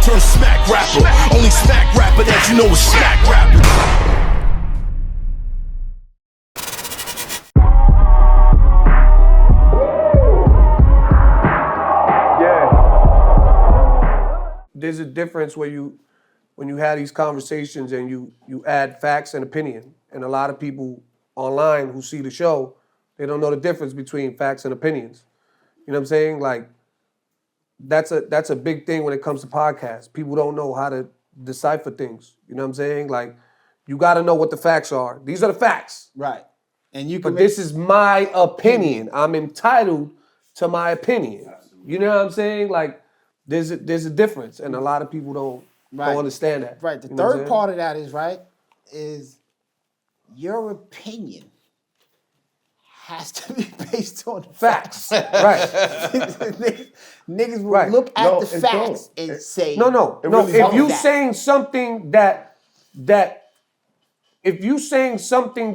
turn smack rapper. Only smack rapper that you know is smack rapper. There's a difference when you have these conversations and you add facts and opinion. And a lot of people online who see the show, they don't know the difference between facts and opinions. You know what I'm saying? Like, that's a big thing when it comes to podcasts. People don't know how to decipher things. You know what I'm saying? Like, you got to know what the facts are. These are the facts. Right. And you can But this is my opinion. I'm entitled to my opinion. You know what I'm saying? Like, there's a difference, and a lot of people don't understand that. Right. The You know what I'm third part of that is your opinion has to be based on facts. Right. Niggas will look at the facts and say, no. Really if you saying something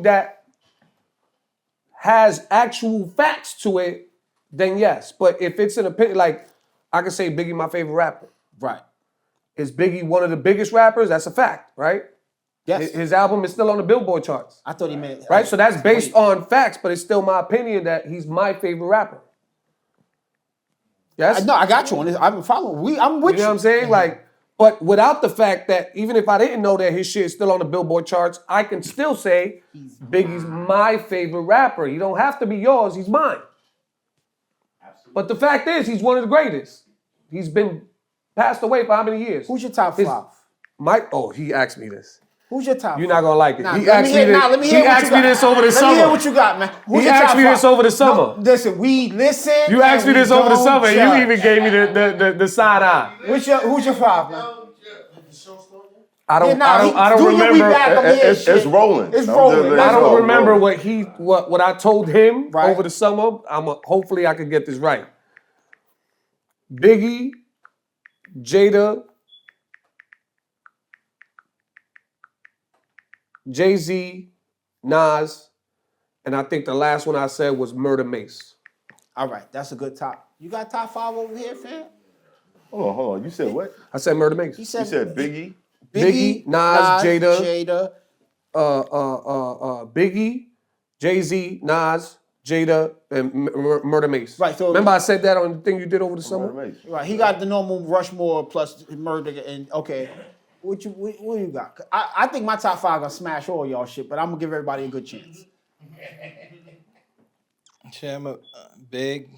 that has actual facts to it, then yes. But if it's an opinion, like I can say Biggie my favorite rapper. Right. Is Biggie one of the biggest rappers? That's a fact, right? Yes. His album is still on the Billboard charts. I thought he meant... Right? So that's based on facts, but it's still my opinion that he's my favorite rapper. Yes? No, I got you on this. I'm following. I'm with you. You know what I'm saying? Like, but without the fact that even if I didn't know that his shit is still on the Billboard charts, I can still say Biggie's my favorite rapper. He don't have to be yours, he's mine. Absolutely. But the fact is, he's one of the greatest. He's been passed away for how many years? Who's your top five? He asked me this. Who's your top? You're not gonna like it. Nah, He asked me this over the summer. Let me hear what you got, man. Who's He your asked top me five? this over the summer. No, listen, we listen. You asked me this over the summer. Judge. You even gave me the side eye. Who's your five, man? I don't do your remember. reback on his It's shit. rolling. It's rolling. I don't remember what I told him Right. over the summer. Hopefully I can get this right. Biggie, Jada, Jay-Z, Nas, and I think the last one I said was Murder Mace. All right, that's a good top. You got top five over here, fam? Hold on. You said what? I said Murder Mace. You said Biggie? Biggie, Nas, Jada. Jada. Biggie, Jay-Z, Nas, Jada, and Murder Mace. Right. So remember I said that on the thing you did over the summer? Murder Mace. Right. He got the normal Rushmore plus Murder and okay. What you got? I think my top five gonna smash all y'all shit, but I'm gonna give everybody a good chance. Shit, I'm a Big,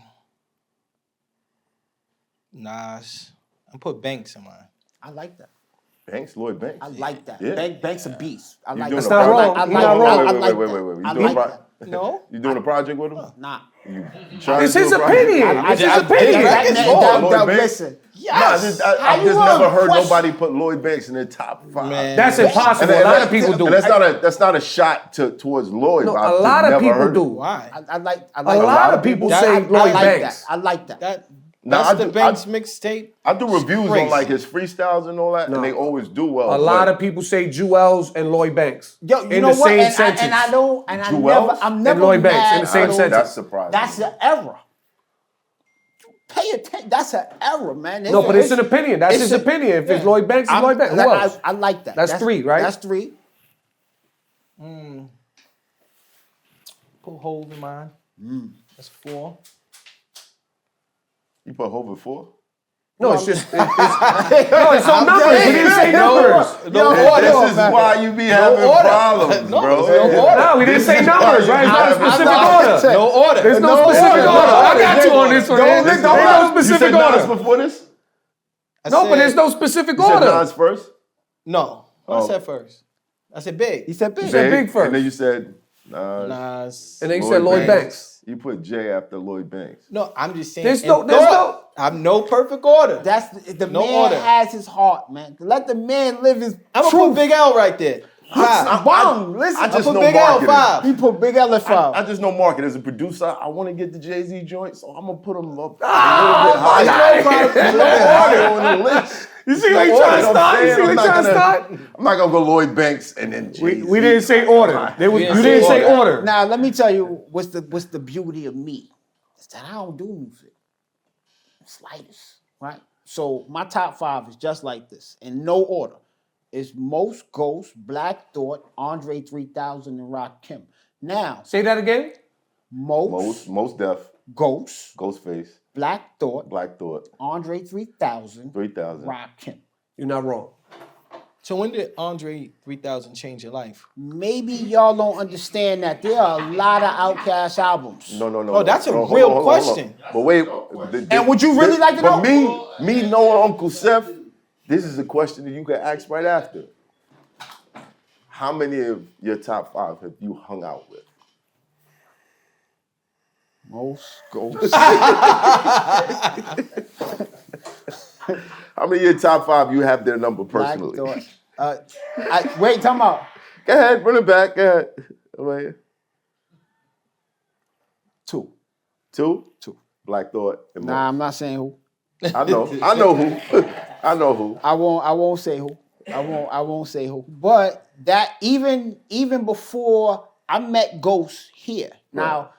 Nas. I'm put Banks in mine. I like that. Banks, Lloyd Banks. I like that. Yeah. Bank's a beast. I like doing that. That's not wrong. I You're not wrong. like Wait. that. You I doing like a that. No? You doing a project with him? Nah. It's his opinion. It's his opinion. Listen. Yes. I've just never heard nobody put Lloyd Banks in their top five. Man. That's impossible. And a lot of people do. And that's not a shot towards Lloyd. No, I've a lot just of never people heard do. Why? I like A lot of people say Lloyd Banks. I like that. That's the Banks mixtape. I do reviews Crazy. on like his freestyles and all that, and they always do well. A lot of people say Jewels and Lloyd Banks. Yo, you in know the what? same sentence. I'm never Lloyd Banks mad in the same at- sentence. That's surprising. That's an error. Pay attention. That's an error, man. No, but it's an opinion. That's his opinion. If it's Lloyd Banks, it's Lloyd Banks. Who else? I like that. That's three, right? That's three. Put Hov in mine. That's 4. You put Hov at 4? No, it's just no, it's no numbers. We didn't say numbers. This is why you be having problems, bro. No, we didn't say numbers, right? It's not a specific order. No order. There's no specific order. I got you on this one. There's no specific Nas order. before this? No, but there's no specific You said order. Nas first? No. What I said first? I said Big. He said big. You said Big first. And then you said Nas. Nas. And then you said Lloyd Banks. You put J after Lloyd Banks. No, I'm just saying. There's no. I'm no perfect order. That's the No man order. has his heart, man. Let the man live his I'm gonna put Big L right there. 5. Bomb. Listen, I just put know Big L marketing. 5. he put Big L at 5. I just know market. As a producer, I want to get the Jay-Z joint, so I'm going to put him up my higher on the list. You see what he trying to start? You see what he trying to start? I'm not going to go Lloyd Banks and then Jay-Z. We didn't say order. You didn't didn't say say order. Now, let me tell you what's the beauty of me. Is that I don't do music. Slightest, right? So my top 5 is just like this, in no order. It's Most, Ghost, Black Thought, Andre 3000, and Rakim. Now, Say that again. Most Def, Ghost, Ghostface, Black Thought, Black Thought, Andre 3000, 3000. Rakim. You're not wrong. So when did Andre 3000 change your life? Maybe y'all don't understand that there are a lot of Outkast albums. No. Oh, that's a Hold real on. question. But wait. And would you really like to know? But me knowing Uncle Seth, this is a question that you can ask right after. How many of your top 5 have you hung out with? Most, Ghost. How many of your top 5 you have their number Black personally? Thought. Wait, talking about. Go ahead, run it back. Go ahead. Wait. 2. 2? 2. Black Thought. And Nah, I'm not saying who. I know who. I know who. I won't say who. I won't say who. But that even before I met Ghost here. Now,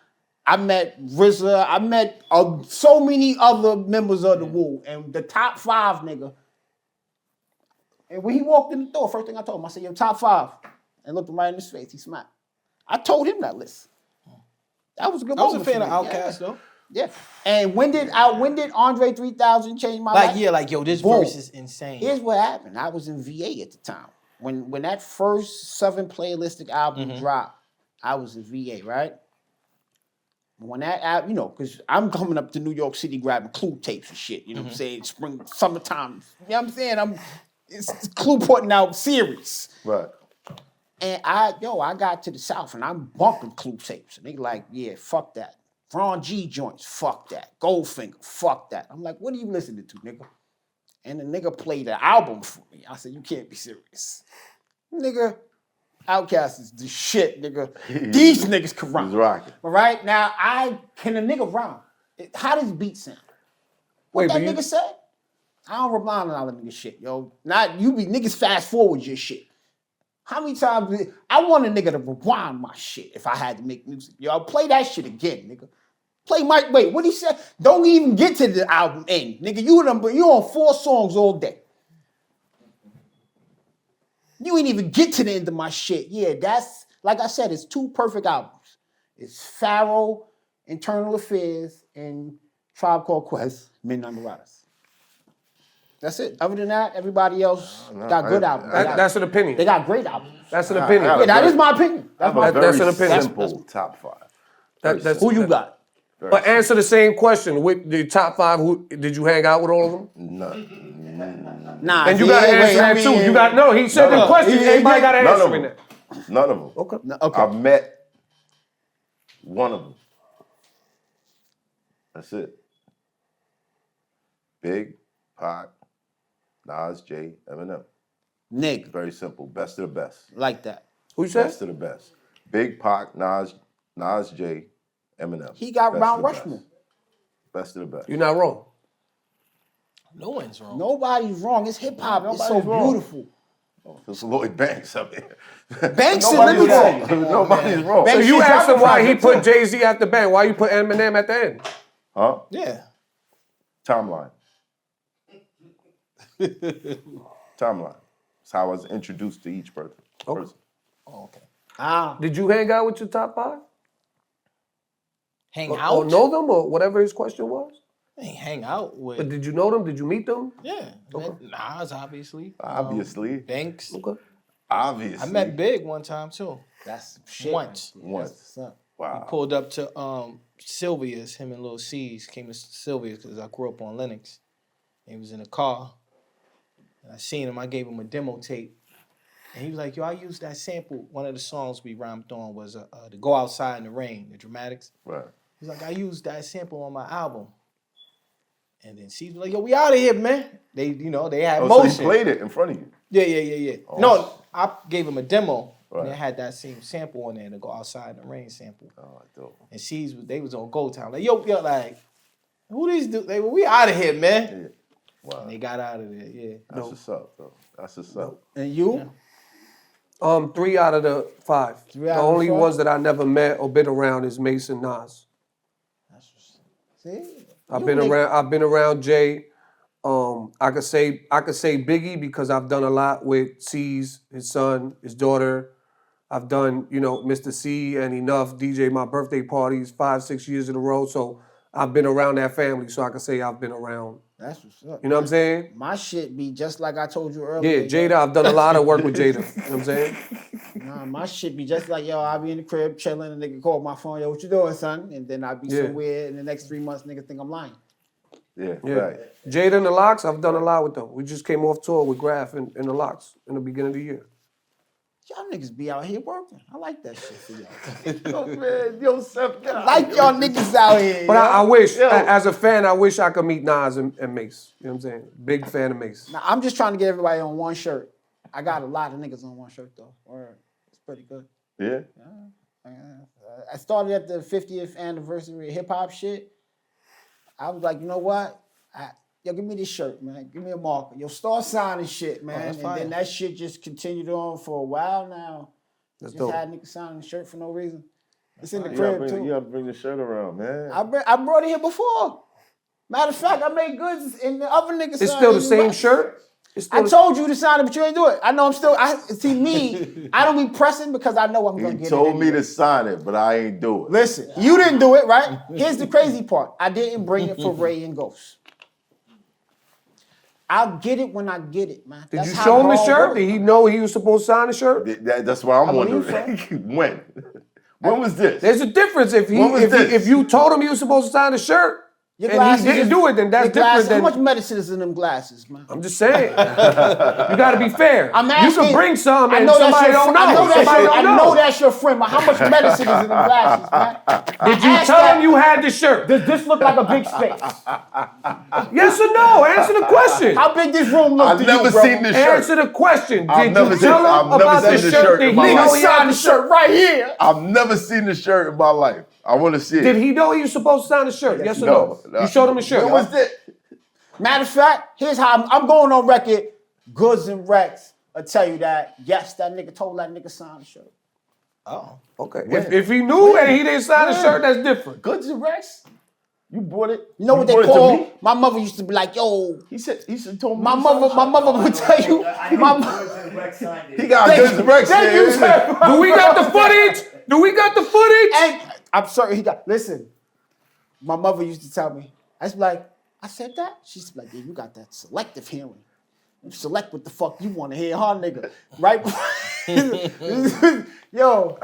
I met RZA. I met so many other members of the Wu. And the top 5, nigga. And when he walked in the door, first thing I told him, I said, "Yo, top 5." And looked him right in his face. He smiled. I told him that list. That was a good I was a moment fan of for me. Outkast though. Yeah. And when did Andre 3000 change my life? Yo, this Boom. verse is insane. Here's what happened. I was in VA at the time. When that first Southern Playlistic album dropped, I was in VA, right? When that album, because I'm coming up to New York City grabbing Clue tapes and shit, you know what I'm saying? Spring, summertime. You know what I'm saying? It's Clue putting out series. Right. And I got to the South and I'm bumping Clue tapes. And they like, yeah, fuck that. Ron G joints, fuck that. Goldfinger, fuck that. I'm like, what are you listening to, nigga? And the nigga played the album for me. I said, you can't be serious. Nigga, Outkast is the shit, nigga. These niggas can rhyme. He's rocking. All right? Now, can a nigga rhyme? How does beat sound? What that nigga said? I don't rely on all that nigga shit, yo. Niggas fast forward your shit. How many times I want a nigga to rewind my shit if I had to make music? Yo, play that shit again, nigga. Play Mike. Wait, what he said? Don't even get to the album end, nigga. You on 4 songs all day. You ain't even get to the end of my shit. Yeah, that's like I said. It's 2 perfect albums. It's Pharaoh, Internal Affairs, and Tribe Called Quest, Midnight Marauders. That's it. Other than that, everybody else got good albums. That's an opinion. They got great albums. That's an opinion. Yeah, that is my opinion. That's my That's an opinion. Simple top 5. That's Who you got? But answer the same question. With the top 5, who did you hang out with all of them? None. Nah, And you gotta answer that too. He said the question. Everybody gotta answer in that. None of them. Okay. Okay. I've met one of them. That's it. Big, Pac, Nas, J, Eminem. Nigga. Very simple. Best of the best. Like that. Who you said? Best of the best. Big, Pac, Nas, J, Eminem. He got Best Mount of the Rushmore. Best of the best. You're not wrong. No one's wrong. Nobody's wrong. It's hip hop. It's so Nobody's wrong. beautiful. It's Lloyd Banks up here. Banks is Nobody's wrong. wrong. Nobody's wrong. So Banks you shit asked him dropping why he project, put Jay-Z at the band. Why you put Eminem at the end? Huh? Yeah. Timeline. Timeline. It's how I was introduced to each person. Okay. Oh, okay. Did you hang out with your top 5? Hang Or out? know them or whatever his question was? I ain't hang out with. But did you know them? Did you meet them? Yeah. Met Nas, obviously. Obviously. Banks. Okay. Obviously. I met Big one time too. That's some shit. Once. Once. Wow. Pulled up to Sylvia's, him and Lil C's came to Sylvia's because I grew up on Lennox. He was in a car. And I seen him, I gave him a demo tape. And he was like, yo, I used that sample. One of the songs we rhymed on was to Go Outside in the Rain, the Dramatics. Right. He's like, I used that sample on my album. And then C's was like, yo, we out of here, man. They had Oh, motion. so he played it in front of you. Yeah. Oh. No, I gave him a demo. Right. And they had that same sample on there, the Go Outside in the Rain sample. Oh, dope. And they was on Go Town. Like, yo, like, who these dudes? They we out of here, man. Yeah. Wow. And they got out of there, yeah. That's what's up, though. That's what's up. And you? 3 out of the 5. 3 The out of the only 5? ones that I never met or been around is Mason Nas. See? I've been around Jay. I could say Biggie because I've done a lot with C's, his son, his daughter. I've done, Mr. C and Enough DJ my birthday parties 5-6 years in a row. So I've been around that family. So I can say I've been around. That's what's up. You know what I'm saying? My shit be just like I told you earlier. Yeah, Jada. I've done a lot of work with Jada. You know what I'm saying? Nah, my shit be just like, I'll be in the crib chilling and nigga call my phone, what you doing, son? And then I'll be somewhere in the next 3 months, nigga think I'm lying. Yeah, Yeah. right. Jada and the Locks, I've done a lot with them. We just came off tour with Graf and the Locks in the beginning of the year. Y'all niggas be out here working. I like that shit for y'all. Oh, man, yo, Seth, get out Like here. y'all niggas out here. But yo. I wish, as a fan, I wish I could meet Nas and Mace. You know what I'm saying? Big fan of Mace. Now, I'm just trying to get everybody on one shirt. I got a lot of niggas on one shirt, though. It's pretty good. Yeah? I started at the 50th anniversary of hip-hop shit. I was like, you know what? Yo, give me this shirt, man. Give me a marker. Yo, start signing shit, man. that's And fire. then that shit just continued on for a while now. That's Just dope. had niggas signing the shirt for no reason. It's in the You gotta, crib, bring, too. you gotta bring the shirt around, man. I brought it here before. Matter of fact, I made goods and the other niggas. It's signed still the it. same shirt? It's still I told you to sign it, but you ain't do it. I know I'm still. See me. I don't be pressing because I know I'm gonna He get it. told me anyway. to sign it, but I ain't do it. Listen, you didn't do it, right? Here's the crazy part. I didn't bring it for Ray and Ghost. I'll get it when I get it, man. Did That's you how show him the hard shirt? work. Did he know he was supposed to sign the shirt? That's what I'm I believe wondering. When? When was this? There's a difference. If What was this? if you told him he was supposed to sign the shirt Your and glasses he didn't is- do it, then that's your glasses- different How than. much medicine is in them glasses, man? I'm just saying. You got to be fair. I'm You asking. can bring some I and know that's somebody your don't fr- know. I know that's Somebody your, don't I know. know that's your friend, but how much medicine is in them glasses, man? Did you tell him you had the shirt? Does this look like a big space? Yes or no? Answer the question. How big this room look I've to never you, bro? seen this shirt. Answer the question. I've Did never you tell I've him never about seen the this shirt shirt that in he my know life. he Sign had the the shirt? shirt right here. I've never seen the shirt in my life. I want to see it. Did he know he was supposed to sign the shirt? Yes or no? No. You showed him the shirt. When was this? Matter of fact, here's how I'm going on record. Goods and Rex will tell you that, yes, that nigga told that nigga sign the shirt. Oh. Okay. If he knew and he didn't sign the When? shirt, that's different. Goods and Rex? You brought it? You know what they brought it to call? me? My mother used to be like, yo, He told me. my to sign the mother would tell you. He got Goods and Rex. Thank you, there. sir. Do we got the footage? Do we got the footage? And I'm sorry, listen, my mother used to tell me, I said that? She used to be like, yeah, you got that selective hearing. You select what the fuck you want to hear, huh, nigga? Right? Yo,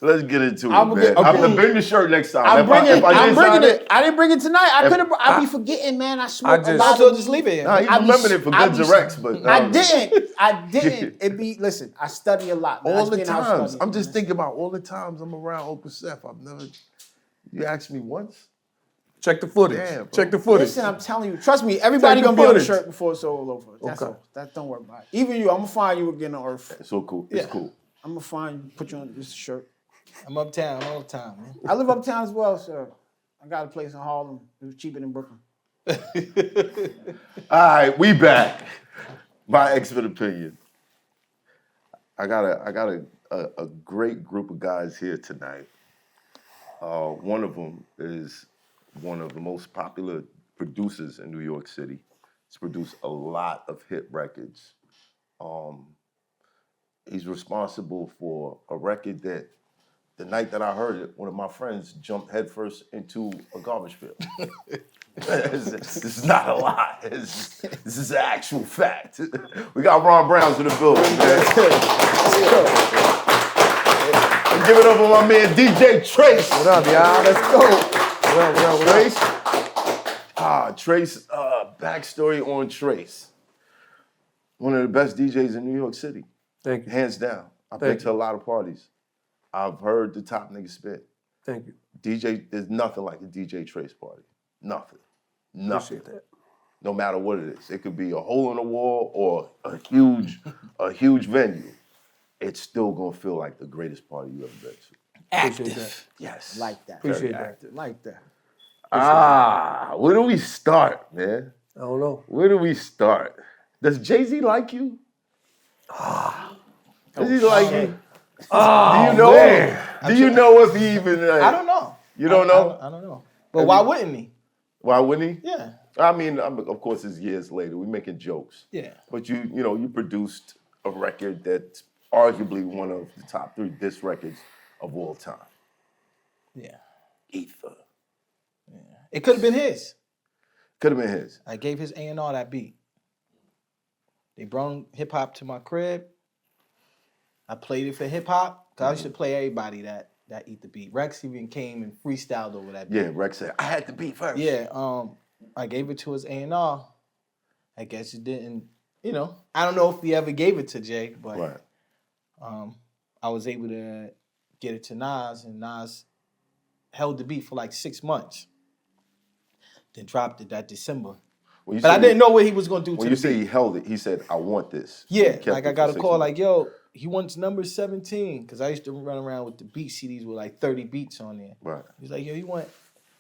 Let's get into it, I'ma man. get- okay. I'm gonna bring the shirt next time. I'm If bringing didn't sign it. I didn't bring it tonight. I I be forgetting, man. I I smoke a just- lot So of just leave it here. Nah, he I be- remembered it for I Goods be- and Rex, but I didn't. Listen, I study a lot. Man. all I the spend house times. studying, I'm just man. thinking about all the times I'm around Uncle Seth. You asked me once? Check the footage. Damn, bro. Check the footage. Listen, I'm telling you. Trust me, everybody Take the gonna be on the footage. shirt before it's all over. That's Okay. all. Don't worry about it. Even you, I'm gonna find you again on Earth. It's so cool. It's cool. I'm gonna find you, put you on this shirt. I'm uptown all the time, man. I live uptown as well, sir. I got a place in Harlem. It was cheaper than Brooklyn. All right, we back. My expert opinion. I got a great group of guys here tonight. One of them is one of the most popular producers in New York City. He's produced a lot of hit records. He's responsible for a record that the night that I heard it, one of my friends jumped headfirst into a garbage field. This is not a lie. This is an actual fact. We got Ron Browz in the building, man. Give it up for my man DJ Trase. What up, y'all? Let's go. What up? Trase. Trase, backstory on Trase. One of the best DJs in New York City. Thank you. Hands down. I've been to a lot of parties. I've heard the top niggas spit. Thank you. There's nothing like a DJ Trase party. Nothing. Nothing. Appreciate that. No matter what it is. It could be a hole in the wall or a huge venue. It's still gonna feel like the greatest party you ever been to. Appreciate that. Yes. Like that. Appreciate that. Like that. Where do we start, man? I don't know. Where do we start? Does Jay-Z like you? Does he like you? Do you know? man. Do you know if he even? I don't know. You don't know? I don't know. But why wouldn't he? Why wouldn't he? Yeah. I mean, of course, it's years later. We're making jokes. Yeah. But you produced a record that's arguably one of the top 3 disc records of all time. Yeah. Ether. It could have been his. Could have been his. I gave his A&R that beat. They brought hip hop to my crib. I played it for hip hop. Cause I used to play everybody that eat the beat. Rex even came and freestyled over that beat. Yeah, Rex said, I had the beat first. Yeah, I gave it to his A&R. I guess it didn't, I don't know if he ever gave it to Jay, but Right. I was able to get it to Nas, and Nas held the beat for like 6 months. Then dropped it that December. But I didn't know what he was going to do to When you say he held it, he said, I want this. Yeah, like I got a call like, yo, he wants number 17. Because I used to run around with the beat CDs with like 30 beats on there. Right. He's like, yo, you want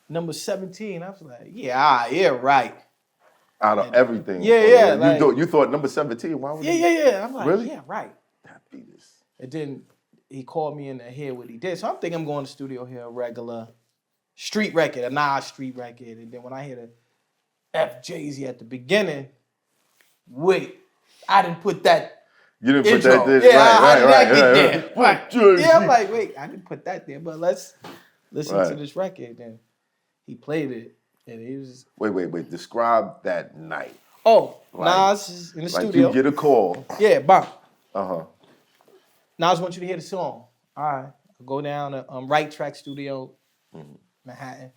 number 17? I was like, yeah, right. Out of everything. Yeah. You thought number 17, why would Yeah. I'm like, Really? yeah, right. that beat is... And then he called me in to hear what he did. So I'm thinking I'm going to the studio here, a regular street record, a Nas street record. And then when I hear the F Jay-Z at the beginning, wait, I didn't put that You didn't intro. put that there. Yeah, how did that Right. get there? Right. Jay-Z. Yeah, I'm like, wait, I didn't put that there, but let's listen Right. to this record. Then he played it, and he was, Wait. Describe that night. Nas is in the Like studio. you get a call. Yeah, bam. Uh-huh. Nas wants you to hear the song. All right. I go down to Right Track Studio, Manhattan.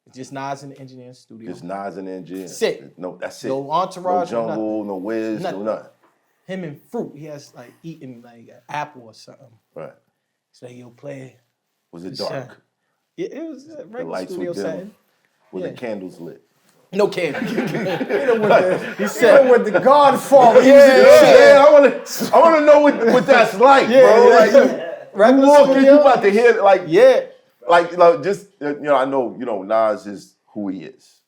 It's just Nas in the engineering studio. Just Nas and engineer. Sick. No, that's it. No entourage, No no jungle, no Wiz, Nothing. no nothing. Him and Fruit. He has like eating like an apple or something. Right. So yo, play. Was it Sure. dark? Yeah, it was a regular lights studio were dim. setting. Was Yeah. the candles lit? No candle. He said with the Godfather. Yeah, I want to know what that's like, bro. Like, you Regular walk in, studio. you about to hear like, Yeah. like just I know Nas is who he is,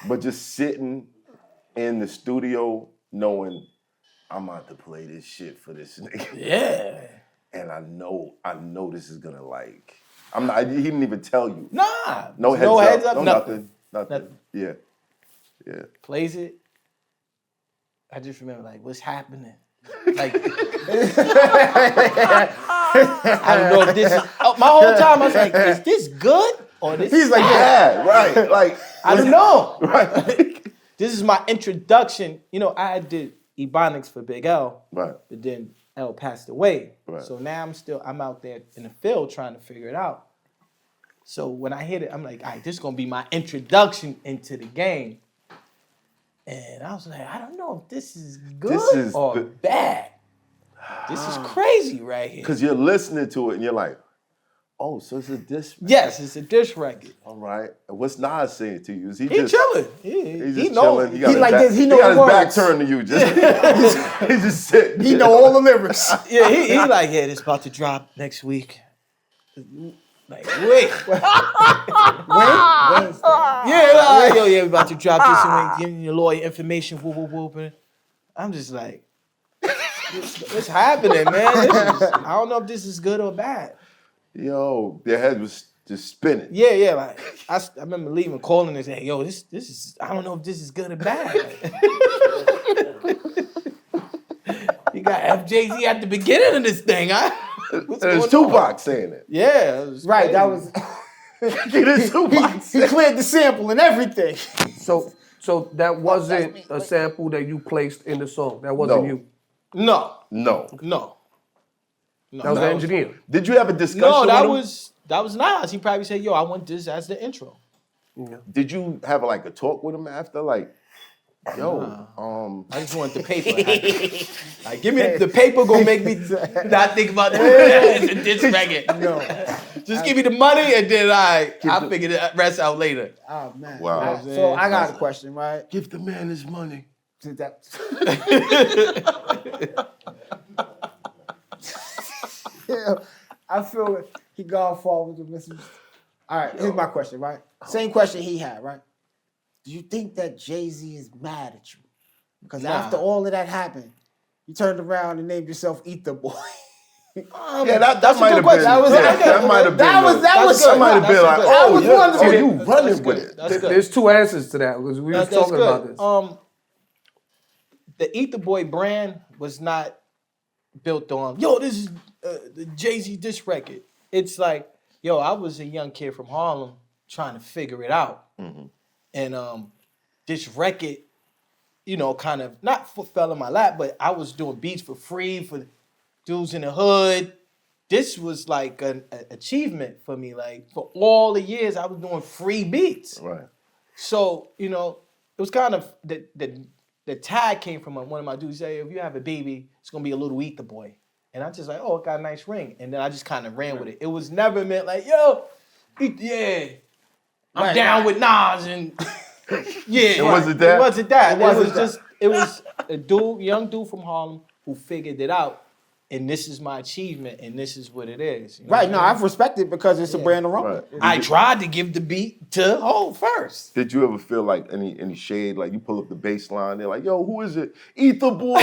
but just sitting in the studio knowing I'm about to play this shit for this nigga. Yeah. And I know this is gonna like. I'm not. He didn't even tell you. Nah. No heads up. No nothing. Yeah. Plays it. I just remember like, what's happening? Like, I don't know if this is. My whole time I was like, is this good or this? He's like, yeah, right. Like, I don't know. right. This is my introduction. I did Ebonics for Big L, Right. but then L passed away. Right. So now I'm out there in the field trying to figure it out. So when I hit it, I'm like, all right, this is gonna be my introduction into the game. And I was like, I don't know if this is good or bad. This is crazy right here. Because you're listening to it and you're like, oh, so it's a diss. Yes, it's a dish record. All right. And what's Nas saying to you? Is he He just chilling. He's He just knows. chilling. He got his like back, this. He he know got his the back words. turned to you. He's just sitting. He know all the lyrics. Yeah, he like, yeah, this about to drop next week. Like, wait. Yeah, yo, we about to drop this and giving your lawyer information, whoop, whoop, whoop. And I'm just like, what's happening, man? I don't know if this is good or bad. Yo, their head was just spinning. Yeah, like, I remember leaving, calling and saying, yo, this is, I don't know if this is good or bad. You got FJZ at the beginning of this thing, huh? What's And it's going on? Tupac saying it. Yeah, it was Right, crazy. that was. It is Tupac. He cleared the sample and everything. So that wasn't a sample that you placed in the song. That wasn't No. you. No. That was the engineer. Did you have a discussion No, with him? that was Nas. He probably said, yo, I want this as the intro. Did you have like a talk with him after? Like, yo, I just want the paper. Like, give me the paper, gonna make me not think about this record. No. Just give me the money and then I'll figure the rest out later. Oh man. Wow. So I got a question, right? give the man his money. Yeah, I feel he gone far with the message. All right, here's my question, right? Same question he had, right? Do you think that Jay-Z is mad at you? Because Nah. after all of that happened, you turned around and named yourself Ether Boy. Yeah, that That's a might good have been. question. That might have been. That might have been like, good. oh, was yeah, wondering. so you That's running good. with it. That's good. There's two answers to that because we was That's talking about this. The Ether Boy brand was not built on, yo, this is the Jay-Z diss record. It's like, yo, I was a young kid from Harlem trying to figure it out. And this record, you know, kind of not fell in my lap, but I was doing beats for free for dudes in the hood. This was like an achievement for me. Like for all the years I was doing free beats. Right. So, you know, it was kind of the tag came from one of my dudes. Say, if you have a baby, it's gonna be a little Ether Boy. And I just like, oh, it got a nice ring. And then I just kind of ran with it. It was never meant like, yo, yeah, I'm down with Nas and yeah. It wasn't that? It wasn't that. It It was a dude, young dude from Harlem who figured it out. And this is my achievement, and this is what it is. You know Right, what no, I mean? I've respected it because it's a brand of rumble. Right. I tried to give the beat to Ho first. Did you ever feel like any shade? Like you pull up the bass line, they're like, "Yo, who is it? Ether Boy."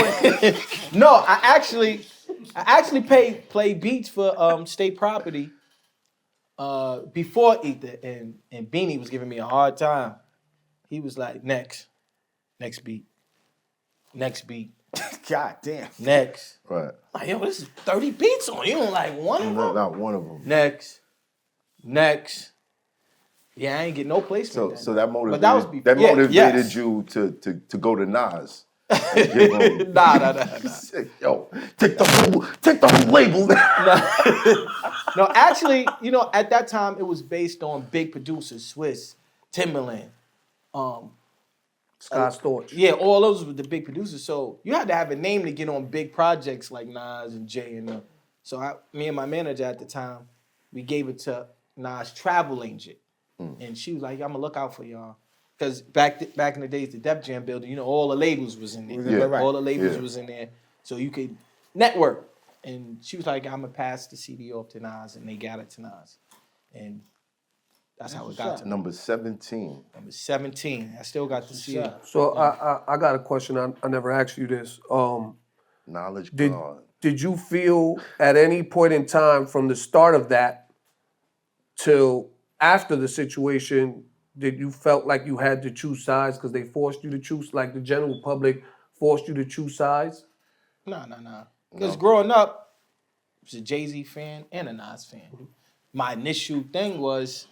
No, I actually played beats for State Property before Ether, and Beanie was giving me a hard time. He was like, next beat. God damn. Next. Right. Like, yo, this is 30 beats on you. Like one of them. Not one of them. Next. Yeah, I ain't get no placement. So that motivated. But that was before. Motivated you to go to Nas. And give him- Nah. Yo, take the whole label down. No, actually, you know, at that time it was based on big producers, Swiss, Timberland, Scott Storch. yeah, all those were the big producers. So you had to have a name to get on big projects like Nas and Jay and them. So me and my manager at the time, we gave it to Nas' travel agent, and she was like, "I'm gonna look out for y'all." Because back in the days, the Def Jam building, you know, all the labels was in there. Yeah. All the labels Yeah. was in there, so you could network. And she was like, "I'm gonna pass the CD off to Nas," and they got it to Nas, and that's how it got to me. Number 17. Number 17. I still got the CD. So I got a question. I never asked you this. Knowledge Did God. did you feel at any point in time from the start of that till after the situation, did you felt like you had to choose sides because they forced you to choose, like the general public forced you to choose sides? No. Because growing up, I was a Jay-Z fan and a Nas fan. My initial thing was,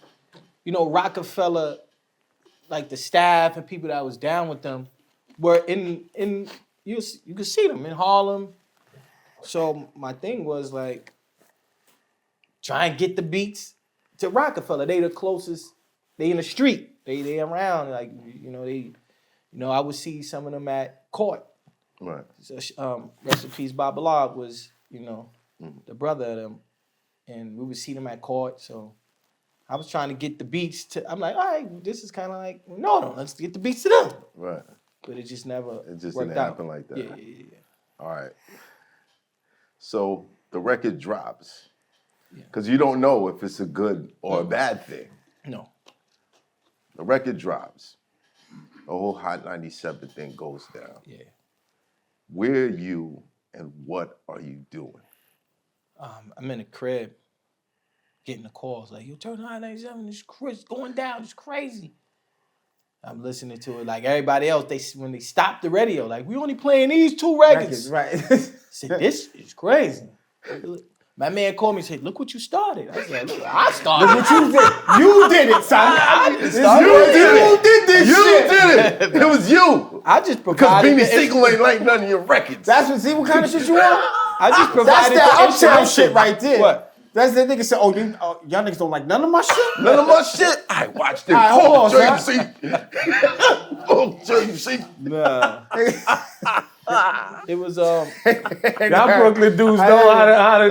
you know, Roc-A-Fella, like the staff and people that was down with them were in you could see them in Harlem. So my thing was like, try and get the beats to Roc-A-Fella. They the closest. They in the street. They around. Like, I would see some of them at court. Right. So, rest in peace, Bob Ballard was, the brother of them, and we would see them at court. So I was trying to get the beats to. I'm like, all right, this is kind of like, no, let's get the beats to them. Right. But it just never. It just worked didn't out. happen like that. Yeah. All right. So the record drops. Because you don't know if it's a good or a bad thing. No. The record drops. The whole Hot 97 thing goes down. Yeah. Where are you and what are you doing? I'm in the crib, getting the calls like, yo, turn Hot 97, it's going down, it's crazy. I'm listening to it like everybody else. When they stopped the radio, like, we only playing these 2 records. Right. I said, this is crazy. My man called me and said, look what you started. I said, look, I started. Look what you did. You did it, son. You did this shit. You did it. It was you. I just Because provided Beanie Siegel ain't like none of your records. See what kind of shit you want? I just That's provided that the uptown information. shit right there. What? That's that nigga said, y'all niggas don't like none of my shit? None of my shit. I watched it. All right, hold on, Oh, JC. Nah. It was Y'all Brooklyn dudes know how to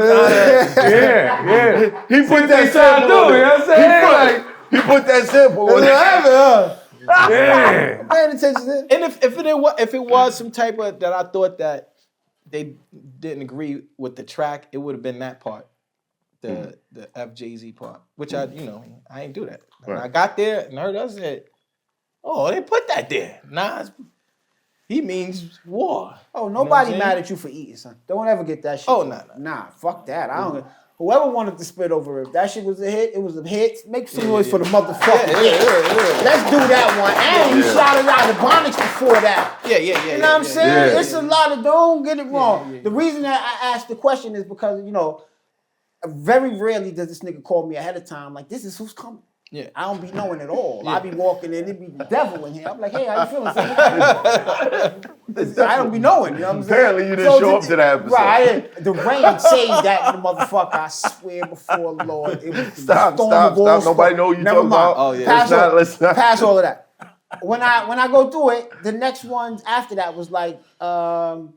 yeah. He put that trying to sample do, on you know what I'm saying? He put that sample on it. Yeah. Paying attention to it. And if it was some type of that I thought that they didn't agree with the track, it would have been that part, the FJZ part, which I ain't do that. When I got there and heard us said, oh, they put that there. Nah, he means war. Oh, You know what nobody I'm mad saying? at you for eating, son. Don't ever get that shit. Oh, nah. Nah, fuck that. I don't. Whoever wanted to spit over it, if that shit was a hit, it was a hit. Make some noise for the motherfucker. Let's do that one. And you shouted out the Bonics before that. Yeah. You know what I'm saying? Yeah. It's a lot of, don't get it wrong. The reason that I asked the question is because, very rarely does this nigga call me ahead of time like, this is who's coming. Yeah. I don't be knowing at all. I be walking in, it be the devil in here. I'm like, hey, how you feeling? son? I don't be knowing, you know what I'm saying? Apparently you didn't show up to that episode. Right, the rain saved that motherfucker. I swear before Lord. It was the Stop. storm of all Nobody storms. know what you Never talking mind. about. Oh, yeah. Let's not. Pass all of that. When I go through it, the next ones after that was like what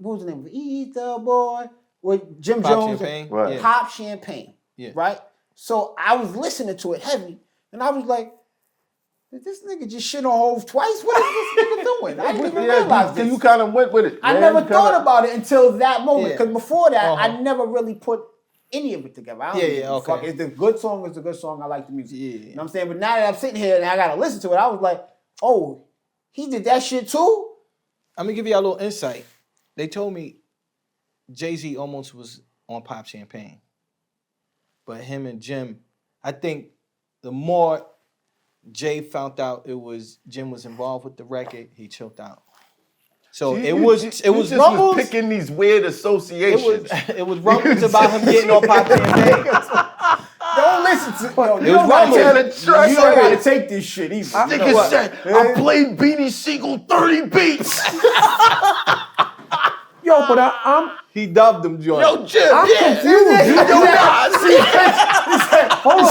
was the name of it? Eat the boy with Jim Pop Jones. Champagne? Right. Yeah. Pop Champagne. Yeah. Right? So I was listening to it heavy, and I was like, did this nigga just shit on Hov twice? What is this nigga doing? I didn't even realize this. You kind of went with it. I man. never You thought kinda- about it until that moment. Yeah. Because before that, Uh-huh. I never really put any of it together. I don't Yeah, give a fuck. okay. It's a good song, it's a good song. I like the music. Yeah. You know what I'm saying? But now that I'm sitting here and I gotta listen to it, I was like, oh, he did that shit too? I'm gonna give you a little insight. They told me Jay-Z almost was on Pop Champagne. But him and Jim, I think the more Jay found out Jim was involved with the record, he chilled out. So You- it you was just rumbles. picking these weird associations. It was rumbles about him getting on Pop Champagne. Don't listen to it. It was rumbles. You don't gotta take this shit either. Nigga said, I played Beanie Siegel 30 beats. Yo, but I'm He dubbed him, Jordan. Yo, Jim, I'm confused. Hold on,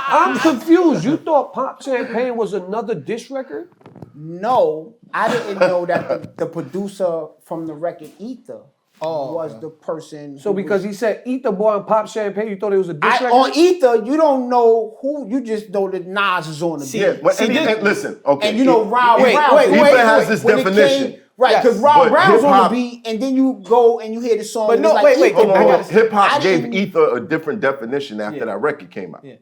I'm confused. You thought Pop Champagne was another diss record? No, I didn't know that the producer from the record Ether was the person. So because he said Eat the Boy and Pop Champagne, you thought it was a diss record? on Ether, you don't know who, you just know that Nas is on the beat. Yeah, but listen, okay. And you know Rob Wait, Brown. wait, Ether has this when it definition. came- right, because Yes. Rob But Brown's on hip-hop- the beat, and then you go and you hear the song. But and no, it's like wait, Ether. I gotta- Hip hop I gave didn't- Ether a different definition after that record came out. Yeah.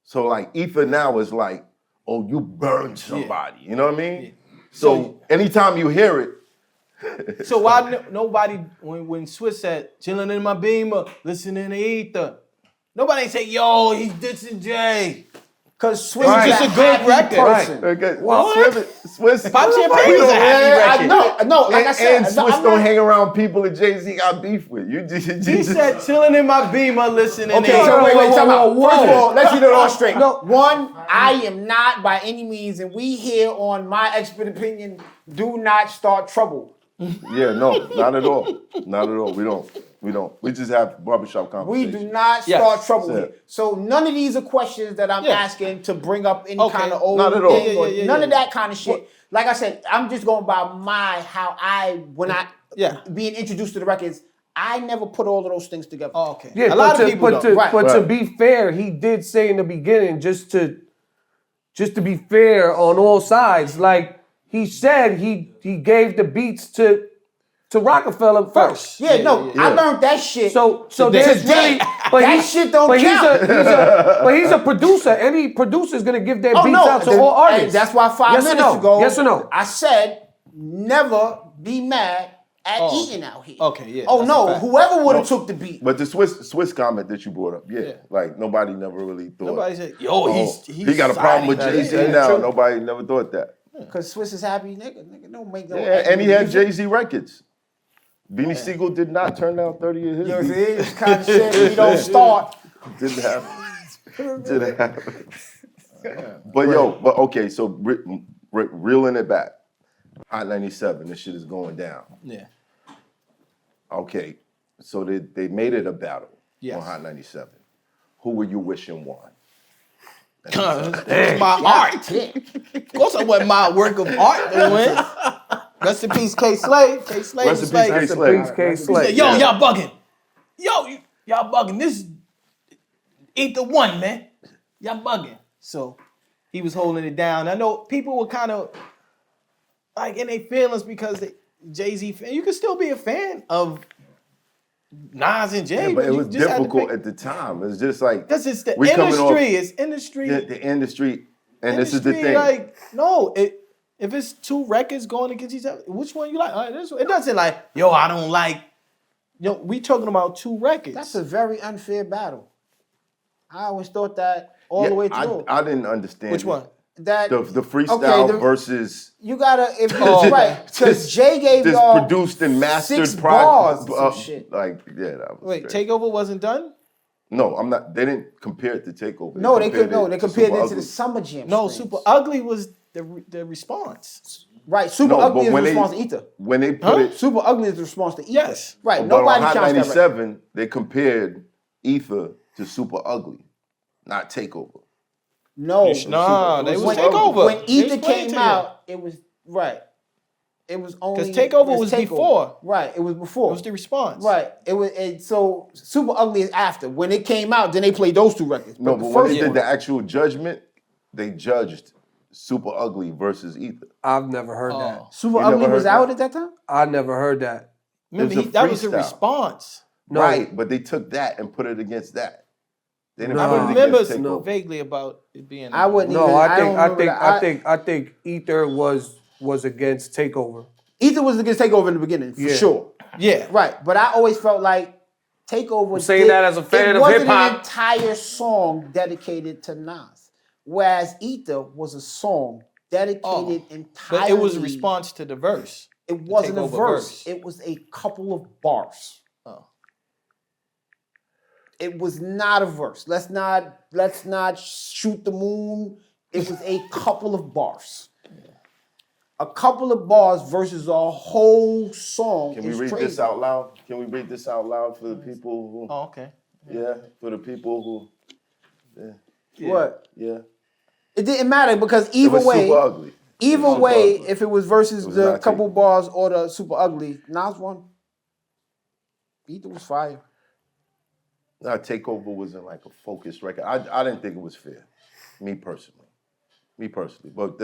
So like Ether now is like, oh, you burned somebody. You know what I mean? So anytime you hear it, So why nobody when Swiss said chilling in my Beamer, listening to Ether, nobody ain't say yo he's dissing Jay. Because Swiss Right. is Just a a good happy record. person. okay, What? Swiss Pop Champagne we is a don't- happy record. No, like I said, and Swiss don't hang around people that Jay-Z got beef with. You just He said chilling in my Beamer, listening Okay, to so wait, time out. whoa, First of all, let's get it all straight. No. One, I am not by any means, and we here on My Expert Opinion, do not start trouble. Yeah, no, not at all. Not at all. We don't. We just have barbershop We conversations. do not Yes. start trouble Yeah. here. So none of these are questions that I'm Yeah. asking to bring up any Okay. kind of old Not at all. thing or Yeah, none of yeah. that kind of shit. Like I said, I'm just going by being introduced to the records, I never put all of those things together. Oh, okay. Yeah, a lot of people but don't. Right. to be fair, he did say in the beginning, just to be fair on all sides, like he said he gave the beats to Roc-A-Fella first. I learned that shit. So Today. there's really, but That he- shit don't but count. He's a producer. Any producer's gonna give their Oh beats no, out to all artists. and that's why 5 Yes or minutes no? ago, Yes or no? I said never be mad at eating out here. Okay, yeah, Oh that's a no, fact. whoever would have took the beat. But the Swiss comment that you brought up, Yeah. like nobody never really thought. Nobody said, yo, he's he got a problem with siding. Jay-Z Yeah, now. true. Nobody never thought that. Because Swiss is happy, nigga don't make no. Yeah, and he had music. Jay-Z records. Beanie Siegel did not turn down 30 of his You know what I'm beats. saying? It's kind of shit we don't start. Didn't happen. Didn't happen. But okay, so reeling it back. Hot 97, this shit is going down. Yeah. Okay, so they made it a battle Yes. on Hot 97. Who were you wishing won? It's my art. Of course, I want my work of art to win. Rest in peace, K. Slade. K. Slade Rest was in peace, like, K. Slade. Please, K. he Slade. said, yo, y'all bugging. Yo, y'all bugging. This ain't the one, man. Y'all bugging. So he was holding it down. I know people were kind of like in their feelings because Jay-Z fan. You can still be a fan of Nas and Jay. Yeah, but it you was just had to difficult pick- at the time. It's just like Because it's the we coming off industry. It's industry. the industry, and this is the industry, thing. Like, no, If it's two records going against each other, which one you like? It doesn't like, yo, I don't like. Yo, we talking about two records. That's a very unfair battle. I always thought that all the way through. I didn't understand Which one? That the freestyle okay, versus you gotta if right because Jay gave this y'all produced and mastered 6 bars or some shit. Like that was Wait, crazy. Takeover wasn't done? No, I'm not. They didn't compare it to Takeover. No, they compared it to Super the Summer Jam. No, screens. Super Ugly was the response. Right, Super No, Ugly but is the when response to Ether. When they put it, Super Ugly is the response to Ether. Yes. Right, but nobody on Hot counts that record. 97, they compared Ether to Super Ugly, not Takeover. No, Nah, they was when, Takeover. When They Ether was playing came to you. out, it was right. It was only 'Cause Takeover was before. Right, it was before. It was the response. Right, it was. So Super Ugly is after. When it came out, then they played those 2 records. No, the but when first they did one- the actual judgment, they judged Super Ugly versus Ether. I've never heard that. Super You Ugly never was heard out that? at that time. I never heard that. Remember, It was a that was the freestyle. response. No. Right, but they took that and put it against that. They didn't No. put I it remember against Takeover. vaguely about it being. I wouldn't No, even. I don't remember that. I think Ether was against Takeover. Ether was against Takeover in the beginning for Yeah. sure. Yeah. Right, but I always felt like Takeover. I'm saying that as a fan of wasn't hip-hop. an entire song dedicated to Nas, whereas Ether was a song dedicated entirely. But it was a response to the verse. It wasn't a Takeover verse. It was a couple of bars. Oh. It was not a verse. Let's not shoot the moon. It was a couple of bars. A couple of bars versus a whole song. Can we is read crazy. this out loud? Can we read this out loud for the people who? Oh, okay. Yeah, for the people who. What? Yeah. It didn't matter because It either was way, Super Ugly. either Super way, Ugly. if it was versus It was the not couple Takeover. bars or the Super Ugly, Nas won. Ether was fire. Nah, Takeover wasn't like a focused record. I didn't think it was fair, me personally. But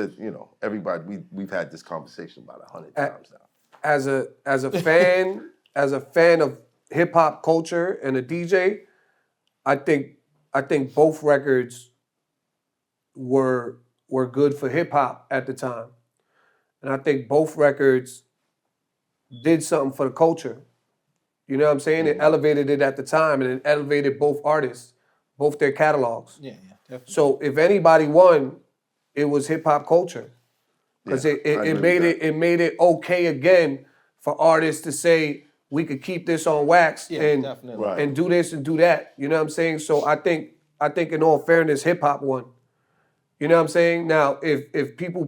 everybody we've had this conversation about 100 times now. As a fan, as a fan of hip hop culture and a DJ, I think both records were good for hip hop at the time. And I think both records did something for the culture. You know what I'm saying? It elevated it at the time, and it elevated both artists, both their catalogs. Yeah, definitely. So if anybody won, it was hip hop culture, because Yeah, I agree with it made it okay again for artists to say we could keep this on wax Yeah, and definitely. Right. and do this and do that. You know what I'm saying? So I think in all fairness, hip hop won. You know what I'm saying? Now if people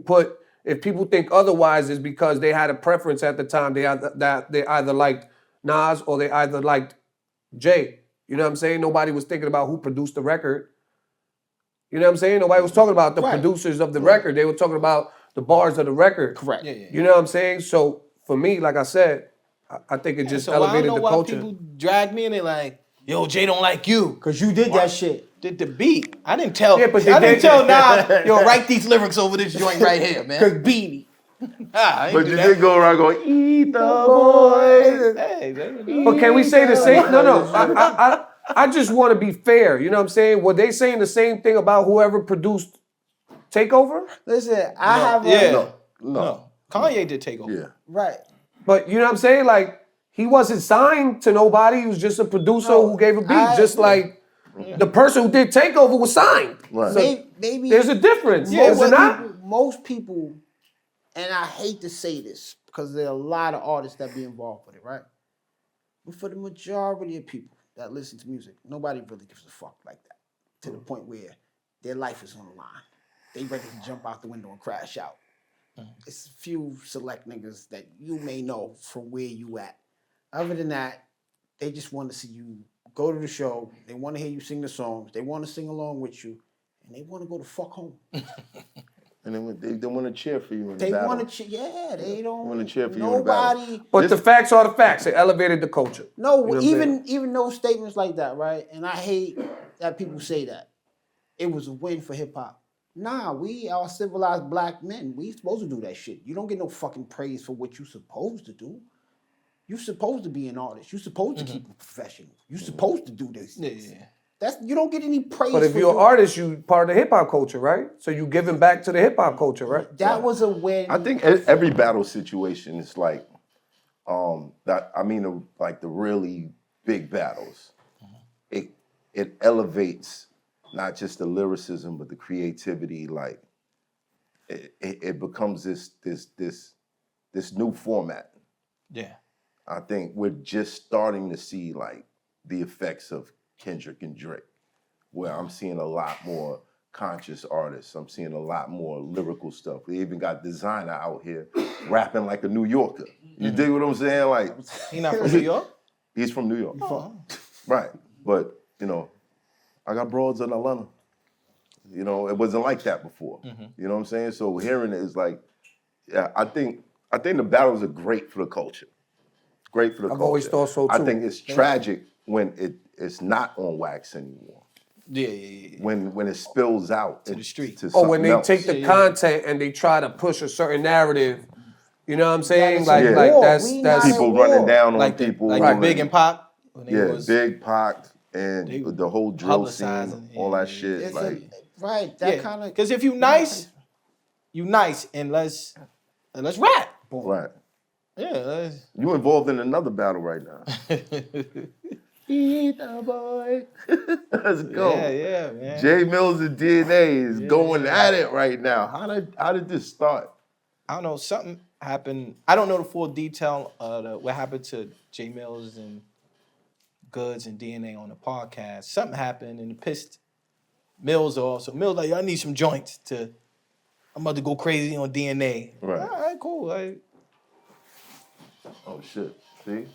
think otherwise, is because they had a preference at the time. They either liked Nas or they either liked Jay. You know what I'm saying? Nobody was thinking about who produced the record. You know what I'm saying? Nobody was talking about the producers of the record. They were talking about the bars of the record. Correct. Yeah. You know what I'm saying? So for me, like I said, I think it just So I don't elevated know the why culture. people drag me and they're like, "Yo, Jay don't like you." Cause you did that shit. Did the beat? I didn't tell. Yeah, but they I didn't did- tell Nas, "Yo, write these lyrics over this joint right here, man." Cause Beanie. I ain't But do you that. did go around going, eat the boys. Hey, But can we say the same? No. I just want to be fair. You know what I'm saying? Were they saying the same thing about whoever produced Takeover? Listen, I have a Yeah. No. Kanye did take over. Yeah. right. But you know what I'm saying? Like, he wasn't signed to nobody. He was just a producer who gave a beat. I- Just like the person who did Takeover was signed. Right. Maybe There's a difference. most Is it not? people, most people, and I hate to say this because there are a lot of artists that be involved with it, right? But for the majority of people that listen to music, nobody really gives a fuck like that. To the point where their life is on the line. They ready to jump out the window and crash out. It's a few select niggas that you may know from where you at. Other than that, they just want to see you go to the show. They want to hear you sing the songs. They want to sing along with you. And they want to go the fuck home. And then they want to cheer for you in the They battle. want to, they don't. wanna cheer for you in the battle. Nobody. But the facts are the facts. It elevated the culture. No, You know what I'm saying? even those statements like that, right? And I hate that people say that. It was a win for hip hop. Nah, we are civilized black men. We supposed to do that shit. You don't get no fucking praise for what you supposed to do. You supposed to be an artist. You supposed to keep it professional. You supposed to do this. Yeah. You don't get any praise. But if for you're an doing- artist, you part of the hip hop culture, right? So you giving back to the hip hop culture, right? that was a win. I think every battle situation is like, like the really big battles. It elevates not just the lyricism, but the creativity. Like it becomes this new format. Yeah. I think we're just starting to see like the effects of Kendrick and Drake, where I'm seeing a lot more conscious artists. I'm seeing a lot more lyrical stuff. We even got Designer out here rapping like a New Yorker. You dig what I'm saying? Like He not from New York? he's from New York. Oh. Right. But, I got broads in Atlanta. It wasn't like that before. You know what I'm saying? So hearing it is like, yeah, I think the battles are great for the culture. Great for the culture. I've always thought so, I too. think it's tragic when it's not on wax anymore. Yeah. When it spills out To the street. to Or when they something take else. the content and they try to push a certain narrative. You know what I'm saying? That is Like war. that's We that's not people war. running down on Like people. Big and Pop. When they was, Big Pac and they the whole drill scene, publicizing, all that yeah. shit. It's Like, right. That kind of. Because if you nice and let's rap. right. Yeah. You involved in another battle right now. Eat the boy. Let's go. Yeah, man. J Mills and DNA is going at it right now. How did this start? I don't know, something happened. I don't know the full detail of what happened to J Mills and Goods and DNA on the podcast. Something happened and it pissed Mills off. So Mills like, I need some joints I'm about to go crazy on DNA. Right. All right, cool. Oh shit. See?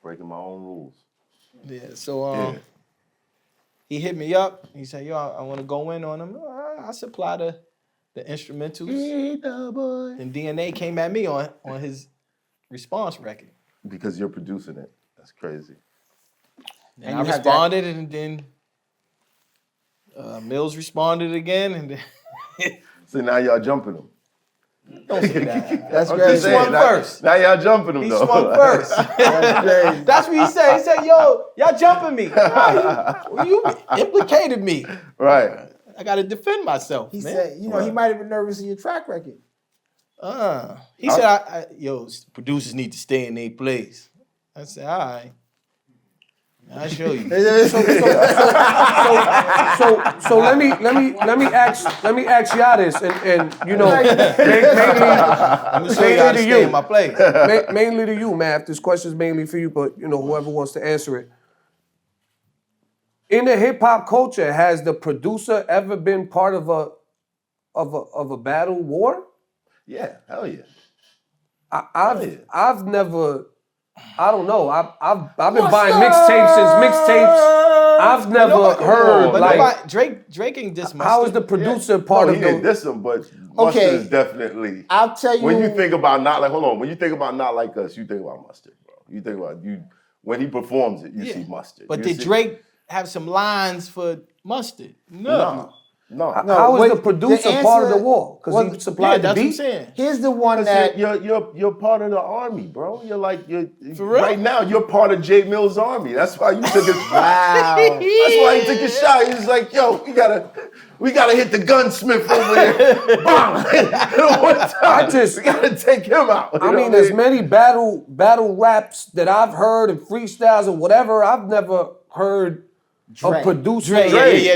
Breaking my own rules. Yeah, so he hit me up. He said, yo, I want to go in on him. I supply the instrumentals. And DNA came at me on his response record. Because you're producing it. That's crazy. And you I have responded, and then Mills responded again, and then So now y'all jumping them. don't say that. That's I'm crazy. just saying, swung now- first. Now y'all jumping them He though. swung first. That's what he said. He said, "Yo, y'all jumping me. You implicated me. Right. I got to defend myself, He man." said, he might have been nervous in your track record. He said, "Yo, producers need to stay in their place." I said, "All right, I'll show you." So let me ask y'all this, and I'm gonna show you how to mainly to stay you. in my place. mainly to you, Matt. This question is mainly for you, but whoever wants to answer it. In the hip hop culture, has the producer ever been part of a battle war? Yeah, hell yeah. I've never. I don't know. I've been buying mixtapes since mixtapes. I've never heard But like Drake ain't this much. how is the producer part He of didn't the? diss him, but Mustard is definitely. I'll tell you. When you think about not like, hold on. When you think about Not Like Us, you think about Mustard, bro. You think about when he performs it, you see Mustard. But You did see- Drake have some lines for Mustard? No. No. How is wait, the producer the part of the answer- war? Because he supplied the that's what I'm beat. saying. Here's the one that You're part of the army, bro. You're For real? right now. You're part of J Mills' army. That's why you took his. wow. That's why he took a shot. He was like, "Yo, we gotta hit the gunsmith over here." Bam! One time. We gotta take him out. I mean, as many battle raps that I've heard and freestyles and whatever, I've never heard a producer.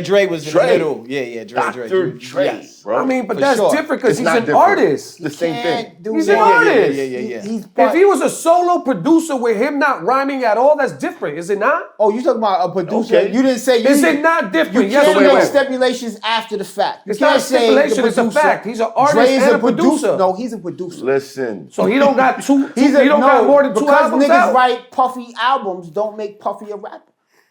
Dre was in the middle. Yeah, Dre. Dr. Trase, Yes. bro. I mean, but For that's sure. different because It's he's not an different. artist. The same thing. He's an artist. Yeah. He's If he was a solo producer with him not rhyming at all, that's different, is it not? Oh, you talking about a producer? Okay. You didn't say. Is it not different? You Yes can't or make no? stipulations after the fact. You It's can't not a say stipulation, the it's a producer- fact. He's an artist Dre's and a producer. No, he's a producer. Listen. So he don't got two. He don't got more than two because albums niggas out. write puffy albums. Don't make Puffy a rapper.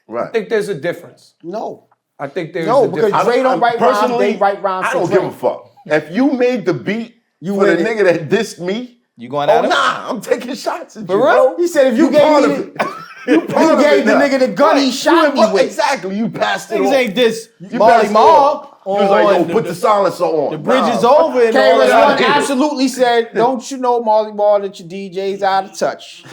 Right. I think there's a difference. No. I think there's No, a because difference. Dre don't write rhymes. Personally, They write rhymes. I for don't Dre. give a fuck. If you made the beat for the win it. nigga that dissed me, You going at him? nah, I'm taking shots at For you, real? bro. He said if you part gave of me it. You part of gave it the now. nigga the gun he shot me with. Exactly. You passed it Niggas on. ain't this You Marley passed it Marl. on. You was like, yo, put the silencer on. The bridge is Nah. over and all KRS-One that. Yeah. absolutely said, "Don't you know, Marley Marl, that your DJ's out of touch."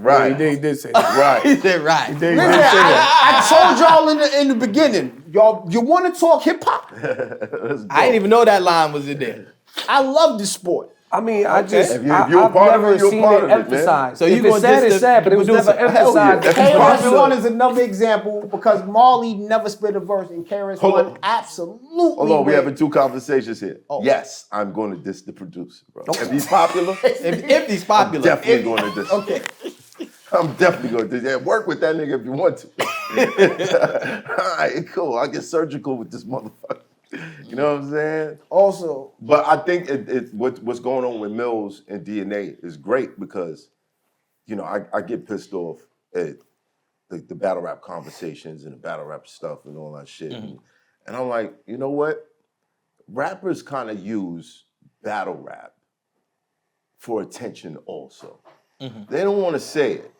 Right. He did say that. Right. He said right. He did Listen, say that. I told y'all in the beginning, y'all, you want to talk hip hop? Let's go. I didn't even know that line was in there. I love this sport. I mean, I just, If you're a I've part of never it, you're a seen part it of it, man. emphasized. So If you it's gonna sad, diss it's the- sad, but the it was never producer. Hell yeah. emphasized. If he's KRS-One popular- is another example because Marley never spit a verse and Hold KRS-One on. absolutely. Hold on, we went- having two conversations here. Oh. Yes, I'm going to diss the producer, bro. If he's popular, If he's I'm popular. definitely going to diss him. Okay. I'm definitely going to diss him. Work with that nigga if you want to. All right, cool. I'll get surgical with this motherfucker. You know what I'm saying? Also, But I think what's going on with Mills and DNA is great because, you know, I get pissed off at the battle rap conversations and the battle rap stuff and all that shit. And I'm like, you know what? Rappers kind of use battle rap for attention also. They don't want to say it.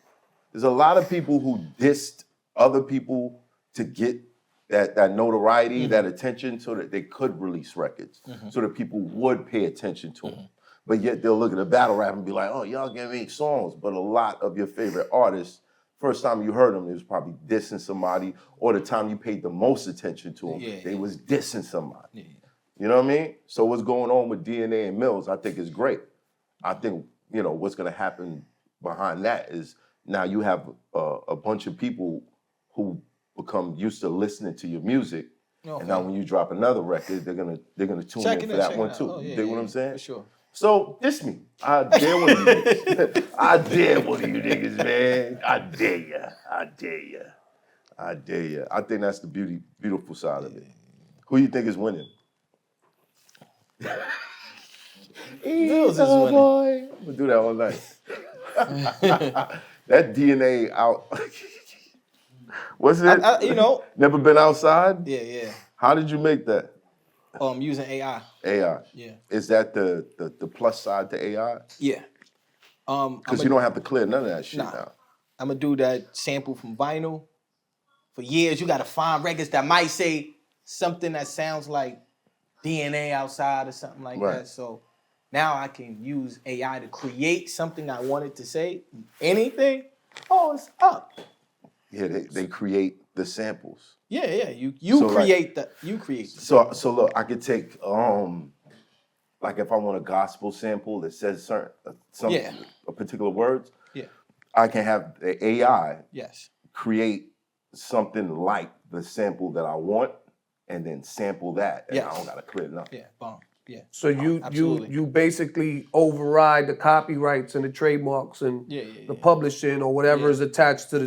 There's a lot of people who dissed other people to get that notoriety, that attention, so that they could release records, so that people would pay attention to them. But yet they'll look at a battle rap and be like, oh, y'all can make songs. But a lot of your favorite artists, first time you heard them, it was probably dissing somebody, or the time you paid the most attention to them, they was dissing somebody. You know what I mean? So what's going on with DNA and Mills, I think is great. I think, you know, what's gonna happen behind that is now you have a bunch of people who become used to listening to your music, and now when you drop another record, they're gonna tune Check in it for out, that check one it out. too. Oh, You yeah, dig what yeah, I'm saying? for sure. So diss me. I dare one of you niggas. I dare one of you niggas, man. I dare ya. I dare ya. I dare ya. I think that's the beautiful side of it. Who you think is winning? Mills is winning. Boy. I'm gonna do that all night. That DNA out. What's it? You know. Never been outside? Yeah. How did you make that? Using AI. AI. Yeah. Is that the plus side to AI? Yeah. Because you don't have to clear none of that shit now. I'm gonna do that sample from vinyl. For years, you gotta find records that might say something that sounds like DNA outside or something like Right. that. So now I can use AI to create something I wanted to say. Anything. Oh, it's up. Yeah, they create the samples. Yeah. You So, create the. So look, I could take like if I want a gospel sample that says a particular words, Yeah. I can have the AI Yes. create something like the sample that I want, and then sample that, and I Yes. don't gotta clear nothing. Yeah. Bomb. Yeah. So Absolutely. you basically override the copyrights and the trademarks and the publishing or whatever is attached to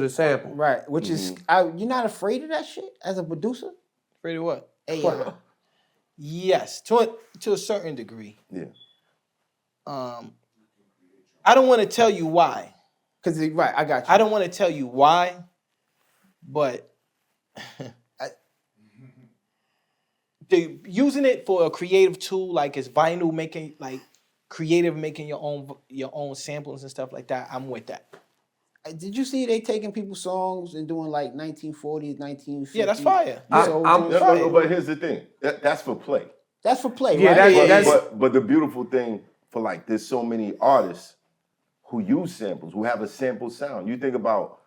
the sample. right, which is, you're not afraid of that shit as a producer? Afraid of what? AI. Yes, to a certain degree. Yeah. I don't want to tell you why. Because, right, I got you. I don't want to tell you why, but using it for a creative tool like it's vinyl making, like creative making your own samples and stuff like that, I'm with that. Did you see they taking people's songs and doing like 1940s, 1950s? Yeah, that's fire. No, but here's the thing. That's for play. That's for play, Yeah, right? But the beautiful thing for like, there's so many artists who use samples, who have a sample sound. You think about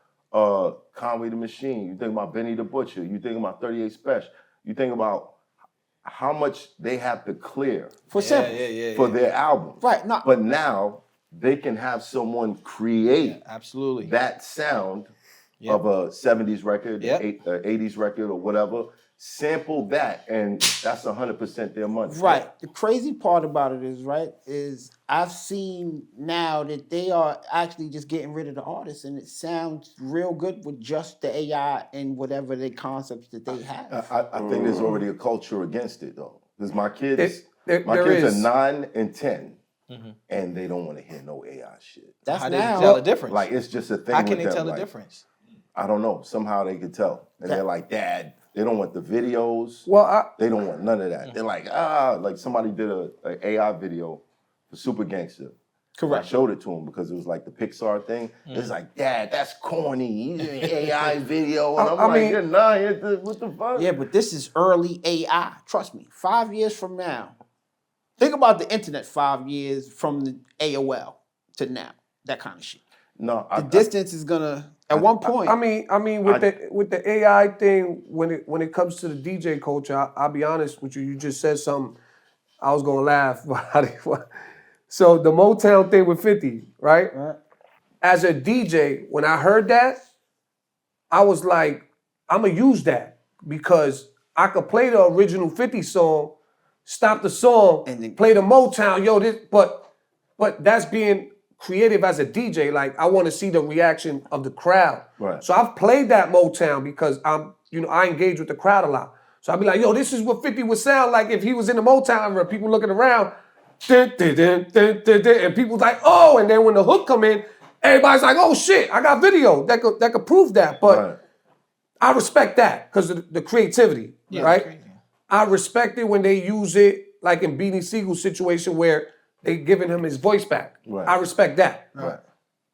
Conway the Machine. You think about Benny the Butcher. You think about 38 Special. You think about how much they have to clear For samples. for their albums. Right, no. But now they can have someone create Absolutely. that sound of a 70s record, Yep. 80s record or whatever, sample that, and that's 100% their money. Right. The crazy part about it is I've seen now that they are actually just getting rid of the artists, and it sounds real good with just the AI and whatever the concepts that they have. I think there's already a culture against it though, because my kids, There are is. 9 and 10, and they don't want to hear no AI shit. That's How do now. they tell the difference? Like it's just a thing. How can with they them. tell the Like, difference? I don't know. Somehow they can tell, and they're like, Dad, they don't want the videos. Well, They don't want none of that. They're like, like somebody did a AI video for Super Gangster. Correct. I showed it to him because it was like the Pixar thing. It's like, Dad, that's corny. He's an AI video. And I'm like, you're 9. What the fuck? Yeah, but this is early AI. Trust me. 5 years from now, think about the internet 5 years from the AOL to now. That kind of shit. No, the distance is gonna at one point. I mean, with the AI thing, when it comes to the DJ culture, I'll be honest with you. You just said something. I was gonna laugh. So the Motown thing with 50, right? As a DJ, when I heard that, I was like, I'm gonna use that because I could play the original 50 song, stop the song, And then- play the Motown. Yo, but that's being creative as a DJ. Like I want to see the reaction of the crowd. Right. So I've played that Motown because I engage with the crowd a lot. So I'll be like, yo, this is what 50 would sound like if he was in the Motown era. People looking around, dun, dun, dun, dun, dun, dun, and people's like, oh, and then when the hook come in, everybody's like, oh shit, I got video that could prove that. But Right. I respect that because of the creativity, right? I respect it when they use it like in Beanie Siegel's situation where they giving him his voice back. Right. I respect that. Right.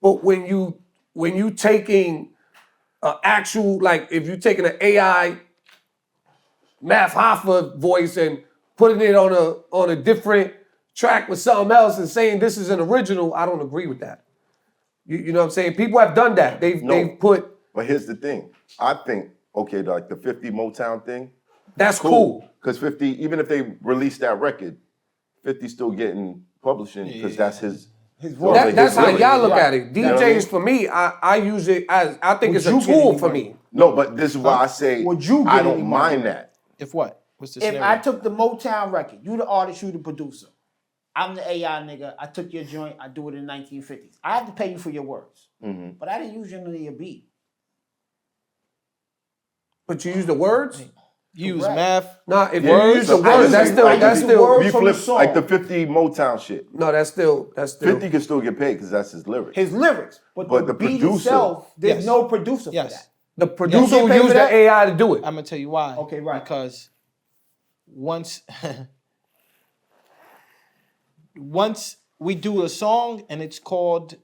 But when you taking an actual, like if you taking an AI Math Hoffa voice and putting it on a different track with something else and saying this is an original, I don't agree with that. You know what I'm saying? People have done that. They've put. But here's the thing. I think, okay, like the 50 Motown thing, That's cool. Because 50, even if they release that record, 50's still getting publishing because that's his voice. That's how lyrics. y'all look at it. You know what I mean? DJs for me, I use it as I think Would it's a you get tool any for money? me. No, but this is why I say Would you get I any don't money? mind that. If what? What's the If scenario? I took the Motown record, you the artist, you the producer. I'm the AI nigga. I took your joint. I do it in the 1950s. I have to pay you for your words, but I didn't use none of your beat. But you use the words? You use Correct. math. Nah, if Yeah, you use the so I words, use that's it. still I that's use the still words. We from the flip song. like the 50 Motown shit. no, that's still 50 can still get paid because that's his lyrics. His lyrics, but But the the beat producer- itself, there's Yes. no producer for Yes. that. the producer You will get paid use for the that? AI to do it. I'm gonna tell you why. Okay, right. Because once once we do a song and it's called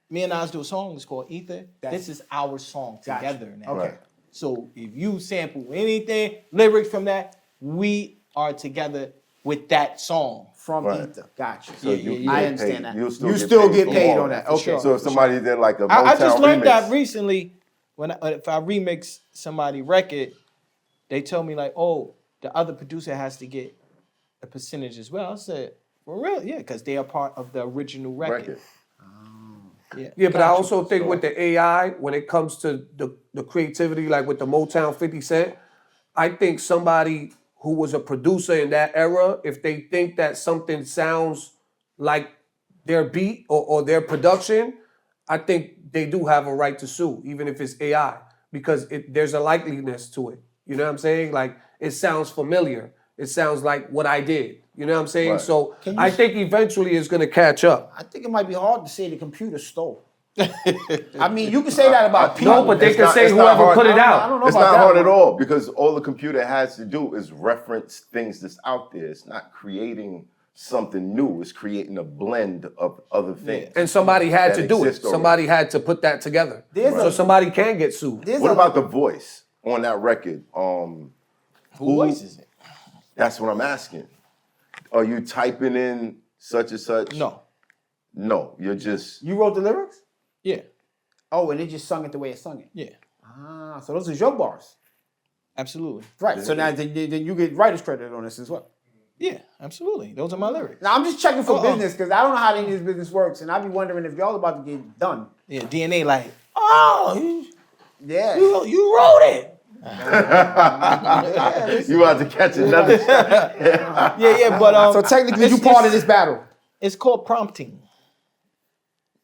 me and Nas do a song, it's called Ether. This is our song Gotcha. together now. Okay. Right. So if you sample anything, lyrics from that, we are together with that song. From Right. Ether. Gotcha. So you yeah. I get understand paid. that. You'll You still get for paid all on of that. Okay. So if somebody did like a Motown I just learned remix, that recently when if I remix somebody's record, they told me like, oh, the other producer has to get a percentage as well. I said, for real? Yeah, because they are part of the original record. Yeah, but I Gotcha. also think with the AI, when it comes to the creativity, like with the Motown 50 Cent, I think somebody who was a producer in that era, if they think that something sounds like their beat or their production, I think they do have a right to sue, even if it's AI, because there's a likeliness to it. You know what I'm saying? Like, it sounds familiar. It sounds like what I did. You know what I'm saying? Right. So Can you I think eventually it's going to catch up. I think it might be hard to say the computer stole. I mean, you can say that about people. No, but they It's can not- say it's not whoever hard. put it I out. don't know It's about not that hard at one. all because all the computer has to do is reference things that's out there. It's not creating something new. It's creating a blend of other things. And somebody had that to do it. exist already. Somebody had to put that together. There's So a- somebody can get sued. There's What a- about the voice on that record? Who voices it? That's what I'm asking. Are you typing in such and such? No. No, you're just You wrote the lyrics? Yeah. Oh, and it just sung it the way it sung it. Yeah. Ah, so those are your bars. Absolutely. Right. So now then you get writer's credit on this as well. Yeah, absolutely. Those are my lyrics. Now I'm just checking for Uh-oh. business because I don't know how any of this business works, and I be wondering if y'all about to get done. Yeah, DNA like, oh, Yeah. you wrote it. you have to catch another. Yeah, but So technically, you part of this battle. It's called prompting.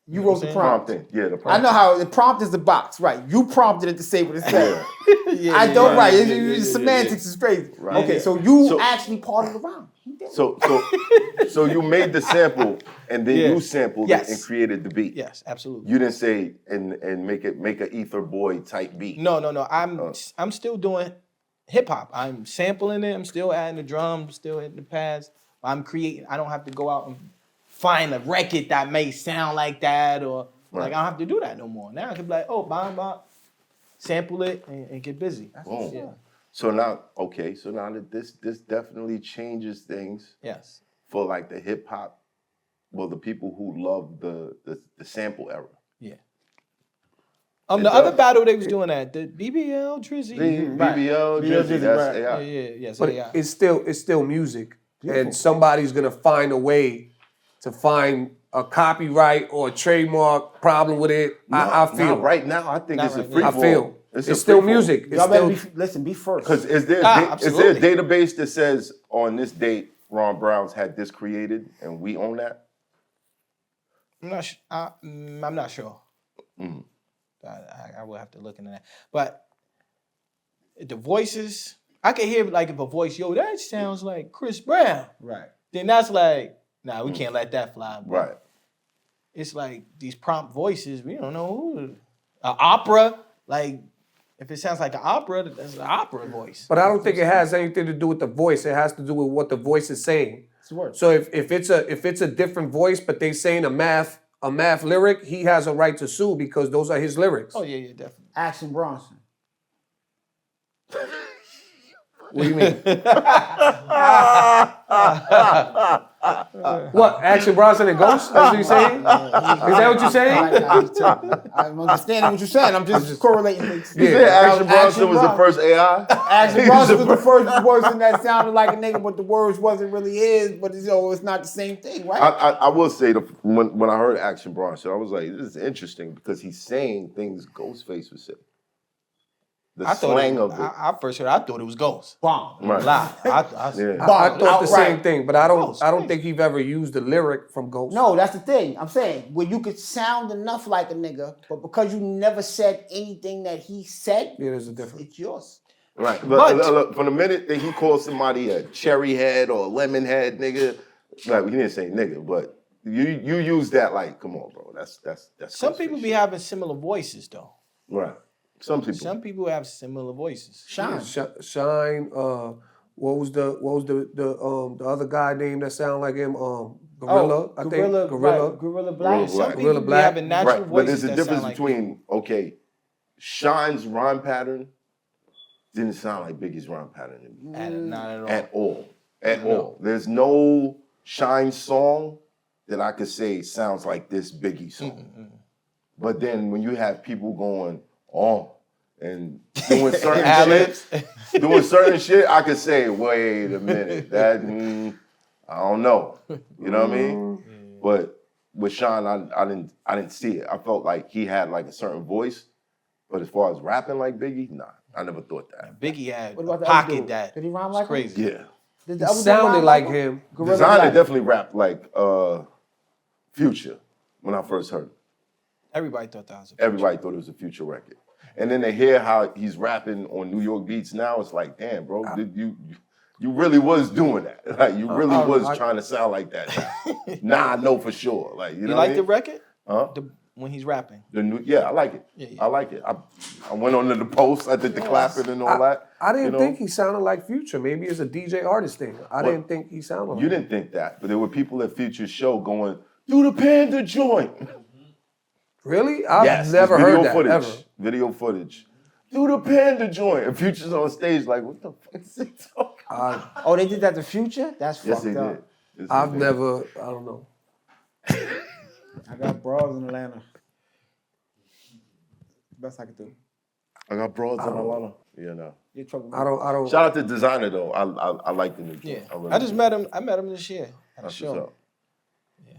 You wrote the prompt. Prompting. Yeah, the I prompt. know how the prompt is the box, right? You prompted it to say what it said. Yeah, I don't right. semantics is crazy. Right. Okay, so you So- actually part of the round. You did. So you made the sample and then Yeah. you sampled Yes. it and created the beat. Yes, absolutely. You didn't say and make an Ether Boy type beat. No. I'm still doing hip hop. I'm sampling it. I'm still adding the drums, still hitting the pads. I'm creating. I don't have to go out and find a record that may sound like that or like I don't have to do that no more. Now I can be like, oh, bam, sample it and get busy. Boom. Yeah. So now that this definitely changes things Yes. for like the hip hop, well, the people who love the sample era. Yeah. The other battle they was doing that, the BBL Drizzy. BBL, Drizzy, that's right. AI. Yes, But AI. it's still music, and somebody's gonna find a way to find a copyright or a trademark problem with it. I feel right now. I think Not it's a right free now. I feel it's still music. It's Y'all better still be first. Because is there a absolutely. database that says on this date Ron Browz had this created and we own that? I'm not sure. Mm-hmm. I will have to look into that. But the voices, I can hear like if a voice, yo, that sounds like Chris Brown. Right. Then that's like, nah, we can't let that fly. But Right. it's like these prompt voices, we don't know who. An opera, like if it sounds like an opera, that's an opera voice. But I don't think it has anything to do with the voice. It has to do with what the voice is saying. It's the word. So if it's a different voice, but they saying a math lyric, he has a right to sue because those are his lyrics. Oh yeah, definitely. Action Bronson. What do you mean? What? Action Bronson and Ghost? That's what you're saying? Is that what you're saying? I'm understanding what you're saying. I'm just correlating things. You said Action Bronson was the first AI? Action Bronson was the first person that sounded like a nigga, but the words wasn't really his. But it's not the same thing, right? I will say when I heard Action Bronson, I was like, this is interesting because he's saying things Ghostface would say. The slang of it. I first heard, I thought it was Ghost. Bomb. Right. Lie. I thought the same thing, but I don't think he've ever used a lyric from Ghost. No, that's the thing. I'm saying where you could sound enough like a nigga, but because you never said anything that he said, Yeah, there's a difference. it's yours. Right. But look, from the minute that he called somebody a cherry head or a lemon head nigga, like he didn't say nigga, but you use that like, come on, bro. That's Some people be having similar voices though. right. Some people. Some people have similar voices. Shine. Shine. What was the other guy name that sound like him? Gorilla. I think Gorilla. Right. Gorilla Black. Some people Gorilla be Black. having natural Right. But voices there's a that difference sound like between Shine's rhyme pattern didn't sound like Biggie's rhyme pattern to me. Not at all. At all. There's no Shine song that I could say sounds like this Biggie song. But then when you have people going and doing certain shit, I could say, wait a minute, that I don't know. You know what I mean? But with Shine, I didn't see it. I felt like he had like a certain voice, but as far as rapping like Biggie, nah, I never thought that. Biggie had What a about the other pocket dude? that Did he rhyme was like him? crazy. Yeah. Did the It other dude sounded rhyme like him? him. Gorilla Designer Black. definitely rapped like Future when I first heard it. Everybody thought that was a Everybody thought it was a Future record. And then they hear how he's rapping on New York beats now, it's like, damn, bro, you really was doing that. Like, you really was trying to sound like that. Nah, I know for sure. Like, you know You what I like the mean? record? Huh? When he's rapping. I like it. Yeah. I like it. I went on to the post, I did the clapping and all that. I didn't you know? think he sounded like Future. Maybe it's a DJ artist thing. I didn't think he sounded like You didn't think that, but there were people at Future's show going, do the Panda joint. Really? I've Yes, never there's heard that, footage, ever. Video footage. Do the Panda joint. And Future's on stage like, what the fuck is he talking? Oh, they did that to Future? That's Yes, fucked they up. did. Yes, I've they did. never, I don't know. I got Browz in Atlanta. Best I could do. I got broads in Atlanta. Yeah, no. You're trouble. I don't. Shout out to Designer though. I like the new Yeah. joint. I just met him. I met him this year at a That's show. what's up. Yeah.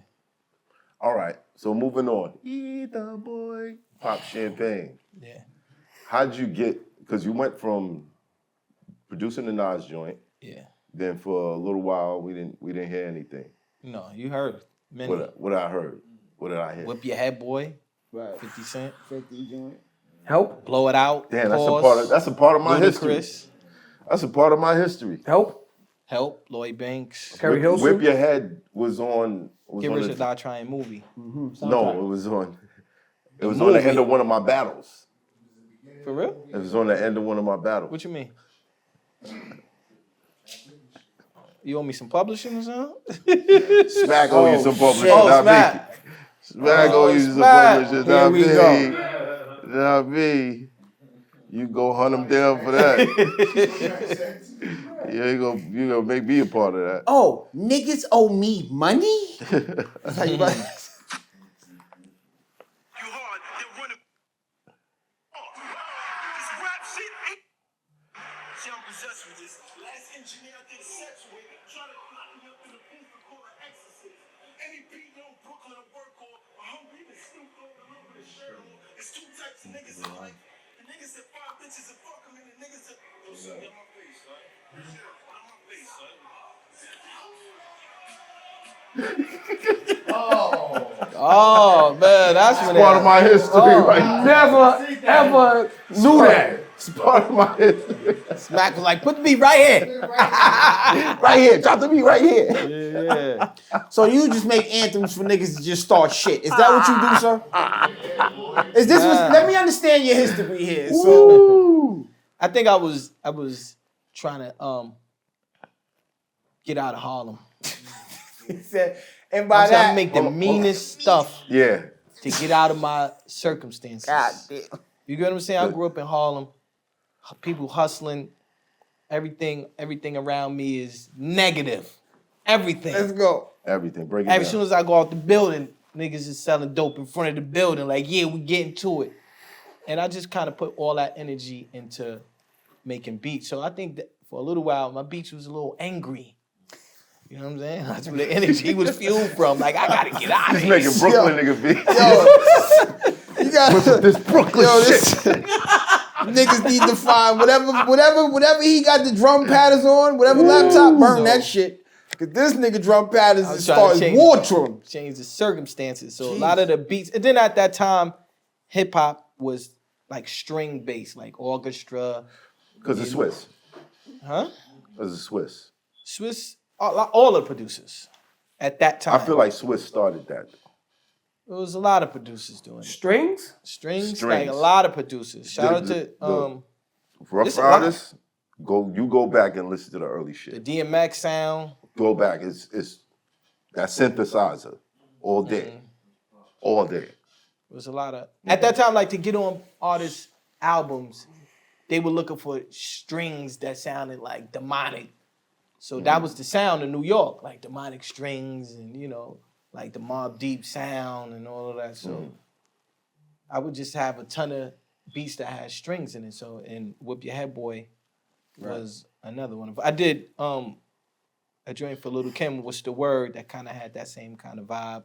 All right. So moving on. Eat the boy. Pop champagne. Yeah. How'd you get? Because you went from producing the Nas joint. Yeah. Then for a little while we didn't hear anything. No, you heard. Many. What I heard? What did I hear? Whip your head, boy. Right. 50 Cent. 50 joint. Help. Blow it out. Damn, Pause. that's a part of my history. Ludacris. That's a part of my history. Help. Help. Lloyd Banks. Carrie Hilson. Whip Your Head was on. Get Rich or Die Trying movie. No, it was on. It was on the end of one of my battles. For real? It was on the end of one of my battles. What you mean? You owe me some publishing or something? Smack owe you some publishing, Oh, not Smack. me. Smack owe you some Smack. publishing, Here not we me. go. Not me. You go hunt him down for that. You gonna make me a part of that. Oh, niggas owe me money? That's how you like. Oh man, that's when Part of my history, right? Never ever knew that. It's part of my history. Smack was like, put the beat right here. Right here, drop the beat right here. Yeah. So you just make anthems for niggas to just start shit. Is that what you do, sir? Is this was, let me understand your history here. So I think I was trying to get out of Harlem. he said, and by I'm trying that, to make the meanest stuff Yeah. to get out of my circumstances. God damn. You get what I'm saying? I grew up in Harlem. People hustling. Everything around me is negative. Everything. Let's go. Everything. Break it As down. soon as I go out the building, niggas is selling dope in front of the building. Like, yeah, we getting to it. And I just kind of put all that energy into making beats. So I think that for a little while, my beats was a little angry. You know what I'm saying? That's where the energy was fueled from. Like, I gotta get out of He's here. making Brooklyn nigga beat. You got This Brooklyn shit. niggas need to find whatever he got the drum patterns on, whatever laptop, burn that shit. Cause this nigga drum patterns is trying to starting change war drum. Change the circumstances. So a lot of the beats, and then at that time, hip hop was like string based, like orchestra. Because it's Swiss. Huh? Because it's Swiss. Swiss, all the producers at that time. I feel like Swiss started that. There was a lot of producers doing it. Strings? Strings, like Strings. a lot of producers. Shout out to Rough It's a lot. Riders, go back and listen to the early the shit. DMX sound. Go back. It's that synthesizer all day. All day. There was a lot of at that time, like to get on artists' albums, they were looking for strings that sounded like demonic. So that was the sound in New York, like demonic strings and like the Mobb Deep sound and all of that. So I would just have a ton of beats that had strings in it. So and Whip Your Head Boy was another one. I did a joint for Lil Kim, What's the Word, that kind of had that same kind of vibe.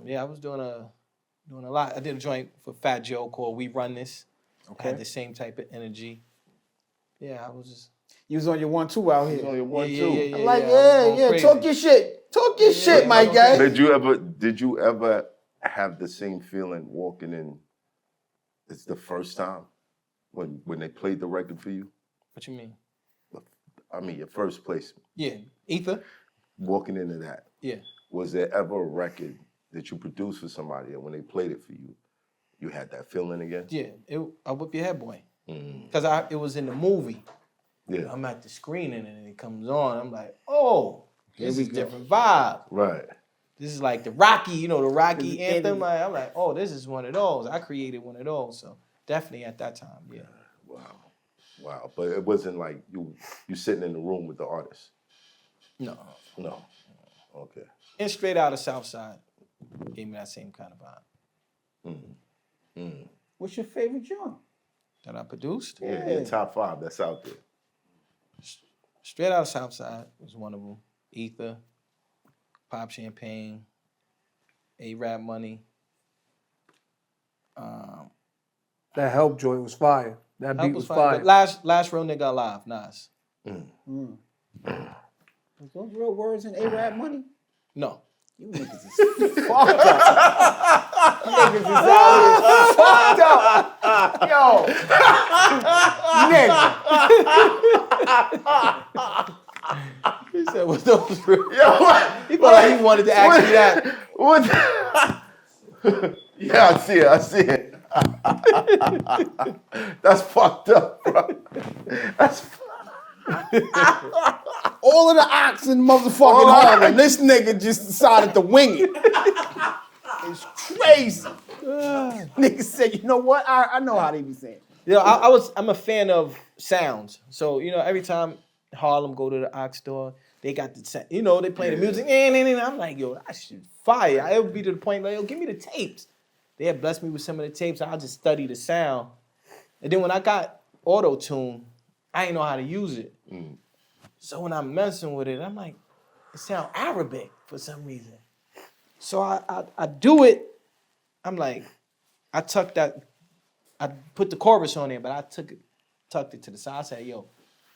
Yeah, I was doing a lot. I did a joint for Fat Joe called We Run This. I had the same type of energy. Yeah, I was just You was on your 1-2 out here. On your one, yeah, two. yeah, Like, I was going yeah, crazy. talk your shit. Talk your shit, my guy. Did you ever have the same feeling walking in? It's the first time when they played the record for you. What you mean? I mean, your first placement. Yeah, Ether. Walking into that. Yeah. Was there ever a record that you produced for somebody and when they played it for you, you had that feeling again? Yeah, I Whip Your Head Boy. Because it was in the movie. Yeah. I'm at the screening and it comes on. I'm like, oh, this is go. different vibe. Right. This is like the Rocky, the Rocky anthem. I'm like, oh, this is one of those. I created one of those. So definitely at that time, yeah. Wow. But it wasn't like you sitting in the room with the artist. No. No. Okay. And Straight Out of Southside gave me that same kind of vibe What's your favorite joint? that I produced. Yeah, top 5 that's out there. Straight Out of Southside was one of them. Ether, Pop Champagne, A-Rap Money. That Help joint was fire. That beat was fine, fire. but last real nigga alive, Nas. Was those real words in A-Rap money? No. You niggas is fucked up. You niggas is out here fucked up. Yo. Nigga. He said, "Was those real?" Yo, He felt like he wanted to ask me that. What? Yeah, I see it. That's fucked up, bro. All of the ox in motherfucking Harlem. This nigga just decided to wing it. It's crazy. Nigga said, you know what? I know how they be saying. I'm a fan of sounds. So, every time Harlem go to the Ox store, they got the sound. They play the music. I'm like, yo, that shit fire. I would be to the point like, yo, give me the tapes. They had blessed me with some of the tapes. I'll just study the sound. And then when I got Autotune, I didn't know how to use it. So when I'm messing with it, I'm like, it sounds Arabic for some reason. So I do it. I'm like, I tuck that I put the chorus on there, but I tucked it to the side. I said, yo,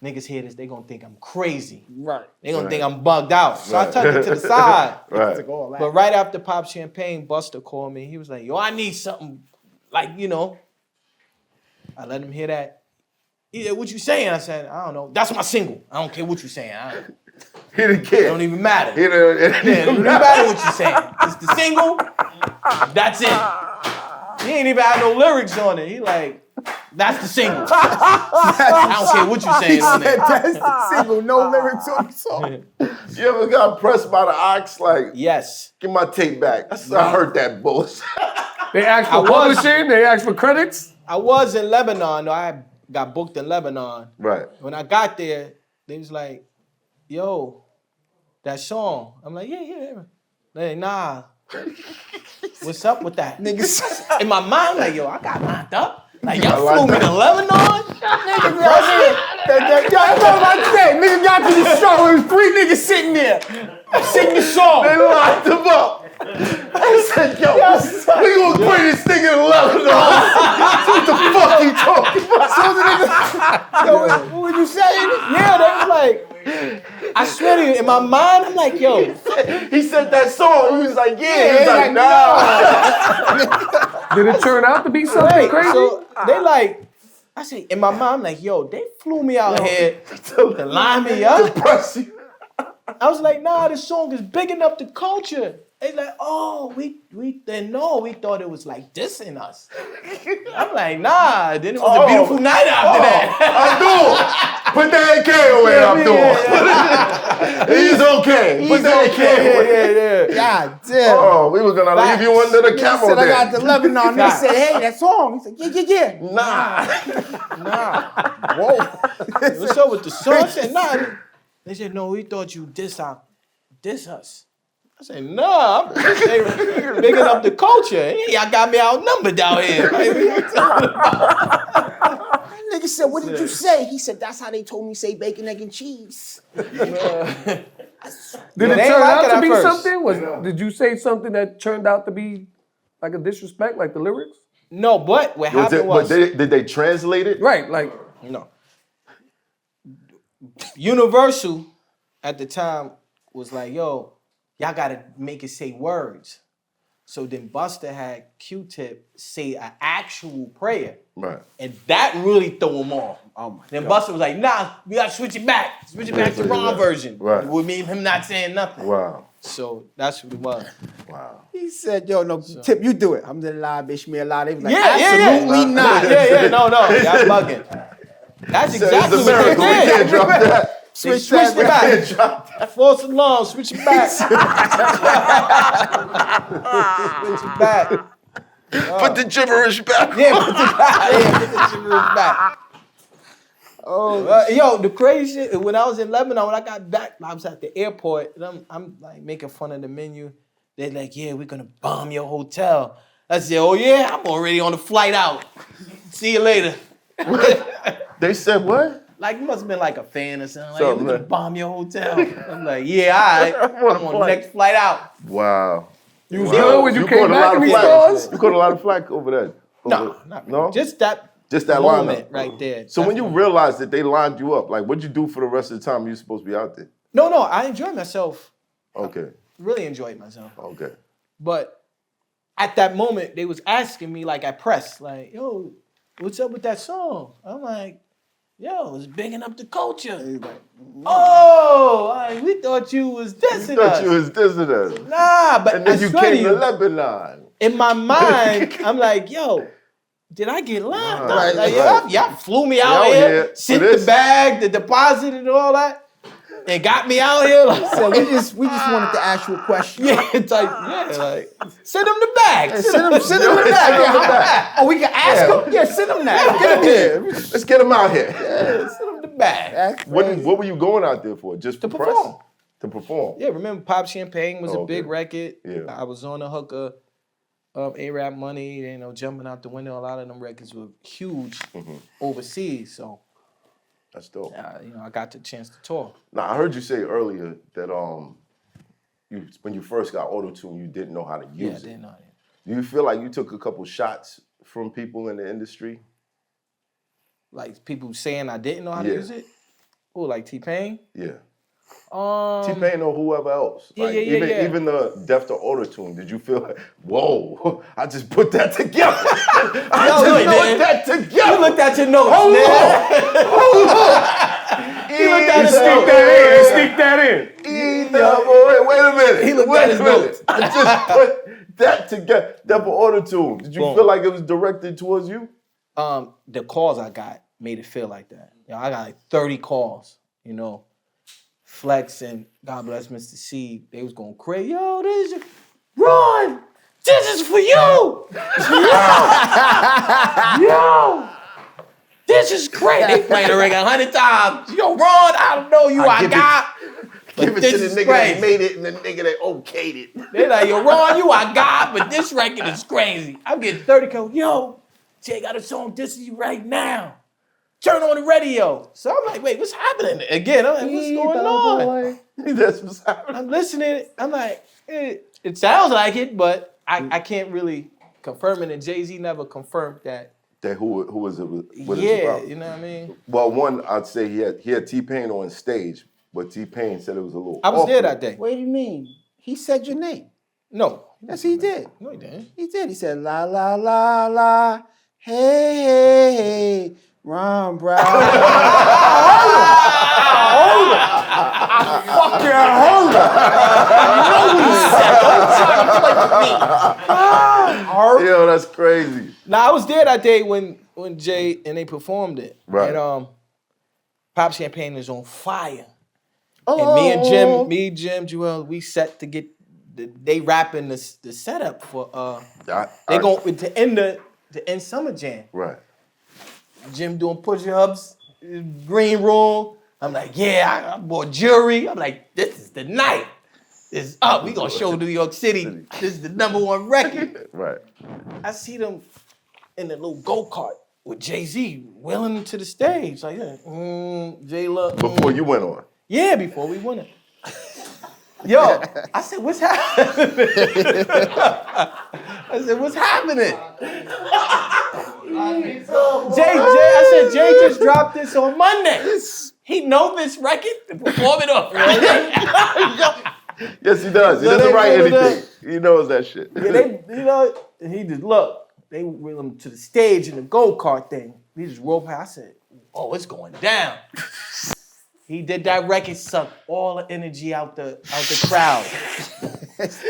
niggas hear this, they gonna think I'm crazy. Right. They gonna think I'm bugged out. So I tucked it to the side. Right. But right after Pop Champagne, Buster called me. He was like, yo, I need something like, you know. I let him hear that. Yeah, what you saying? I said, I don't know. That's my single. I don't care what you saying. He didn't care. It don't even matter. He didn't, It don't even matter what you saying. It's the single. That's it. He ain't even had no lyrics on it. He like, that's the single. I don't care what you saying on it. That's the single, no lyrics on the song. You ever got pressed by the ox? Like, Yes. give my tape back. I heard that bullshit. They asked for publishing. They asked for credits. I was in Lebanon. No, I got booked in Lebanon. Right. When I got there, they was like, yo, that song. I'm like, yeah. They like, nah. What's up with that? Niggas. In my mind, like, yo, I got locked up. Like, y'all flew me to Lebanon? Niggas out here. That's what I'm about to say. Niggas got to the show. There was 3 niggas sitting there. Singing the song. They locked him up. I said, yo, we gonna bring this nigga to Lebanon. What the fuck you talking about? Yo, what were you saying? Yeah, they was like, I swear to you, in my mind, I'm like, yo. He said that song. He was like, yeah. He was like, nah. Did it turn out to be something crazy? So they like, I say, in my mind, I'm like, yo, they flew me out here to line me up. I was like, nah, this song is big enough to culture. They like, oh, we didn't know. We thought it was like dissing us. I'm like, nah. Then it was a beautiful night after that. Abdul, put that AK away, Abdul. He's okay. Put that AK away. God damn. Oh, we were gonna leave you under the He camel said, I there. got the Lebanon. They said, hey, that song. He said, yeah. Nah. Whoa. What's up with the song? I said, nah. They said, no, we thought you diss us. I said, nah, I'm big enough the culture. Y'all got me outnumbered down here. Nigga said, what did you say? He said, that's how they told me say bacon, egg, and cheese. Did it they turn ain't like out it to at be first. something? Did you say something that turned out to be like a disrespect, like the lyrics? No, but what happened was... Did they translate it? Right, like... No. Universal at the time was like, yo, y'all gotta make it say words. So then Buster had Q-Tip say an actual prayer. Right. And that really threw him off. Oh my Then God. Buster was like, nah, we gotta switch it back. Switch it back to Ron version. Right. With me him not saying nothing. Wow. So that's what it was. Wow. He said, yo, no, Tip, you do it. I'm the lie, bitch, me a lie. They was like, Yeah. absolutely not. No, y'all bugging. That's exactly It's a what miracle. they We did. can't drop that. They switched it back. False alarm, switch it back. Switch it back. Put the gibberish back. Yeah, put the gibberish back. Oh, yo, the crazy shit, when I was in Lebanon, when I got back, I was at the airport, and I'm like making fun of the menu. They're like, yeah, we're gonna bomb your hotel. I said, oh yeah, I'm already on the flight out. See you later. They said what? Like, it must have been like a fan or something. Like, Something, we're gonna man. bomb your hotel. I'm like, yeah, all right. I'm on the next flight out. Wow. You was good when you came caught a back lot in of these flack. stores? You caught a lot of flack over that. No, not really. No? Just that lineup moment right there. So That's when you what- realized that they lined you up, like what'd you do for the rest of the time you were supposed to be out there? No, I enjoyed myself. Okay. Really enjoyed myself. Okay. But at that moment, they was asking me, like, at press, like, yo, what's up with that song? I'm like, yo, it's bigging up the culture. We thought you was dissing Thought us. you was dissing us. Nah, but And then I you swear came to to you, Lebanon. in my mind, I'm like, yo, did I get locked? Right, Like, right. y'all flew me out out here, here for sent this. the bag, the deposit, and all that, and got me out here. Like, So we just wanted to ask you a question. like, send them the bag. Send him the bag. Yeah, oh, we can ask him? Yeah, send him that. Get him here. Let's get him out here. Send them the bag. That's What crazy. were you going out there for? Just To for press? perform. To perform. Yeah, remember Pop Champagne was Oh, a big okay. record. Yeah. I was on the hook of A-Rap Money, jumping out the window. A lot of them records were huge overseas. So, That's dope. I got the chance to tour. Now I heard you say earlier that when you first got Autotune, you didn't know how to Yeah, I use it. didn't know that. Do you feel like you took a couple shots from people in the industry? Like people saying I didn't know how to Yeah. use it. Oh, like T-Pain. Yeah. T-Pain or whoever else. Yeah, Like, yeah, yeah. Even the Deaf to Autotune, did you feel like, whoa, I just put that together. I No, just you put didn't. that together. You looked at your notes, Hold man. on. He looked at his Sneak notes. that in. Sneak that in. Wait a minute. He looked Wait at his a minute. notes. I just put that together. Deaf to Autotune. Did you Boom. feel like it was directed towards you? The calls I got made it feel like that. You know, I got like 30 calls, you know. Flex and God bless Mr. C, they was going crazy. Yo, this is Ron, this is for you. Yo, this is great. They played the record 100 times. Yo, Ron, I don't know you, I give it- got. But Give it this to the is nigga crazy. that made it and the nigga that okayed it. They like, yo, Ron, you I got, but this record is crazy. I'm getting 30 calls. Yo, Jay got a song, this is you right now. Turn on the radio. So I'm like, wait, what's happening? Again, I'm like, what's going on? That's what's happening. I'm listening. I'm like, it sounds like it, but I can't really confirm it. And Jay-Z never confirmed that. That who was it? What it's Yeah, about. you know what I mean? Well, one, I'd say he had T-Pain on stage, but T-Pain said it was a little I was there awkward. that day. What do you mean? He said your name. No. Yes, he did. No, he didn't. He did. He said, la, la, la, la, hey, hey, hey, Ron Browz. Fucking hold Yo, that's crazy. Nah, I was there that day when Jay and they performed it. Right. And Pop Champagne is on fire. And me, Jim, Joel, we set to get they rapping the setup for they go to end Summer Jam. Right. Jim doing push-ups, green room. I'm like, yeah, I bought jewelry. I'm like, this is the night. It's up. We gonna show New York City. This is the #1 record. Right. I see them in the little go-kart with Jay-Z wheeling him to the stage. Like, J-Lo. Before you went on. Yeah, before we won it. Yo, I said, what's happening? I said, what's happening? I said, Jay just dropped this on Monday. He know this record and perform it on Friday. Yes, he does. He So doesn't they write put it anything. He knows that shit. Yeah, they, and he just look. They wheel him to the stage in the go-kart thing. He just rolled past. I said, oh, it's going down. He did that record, sucked all the energy out the crowd. That's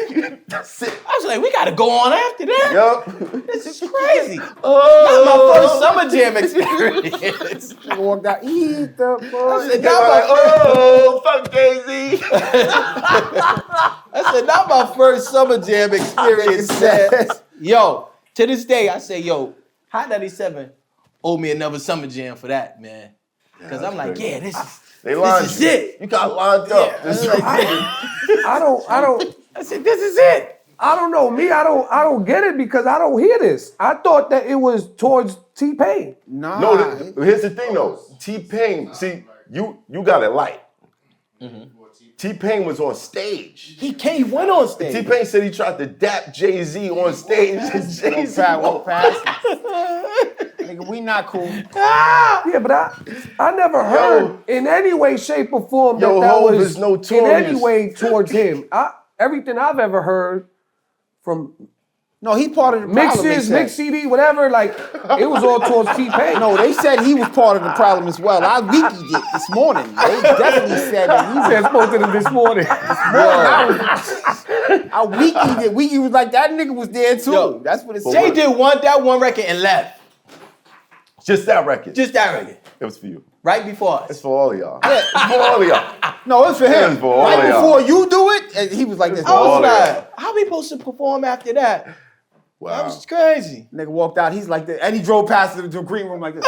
it. I was like, we gotta go on after that. Yup. This is crazy. That's my first Summer Jam experience. Nigga walked out, eat the I boy. said, Fuck Jay-Z. I said, not my first Summer Jam experience. Said, yo, to this day, I say, yo, Hot 97 owe me another Summer Jam for that, man. Because I'm like, crazy. yeah, this They lined is you. it. You got lined up. Yeah, This is I don't. I said, this is it. I don't know. Me, I don't get it because I don't hear this. I thought that it was towards T-Pain. Nah. No, here's the thing though. T-Pain, see, you got it light. T-Pain was on stage. He went on stage. T-Pain said he tried to dap Jay-Z on stage. And Jay-Z Walk past. Nigga, we not cool. Yeah, but I never heard in any way, shape, or form that Yo, that Hov was is in any notorious. way towards him. Everything I've ever heard from No, he part of the problem. they mixes, said. mix CD, whatever, like it was all towards T-Pain. No, they said he was part of the problem as well. I wikied it this morning. They definitely said that he was. I spoke to them this morning. I wikied it. Wiki was like, that nigga was there too. Yo, That's what it Jay said. did that one record and left. Just that record. Just that record. It was for you. Right before us. It's for all of y'all. It's for all of y'all. No, it's for him. It's for all Right of y'all. before you do it, and he was like this. I was all like, that. how we supposed to perform after that? That Wow. was crazy. Nigga walked out. He's like this, and he drove past him to a green room like this.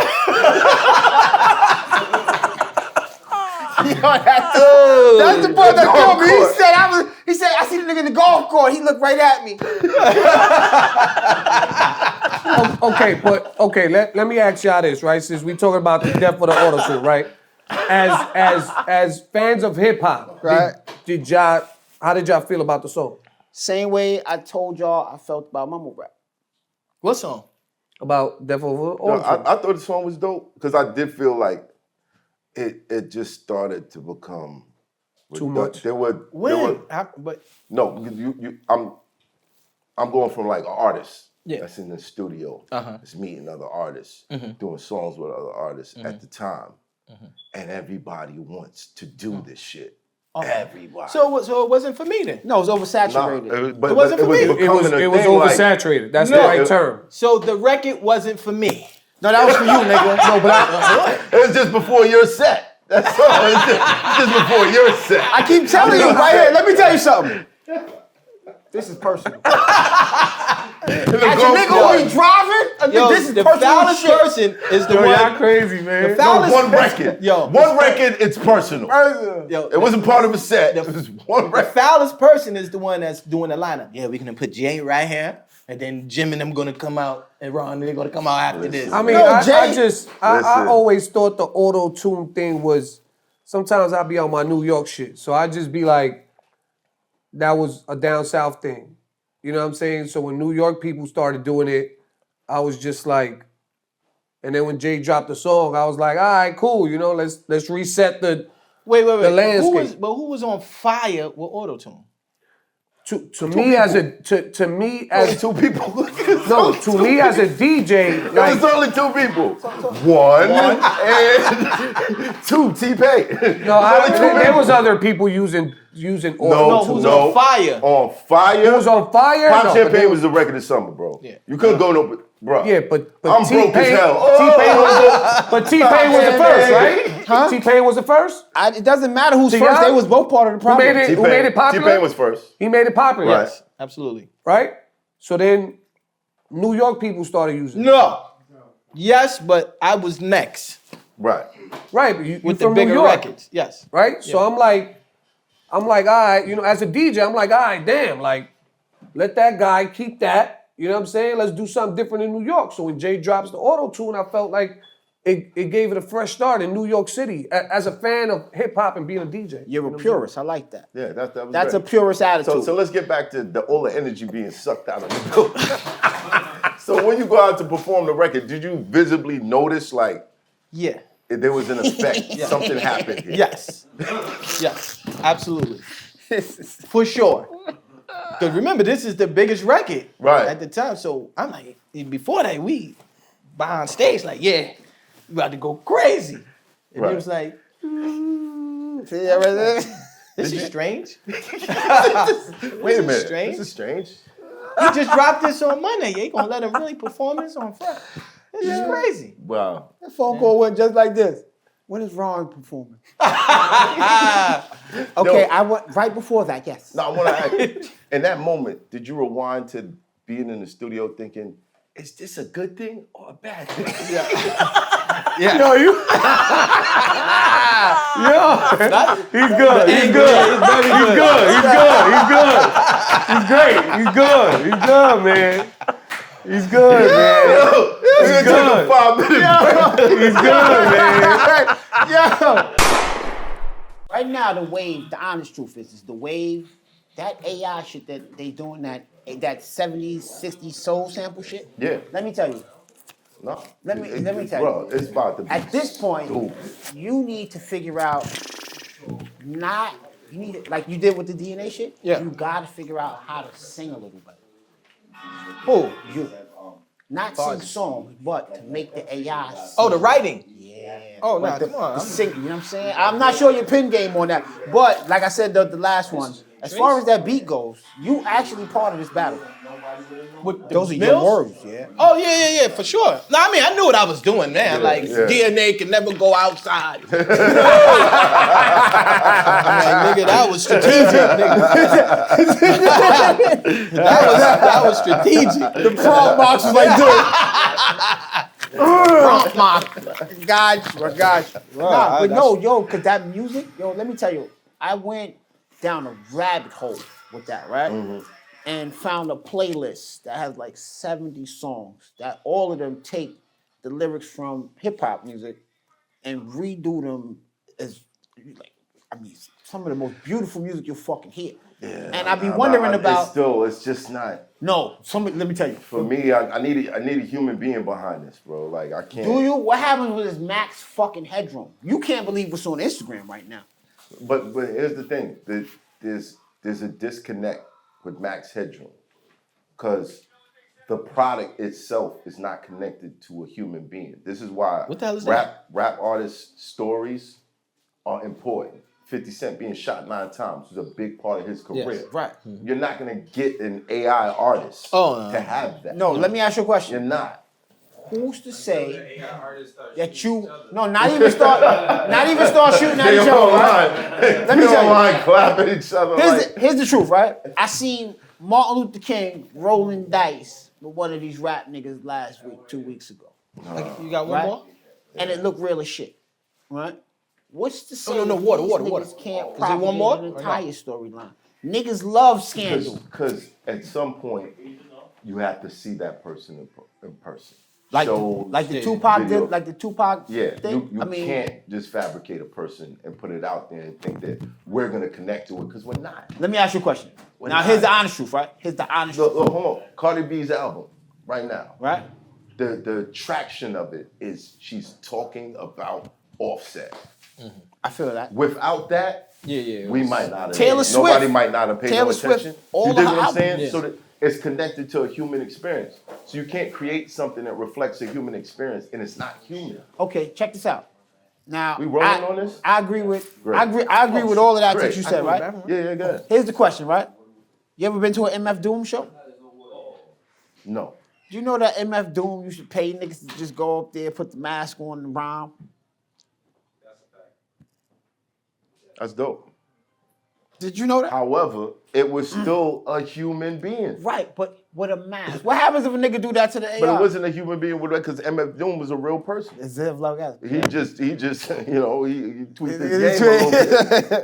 That's the part that killed me. He said, I see the nigga in the golf court. He looked right at me. Okay, let me ask y'all this, right? Since we talking about the death of the Autotune, right? As fans of hip hop, Right. how did y'all feel about the song? Same way I told y'all I felt about mumble rap. What song? About Death Over No, Autotune. I thought the song was dope because I did feel like it just started to become Too much. There were But no. I'm going from like an artist Yeah. that's in the studio, Uh-huh. that's meeting other artists, doing songs with other artists at the time, and everybody wants to do this shit. Everybody. so it wasn't for me then. No, it's Nah, oversaturated. but It wasn't for me. It was becoming a thing, like- oversaturated. That's No. the right term. So the record wasn't for me. No, that was for you, nigga. No, but It was just before your set. That's all. It's just before your set. I keep telling you right here. Let me tell you something. This is personal. As a nigga who be driving, Yo, this is the personal foulest shit. person is the Yo, y'all one. crazy, man. The foulest One record. Yo, One record, it's personal. Yo, It wasn't part of a set. It was one the record. foulest person is the one that's doing the lineup. Yeah, we're gonna put Jay right here, and then Jim and them gonna come out, and Ron they're gonna come out after this. I mean, No, I Jay- I always thought the auto-tune thing was, sometimes I'd be on my New York shit. So I just be like, that was a down south thing. You know what I'm saying? So when New York people started doing it, I was just like, and then when Jay dropped the song, I was like, all right, cool. You know, let's reset the wait. the landscape. Who was on fire with Autotune? to me as Two people. no, to me as a DJ, It like, was only two people. One and two T-Pain. no, there was other people using auto. who's on fire? On fire. Who was on fire? Pop No, but Champagne they- was the record of summer, bro. Yeah. You couldn't go no, bro. Yeah, but I'm broke as T-Pain, hell. T-Pain was the first, right? Huh? T-Pain was the first. It doesn't matter who's To first. y'all? They was both part of the Who made problem. it? Who made it popular? T-Pain was first. He made it popular, Right. Yes, absolutely. right? So then, New York people started using it. No. Yes, but I was next Right. Right, but you with the from bigger New York, records. Yes. right? So Yeah. I'm like, all right, you know, as a DJ, I'm like, all right, damn, like, let that guy keep that. You know what I'm saying? Let's do something different in New York. So when Jay drops the auto-tune, I felt like it gave it a fresh start in New York City. As a fan of hip hop and being a DJ. You're a purist. I like that. Yeah, that was That's a great. purist attitude. So let's get back to all the energy being sucked out of the building. So when you go out to perform the record, did you visibly notice like Yeah. there was an effect, something happened here? Yes. Yes. Absolutely. For sure. Because remember, this is the biggest record Right. at the time. So I'm like, before that, we behind stage, like, yeah, we about to go crazy. And Right. it was like, See that right there? this is strange. Wait a minute. strange. This is strange. You just dropped this on Monday. You ain't gonna let him really perform this on Friday. This is crazy. Wow. That phone call went just like this. When is Ron performing? Okay, I went right before that. Yes. Now I want to ask, in that moment, did you rewind to being in the studio thinking, is this a good thing or a bad thing? Yeah. Yo, you. He's good. He's good. He's good. He's good. He's good. He's great. He's good. He's good, man. He's good, man. We're gonna take a 5-minute break. He's good, man. Yo. Right now, the wave, the honest truth is the wave, that AI shit that they doing, that 70s, 60s soul sample shit. Yeah. Let me tell you. No. Let me tell Bro, you. it's about to be At this point, stupid. you need to figure out you need like you did with the DNA shit. Yeah. You gotta figure out how to sing a little better. Who? You. Not sing songs, but to make the AI sing. Oh, the writing. Yeah. Oh, But nah, the, come on. the sing, you know what I'm saying? I'm not sure your pin game on that. But like I said, the last one, as far as that beat goes, you actually part of this battle. With the Those are your Mills? words, yeah. Oh, yeah, for sure. No, I mean, I knew what I was doing, man. Like, yeah. DNA can never go outside. I'm like, nigga, that was strategic, nigga. that was strategic. The prompt box was like this. Prompt box. Got you. Nah, but no, yo, cause that music, yo, let me tell you, I went down a rabbit hole with that, right? And found a playlist that has like 70 songs that all of them take the lyrics from hip hop music and redo them as like, I mean, some of the most beautiful music you'll fucking hear. And I be wondering about. It's just not. No, let me tell you. For me, I need a human being behind this, bro. Like I can't. Do you? What happens with this max fucking headroom? You can't believe what's on Instagram right now. But here's the thing. There's a disconnect with max headroom, because the product itself is not connected to a human being. This is why What the hell is that? rap artists' stories are important. 50 Cent being shot 9 times was a big part of his career. Yes. Right. You're not gonna get an AI artist to have that. No, let me ask you a question. You're not. Who's to say that you not even start shooting at each other, right? Let me tell you. Clap at each other. Here's the truth, right? I seen Martin Luther King rolling dice with one of these rap niggas last week, 2 weeks ago. You got one Right? more? And it looked real as shit, right? What's to say no, water, these water. niggas can't Is it one propagate more? an entire storyline? Niggas love scandal. Because at some point, you have to see that person in person. Like the Tupac video. did, like the Tupac Yeah, thing. you can't just fabricate a person and put it out there and think that we're gonna connect to it, because we're not. Let me ask you a question. Now here's the honest truth, right? Here's the honest truth, Look, hold on. Cardi B's album right now. right? The traction of it is she's talking about Offset. I feel that. Without that, Yeah. we might not have. Taylor Swift. Nobody might not have paid Taylor no Swift, attention. all You dig her what I'm saying? albums. So that it's connected to a human experience. So you can't create something that reflects a human experience and it's not human. Okay, check this out. Now We rolling on this? I agree with Great. I agree with all of that Great. that you said, right? Yeah, go ahead. Here's the question, right? You ever been to an MF Doom show? No. Do you know that MF Doom used to pay niggas to just go up there, put the mask on and rhyme? That's dope. Did you know that? However, it was still a human being. Right, but with a mask. What happens if a nigga do that to the AI? But it wasn't a human being with that, because MF Doom was a real person. It's Zev Love. He just, he tweaked his game a little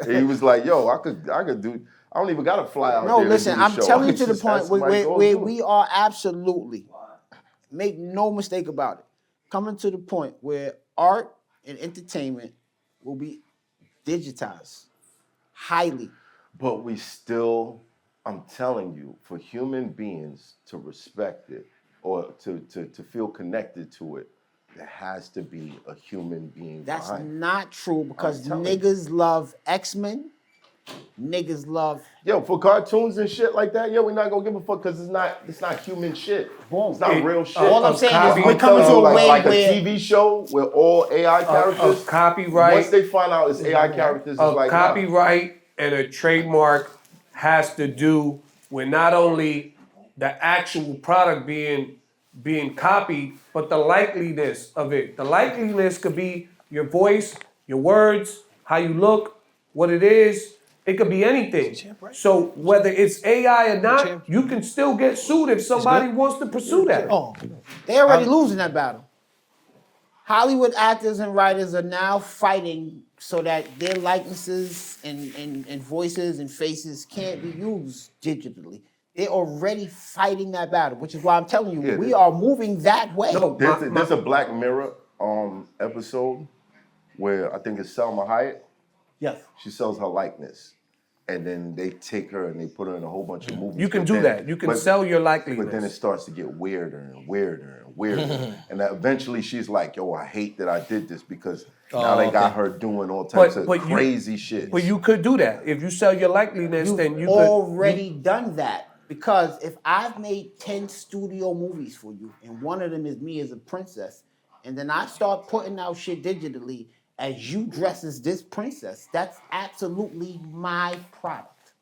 bit. He was like, yo, I could do, I don't even gotta fly out No, there. listen, to do I'm the show. telling I you to the just have point somebody go where do it. we are absolutely, make no mistake about it, coming to the point where art and entertainment will be digitized highly. But we still, I'm telling you, for human beings to respect it or to feel connected to it, there has to be a human being That's behind it. not true because I'm telling niggas love X-Men. Niggas love. Yo, for cartoons and shit like that, yo, we're not gonna give a fuck because it's not human shit. Boom. It's not real shit. All I'm saying is we're I'm coming to telling a you, way like where a TV show where all AI characters. Copyright. Once they find out it's AI characters, it's like nah. Copyright and a trademark has to do with not only the actual product being copied, but the likeliness of it. The likeliness could be your voice, your words, how you look, what it is. It could be anything. So whether it's AI or not, you can still get sued if somebody wants to pursue that. Oh, they already losing that battle. Hollywood actors and writers are now fighting so that their likenesses and voices and faces can't be used digitally. They're already fighting that battle, which is why I'm telling you, we are moving that way. No, There's a Black Mirror episode where I think it's Selma Hayek. Yes. She sells her likeness. And then they take her and they put her in a whole bunch of movies. You can But do then- that. You can but- sell your But then it likeliness. starts to get weirder and weirder and weirder. And then eventually she's like, yo, I hate that I did this because now they got her doing all types of crazy shit. But you could do that. If you sell your likeliness, then you could. already done that. Because if I've made 10 studio movies for you, and one of them is me as a princess, and then I start putting out shit digitally as you dress as this princess, that's absolutely my product.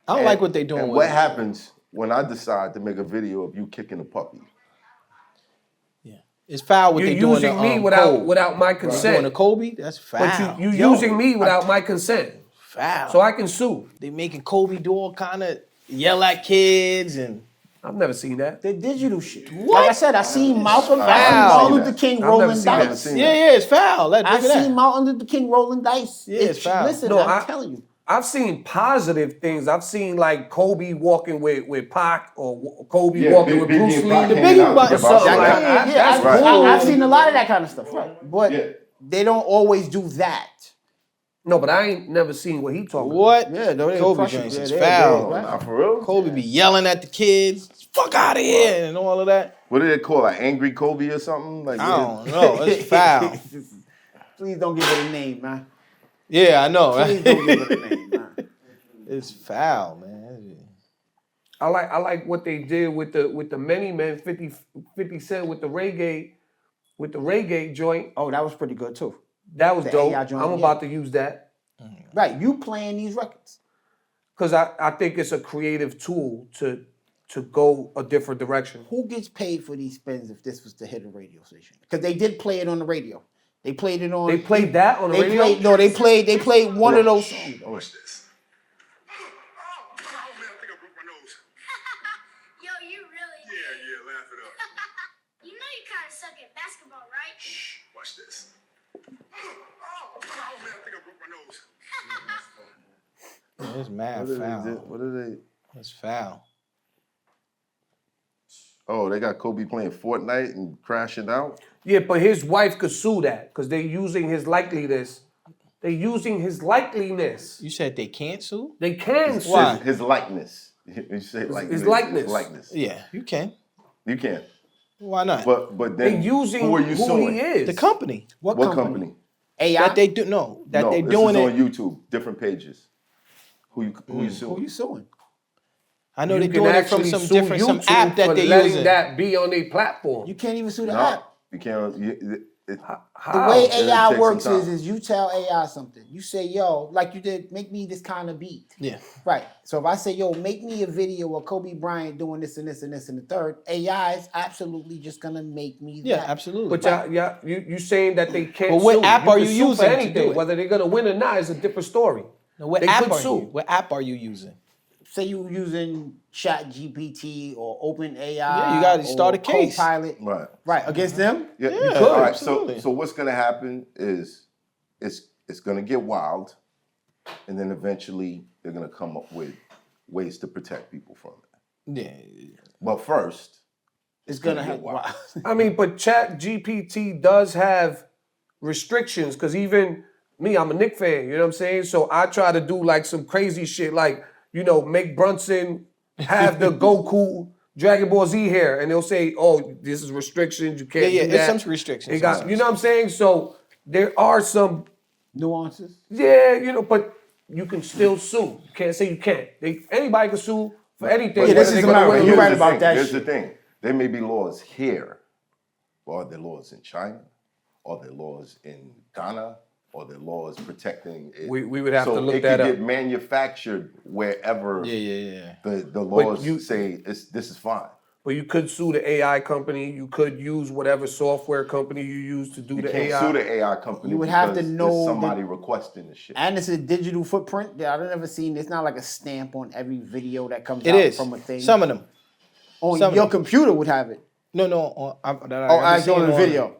I don't like what they're doing And with what it. happens when I decide to make a video of you kicking a puppy? Yeah. It's foul what You're they doing using to, me Kobe. without my Doing consent. to Kobe, that's foul. But you using me without my consent. Foul. So I can sue. They making Kobe do all kind of yell at kids and I've never seen that. The digital shit. Like I said, I seen Malcolm, I seen Wow. Martin Luther King I've rolling never seen that. dice. Seen yeah, it's foul. Let I look at that. seen Martin Luther King rolling dice. Yeah, it's foul. Listen, No, I'm telling you. I've seen positive things. I've seen like Kobe walking with Pac or Kobe walking with Biggie Bruce and Lee. Pac The hanging Biggie out button, together. something like Yeah, that. yeah, That's I've cool. seen a lot of that kind of stuff, right? But Yeah. they don't always do that. No, but I ain't never seen what he talking about. What? Yeah, no, they Kobe crush you. joints Yeah, is they- foul. they- Nah, for real? Kobe be yelling at the kids, "Fuck out of here," and all of that. What do they call like Angry Kobe or something? Like I don't know. It's foul. Please don't give it a name, man. Yeah, I know. Please Right? don't give it a name, man. It's foul, man. I like what they did with the many men 50 Cent with the reggae joint. Oh, that was pretty good too. That was The dope. AI joint, I'm yeah. about to use that Right, you playing these records. because I think it's a creative tool to go a different direction. Who gets paid for these spins if this was to hit a radio station? Because they did play it on the radio. They played it on. They played that on the radio? They played one of those songs. Watch this. Oh, man, I think I broke my nose. Yo, you really Yeah, laugh it up. You know you kind of suck at basketball, right? Watch this. Oh, man, I think I broke my nose. It's mad foul. What are they? It's foul. Oh, they got Kobe playing Fortnite and crashing out. Yeah, but his wife could sue that because they're using his likeliness. They're using his likeliness. You said they can't sue? They can sue. Why? His likeness. You say likeness. his likeness. Likeness. Yeah, you can. You can. Why not? But They're then using who are you suing? he is. The company What What company? AI. that they do no that no, they this doing is it. on YouTube, different pages. Who you Who suing? you suing? I know You they're can doing it from actually some sue different some YouTube app that for they letting using. that be on their platform. You can't even sue the No, app. you can't. The How? way It'll AI take works some is, time. you tell AI something. You say, yo, like you did, make me this kind of beat. Yeah. Right. So if I say, yo, make me a video of Kobe Bryant doing this and this and this and the third, AI is absolutely just gonna make me Yeah, that. absolutely. But you saying that they can't But what sue. app You are can you sue using for to do anything. it? Whether they're gonna win or not is a different story. Now, what they app could are sue. you? What app are you using? Say you using Chat GPT or Open AI. Yeah, you gotta start a case. Copilot. Right. Right. Against them? Yeah. Yeah, you could. All right. absolutely. So what's gonna happen is it's gonna get wild, and then eventually they're gonna come up with ways to protect people from it. Yeah. But first, It's gonna get have wild. I mean, but Chat GPT does have restrictions because even me, I'm a Knicks fan, you know what I'm saying? So I try to do like some crazy shit like, make Brunson have the Goku Dragon Ball Z hair and they'll say, oh, this is restrictions, you can't Yeah, do there's that. some restrictions. They got, you know what I'm saying? So there are some, nuances. yeah, but you can still sue. You can't say you can't. Anybody can sue for anything. Yeah, this whether is they're gonna America. win or You're Here's lose. right the about thing. that Here's shit. the thing. There may be laws here, or are there laws in China, or are there laws in Ghana, or are there laws protecting it? We would have so to look it that could up. get manufactured wherever Yeah. the laws you- say this is fine. But you could sue the AI company. You could use whatever software company you use to do You the can't AI. sue the AI company You would have to because know there's the- somebody requesting the shit. And it's a digital footprint that I've never seen. It's not like a stamp on every video that comes It out is. from a thing. Some of them. on some of your them. computer would have it. No. Oh, actually on the video.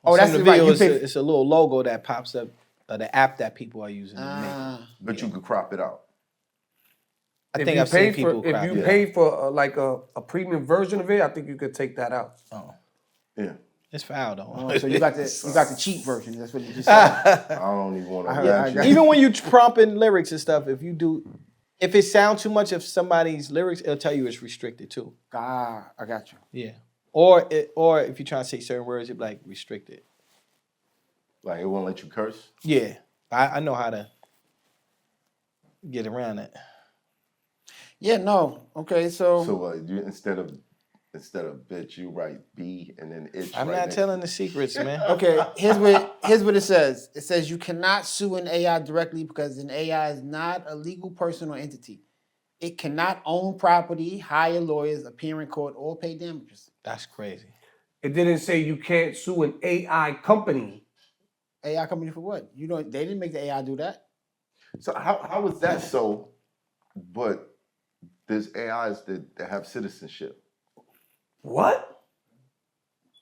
Oh, Some that's of the the right. video. You It's, pay. it's a little logo that pops up. The app that people are using. To make. But you could crop it out. I If think you I've seen pay people. for, if crop you it. pay for like a premium version of it, I think you could take that out. Oh, Yeah. it's foul though. Oh, so you got the cheap version. That's what you just said. I don't even want to heard- I got- Even when you prompting lyrics and stuff, if it sounds too much of somebody's lyrics, it'll tell you it's restricted too. I got you. Yeah. Or if you're trying to say certain words, it'll be like restricted. Like it won't let you curse. Yeah. I know how to get around it. Yeah, no. Okay, so So you instead of bitch, you write B and then itch. I'm right not next telling the secrets, man. okay, here's what it says. It says you cannot sue an AI directly because an AI is not a legal person or entity. It cannot own property, hire lawyers, appear in court, or pay damages. That's crazy. It didn't say you can't sue an AI company. AI company for what? They didn't make the AI do that. So how is that so? But there's AIs that have citizenship. What?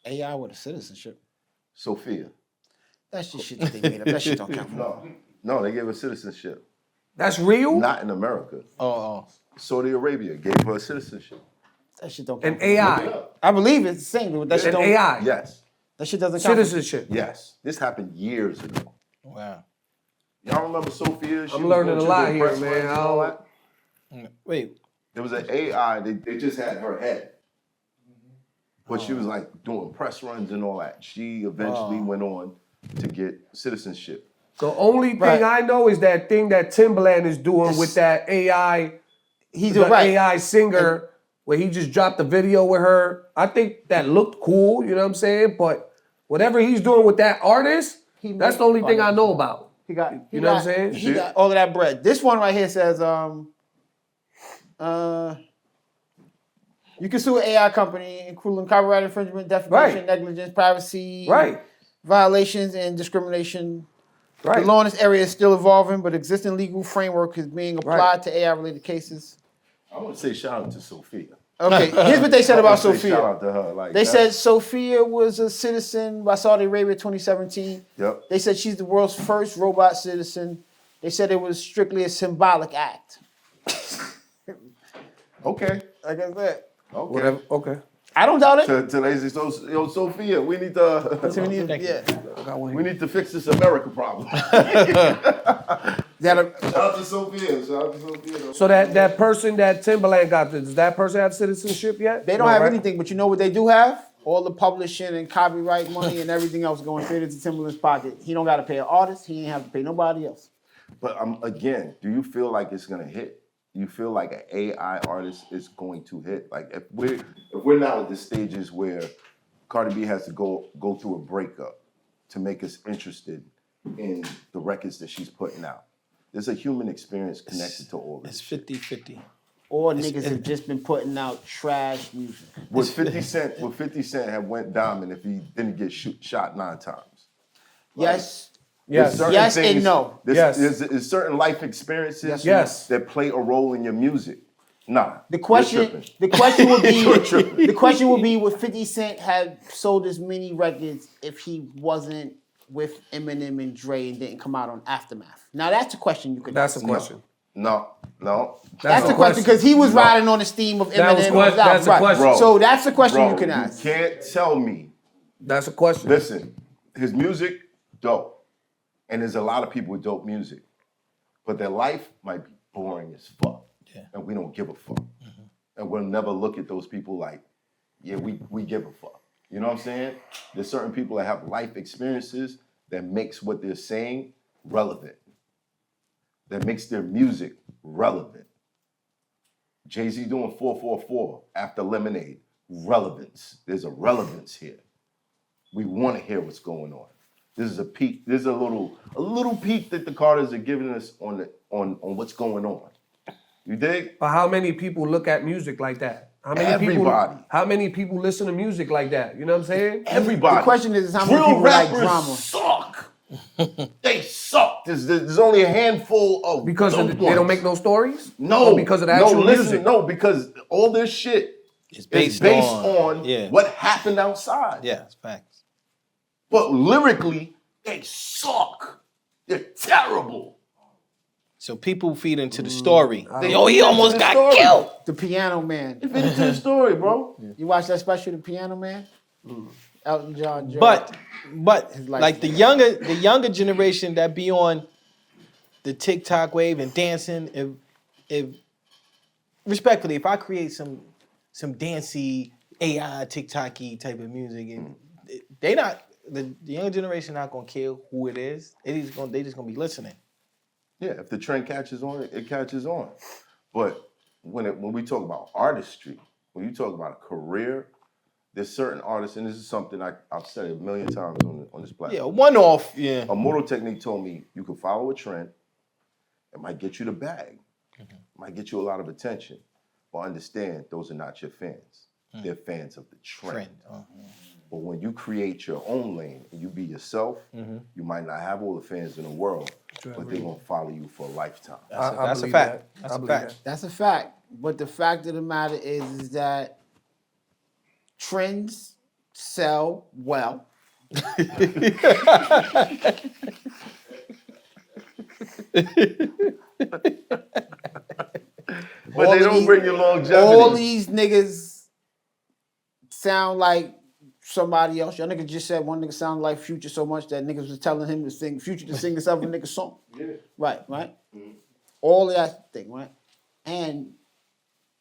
AI with a citizenship. Sophia. That's just shit that they made up. That shit don't count. No, they gave her citizenship. That's real? Not in America. Oh. Saudi Arabia gave her citizenship. That shit don't count. An AI. I believe it's the same, but that shit An don't. AI. Yes. That shit doesn't count. Citizenship. Yes. This happened years ago. Wow. Y'all remember Sophia? She I'm was learning doing- a lot she was here, doing press man. runs and all that. Wait, There was an AI. They just had her head, but she was like doing press runs and all that. She eventually went on to get citizenship. The only thing Right. I know is that thing that Timbaland is doing with that AI, He's the right. AI singer, where he just dropped a video with her. I think that looked cool, you know what I'm saying? But whatever he's doing with that artist, that's the only thing I know about. He got. You know what I'm saying? He got all of that bread. This one right here says, you can sue an AI company, including copyright infringement, defamation, Right. negligence, privacy, Right. violations, and discrimination. Right. The law in this area is still evolving, but existing legal framework is being applied to AI-related cases. I want to say shout out to Sophia. Okay, here's what they said about I wanna say Sophia. Shout out to her. Like They that- said Sophia was a citizen by Saudi Arabia 2017. Yep. They said she's the world's first robot citizen. They said it was strictly a symbolic act. Okay. Like I said, Okay. Whatever. Okay. I don't doubt it. To lazy yo, Sophia, we need to Yeah. we need to fix this America problem. That Shout out to Sophia. Shout out to Sophia. Though. So that person that Timbaland got, does that person have citizenship yet? they don't No, have right? anything, but you know what they do have? All the publishing and copyright money and everything else going straight into Timbaland's pocket. He don't got to pay an artist. He ain't have to pay nobody else. But again, do you feel like it's gonna hit? You feel like an AI artist is going to hit? Like if we're now at the stages where Cardi B has to go through a breakup to make us interested in the records that she's putting out. There's a human experience connected to all this. it's 50-50. Or niggas have just been putting out trash music. Would 50 Cent have went diamond if he didn't get shot 9 times? Yes. Yes. There's certain Yes and things- no. Yes. There's certain life experiences Yes. that play a role in your music. Nah. The you're question tripping. You're tripping. the question would be would 50 Cent have sold as many records if he wasn't with Eminem and Dre and didn't come out on Aftermath? Now that's a question you could That's a ask. question. No. That's a the question because he was No. riding on the steam of That was Eminem. question- that's a Right. question. Bro. So that's the question Bro, you can ask. You can't tell me. That's a question. Listen, his music, dope. And there's a lot of people with dope music. But their life might be boring as fuck. Yeah. And we don't give a fuck. And we'll never look at those people like, yeah, we give a fuck. You know what I'm saying? There's certain people that have life experiences that makes what they're saying relevant. That makes their music relevant. Jay-Z doing 444 after Lemonade. Relevance. There's a relevance here. We want to hear what's going on. This is a peek. There's a little peek that the Carters are giving us on what's going on. You dig? But how many people look at music like that? How many Everybody. people? How many people listen to music like that? You know what I'm saying? Everybody. The question is how many Real people like rappers drama? suck. They suck. There's only a handful of Because dope they don't ones. make no stories? No, Or because of the actual music? No, because all this shit It's is based, based on, on what happened outside. Yeah, it's facts. But lyrically, they suck. They're terrible. So people feed into the story. They Yo, he feed almost into the got story. killed. The Piano Man. Fit into the story, bro. You watch that special, The Piano Man? Elton John. Joe. But life. like the younger generation that be on the TikTok wave and dancing, if respectfully, if I create some dancey AI TikTok-y type of music, and they not the younger generation not gonna care who it is. They just gonna be listening. Yeah, if the trend catches on, it catches on. But when we talk about artistry, when you talk about a career, there's certain artists, and this is something I've said a million times on this platform. Yeah, one off. Yeah, A Mortal Technique told me you can follow a trend. It might get you the bag. It might get you a lot of attention. But understand, those are not your fans. They're fans of the trend. But when you create your own lane and you be yourself, you might not have all the fans in the world, but they're going to follow you for a lifetime. That's a believe fact. that. That's I a believe fact. that. That's a fact. But the fact of the matter is that trends sell well. But they don't bring you longevity. All these niggas sound like somebody else. Y'all niggas just said one nigga sounded like Future so much that niggas was telling him to sing Future to sing this other nigga song. Yeah. Right. All of that thing, right? And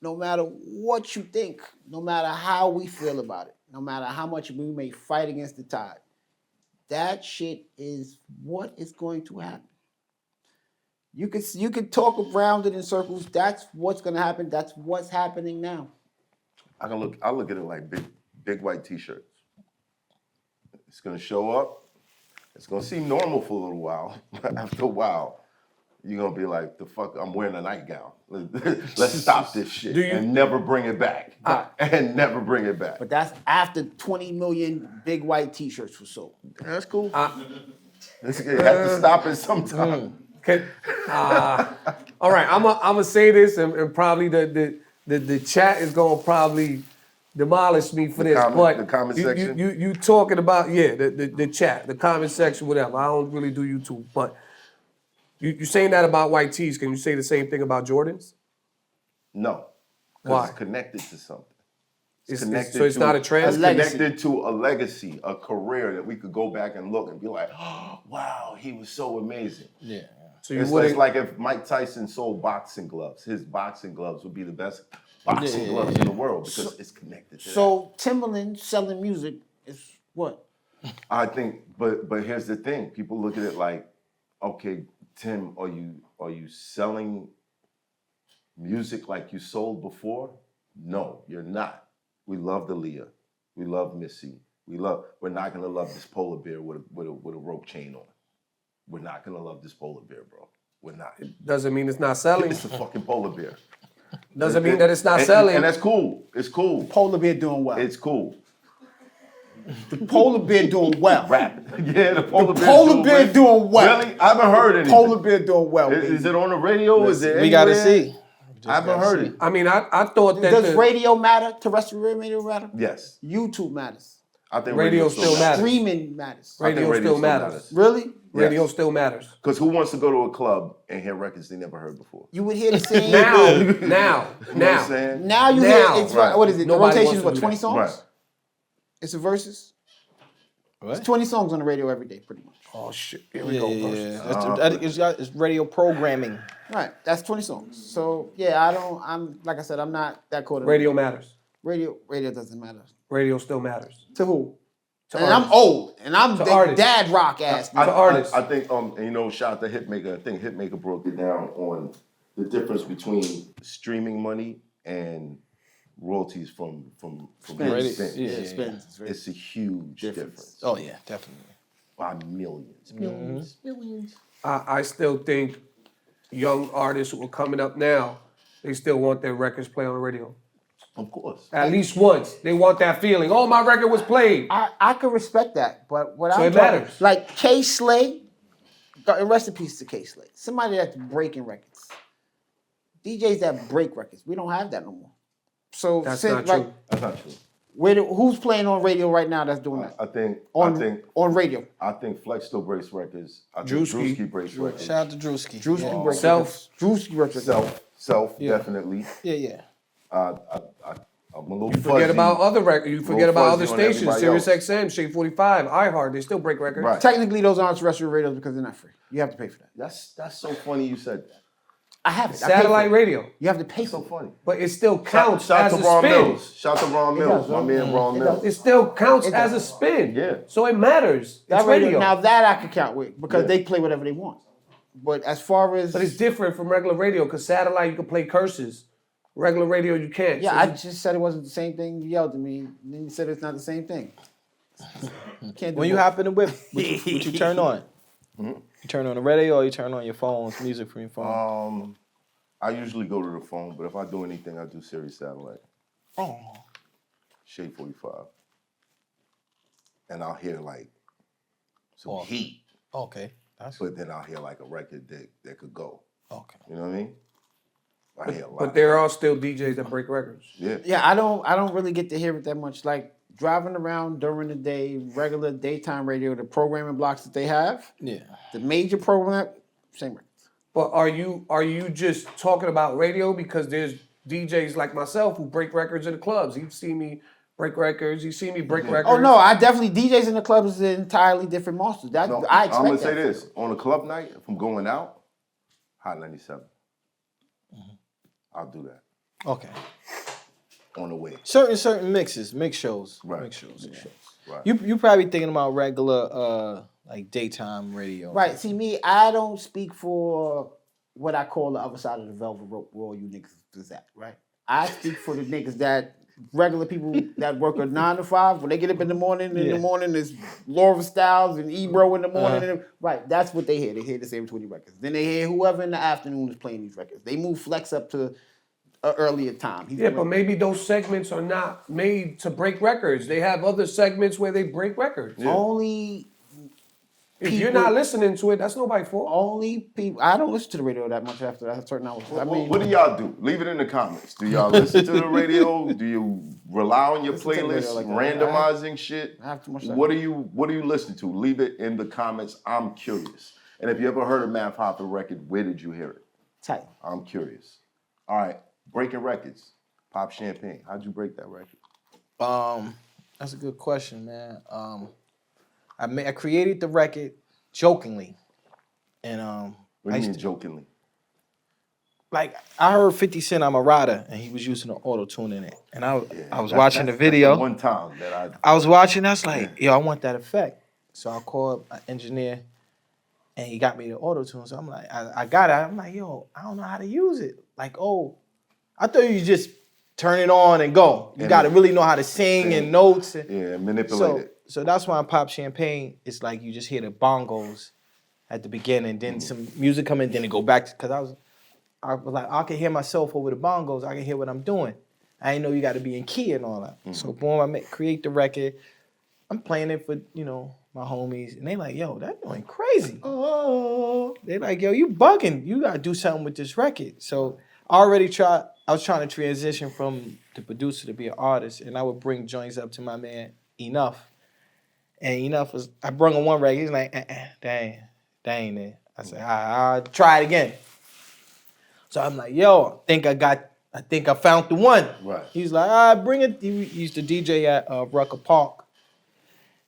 no matter what you think, no matter how we feel about it, no matter how much we may fight against the tide, that shit is what is going to happen. You could talk around it in circles. That's what's gonna happen. That's what's happening now. I look at it like big white t-shirts. It's gonna show up. It's gonna seem normal for a little while. But after a while, you're gonna be like, the fuck, I'm wearing a nightgown. Let's stop this shit and never bring it back. And never bring it back. But that's after 20 million big white t-shirts were sold. That's cool. You have to stop it sometime. Okay. All right, I'm gonna say this, and probably the chat is gonna probably demolish me for this. But the comment section? You talking about the chat, the comment section, whatever. I don't really do YouTube, but you saying that about white tees. Can you say the same thing about Jordans? No. Why? It's connected to something. So it's not a trend? It's connected to a legacy, a career that we could go back and look and be like, oh, wow, he was so amazing. Yeah. So It's like if Mike Tyson sold boxing gloves, his boxing gloves would be the best boxing gloves in the world because it's connected to that. So Timberland selling music is what? I think, but here's the thing. People look at it like, okay, Tim, are you selling music like you sold before? No, you're not. We love Aaliyah. We love Missy. We're not gonna love this polar bear with a rope chain on. We're not gonna love this polar bear, bro. We're not. Doesn't mean it's not selling. It's a fucking polar bear. Doesn't mean that it's not selling. And that's cool. It's cool. Polar bear doing well. It's cool. The polar bear doing well. Rap. Yeah, the polar bear. Polar bear doing well. Really? I haven't heard anything. Polar bear doing well. Is it on the radio? Is it We gotta anywhere? see. I haven't heard it. I mean, I thought that Does radio matter? Terrestrial radio matter? Yes. YouTube matters. I think Radio still matters. Streaming matters. I think radio still matters. matters. Really? Radio Yes. still matters. Because who wants to go to a club and hear records they never heard before? You would hear the same. Now. You know what I'm saying? Now you Now, hear it's right. what is it? Nobody The rotation is wants what, to do 20 that. songs? Right. It's a verses. What? It's 20 songs on the radio every day, pretty much. Oh shit! Here we go. Yeah. It's radio programming. Right. That's 20 songs. So yeah, I'm like I said, I'm not that caught up. Radio matters. Radio doesn't matter. Radio still matters. To who? To And artists. I'm old, and I'm To the artists. dad rock ass. To artists. I think shout out to Hitmaker. I think Hitmaker broke it down on the difference between streaming money and royalties from Spins. spins. Yeah. Spins. It's very- It's a huge difference. Oh yeah, definitely. By millions. Millions. I still think young artists who are coming up now, they still want their records played on the radio. Of course. At least once. They want that feeling. Oh, my record was played. I could respect that, but what So I'm it talking, matters. like K Slay, and rest in peace to K Slay. Somebody that's breaking records. DJs that break records. We don't have that no more. So That's since, not like, true. That's not true. who's playing on radio right now that's doing that? I think On radio. Flex still breaks records. I think Drewski. Drewski breaks records. Shout out to Drewski. Drewski breaks Self. records. Drewski breaks records. Self definitely. Yeah. I'm a little You forget fuzzy. about other records. You forget about other fuzzy on stations. everybody Sirius XM, Shade 45, iHeart. They still break records. Right. Technically, those aren't terrestrial radios because they're not free. You have to pay for that. That's so funny you said that. I have it. I pay for Satellite it. radio. You have to pay So for it. funny. But it still counts Shout as to a Ron spin. Mills. Shout to Ron Mills. My man Ron Mills. It still counts It as does. a spin. Yeah. So it matters. That It's radio. Now that I can count with because Yeah. they play whatever they want. But as far as But it's different from regular radio because satellite you can play curses. Regular radio you can't. yeah, So I you- just said it wasn't the same thing. You yelled at me, then you said it's not the same thing. Can't do When you both. hop in the whip, what you turn on? You turn on the radio or you turn on your phone's music from your phone? I usually go to the phone, but if I do anything, I do Sirius Satellite. Oh. Shade 45. And I'll hear like some Oh. heat, Okay. That's but then I'll hear like a record that could go. okay. You know what I mean? I hear a lot. But there are still DJs that break records. Yeah. Yeah, I don't really get to hear it that much. Like driving around during the day, regular daytime radio, the programming blocks that they have, Yeah. the major program, same records. But are you just talking about radio because there's DJs like myself who break records in the clubs? You've seen me break records. You see me break records. Oh no, I definitely DJs in the clubs is an entirely different monster. That No, I I'm expect gonna that say from this: them. on a club night, if I'm going out, Hot 97. I'll do that Okay. on the way. Certain mixes, mix shows. Right. Mix shows. Right. You probably thinking about regular like daytime radio. Right. See me, I don't speak for what I call the other side of the velvet rope where all you niggas is at, right? I speak for the niggas that regular people that work a 9 to 5. When they get up in the morning, there's Laura Styles and Ebro in the morning. Right, that's what they hear. They hear the same 20 records. Then they hear whoever in the afternoon is playing these records. They move Flex up to an earlier time. Yeah, but maybe those segments are not made to break records. They have other segments where they break records. Yeah. Only If you're not listening to it, that's nobody's fault. Only people. I don't listen to the radio that much after a certain hour. I mean, What do y'all do? Leave it in the comments. Do y'all listen to the radio? Do you rely on your Listen to the radio playlist, like that. randomizing shit? I have too much What do you listen to? Leave it in the comments. I'm curious. And if you ever heard a Math Hoffa record, where did you hear it? tight. I'm curious. All right, breaking records. Pop Champagne. How'd you break that record? That's a good question, man. I created the record jokingly, and What do you mean jokingly? like I heard 50 Cent I'm a Rider, and he was using an auto-tune in it, and I was That's- watching the that's video. the one time that I was watching. I was like, yo, I want that effect. So I called an engineer, and he got me the auto-tune. So I'm like, I got it. I'm like, yo, I don't know how to use it. Like, oh, I thought you just turn it on and go. You got to really know how to sing and notes. And, manipulate it. So that's why on Pop Champagne, it's like you just hear the bongos at the beginning, then some music come in, then it go back to, because I was like, I can hear myself over the bongos. I can hear what I'm doing. I didn't know you got to be in key and all that. So boom, create the record. I'm playing it for, my homies, and they like, yo, that going crazy. Oh, they like, yo, you bugging. You got to do something with this record. So I was trying to transition from the producer to be an artist, and I would bring joints up to my man, Enough. And Enough I brought him one record. He's like, that ain't it. I said, I'll try it again. So I'm like, yo, I think I found the one. Right. He's like, bring it. He used to DJ at Roc-A Park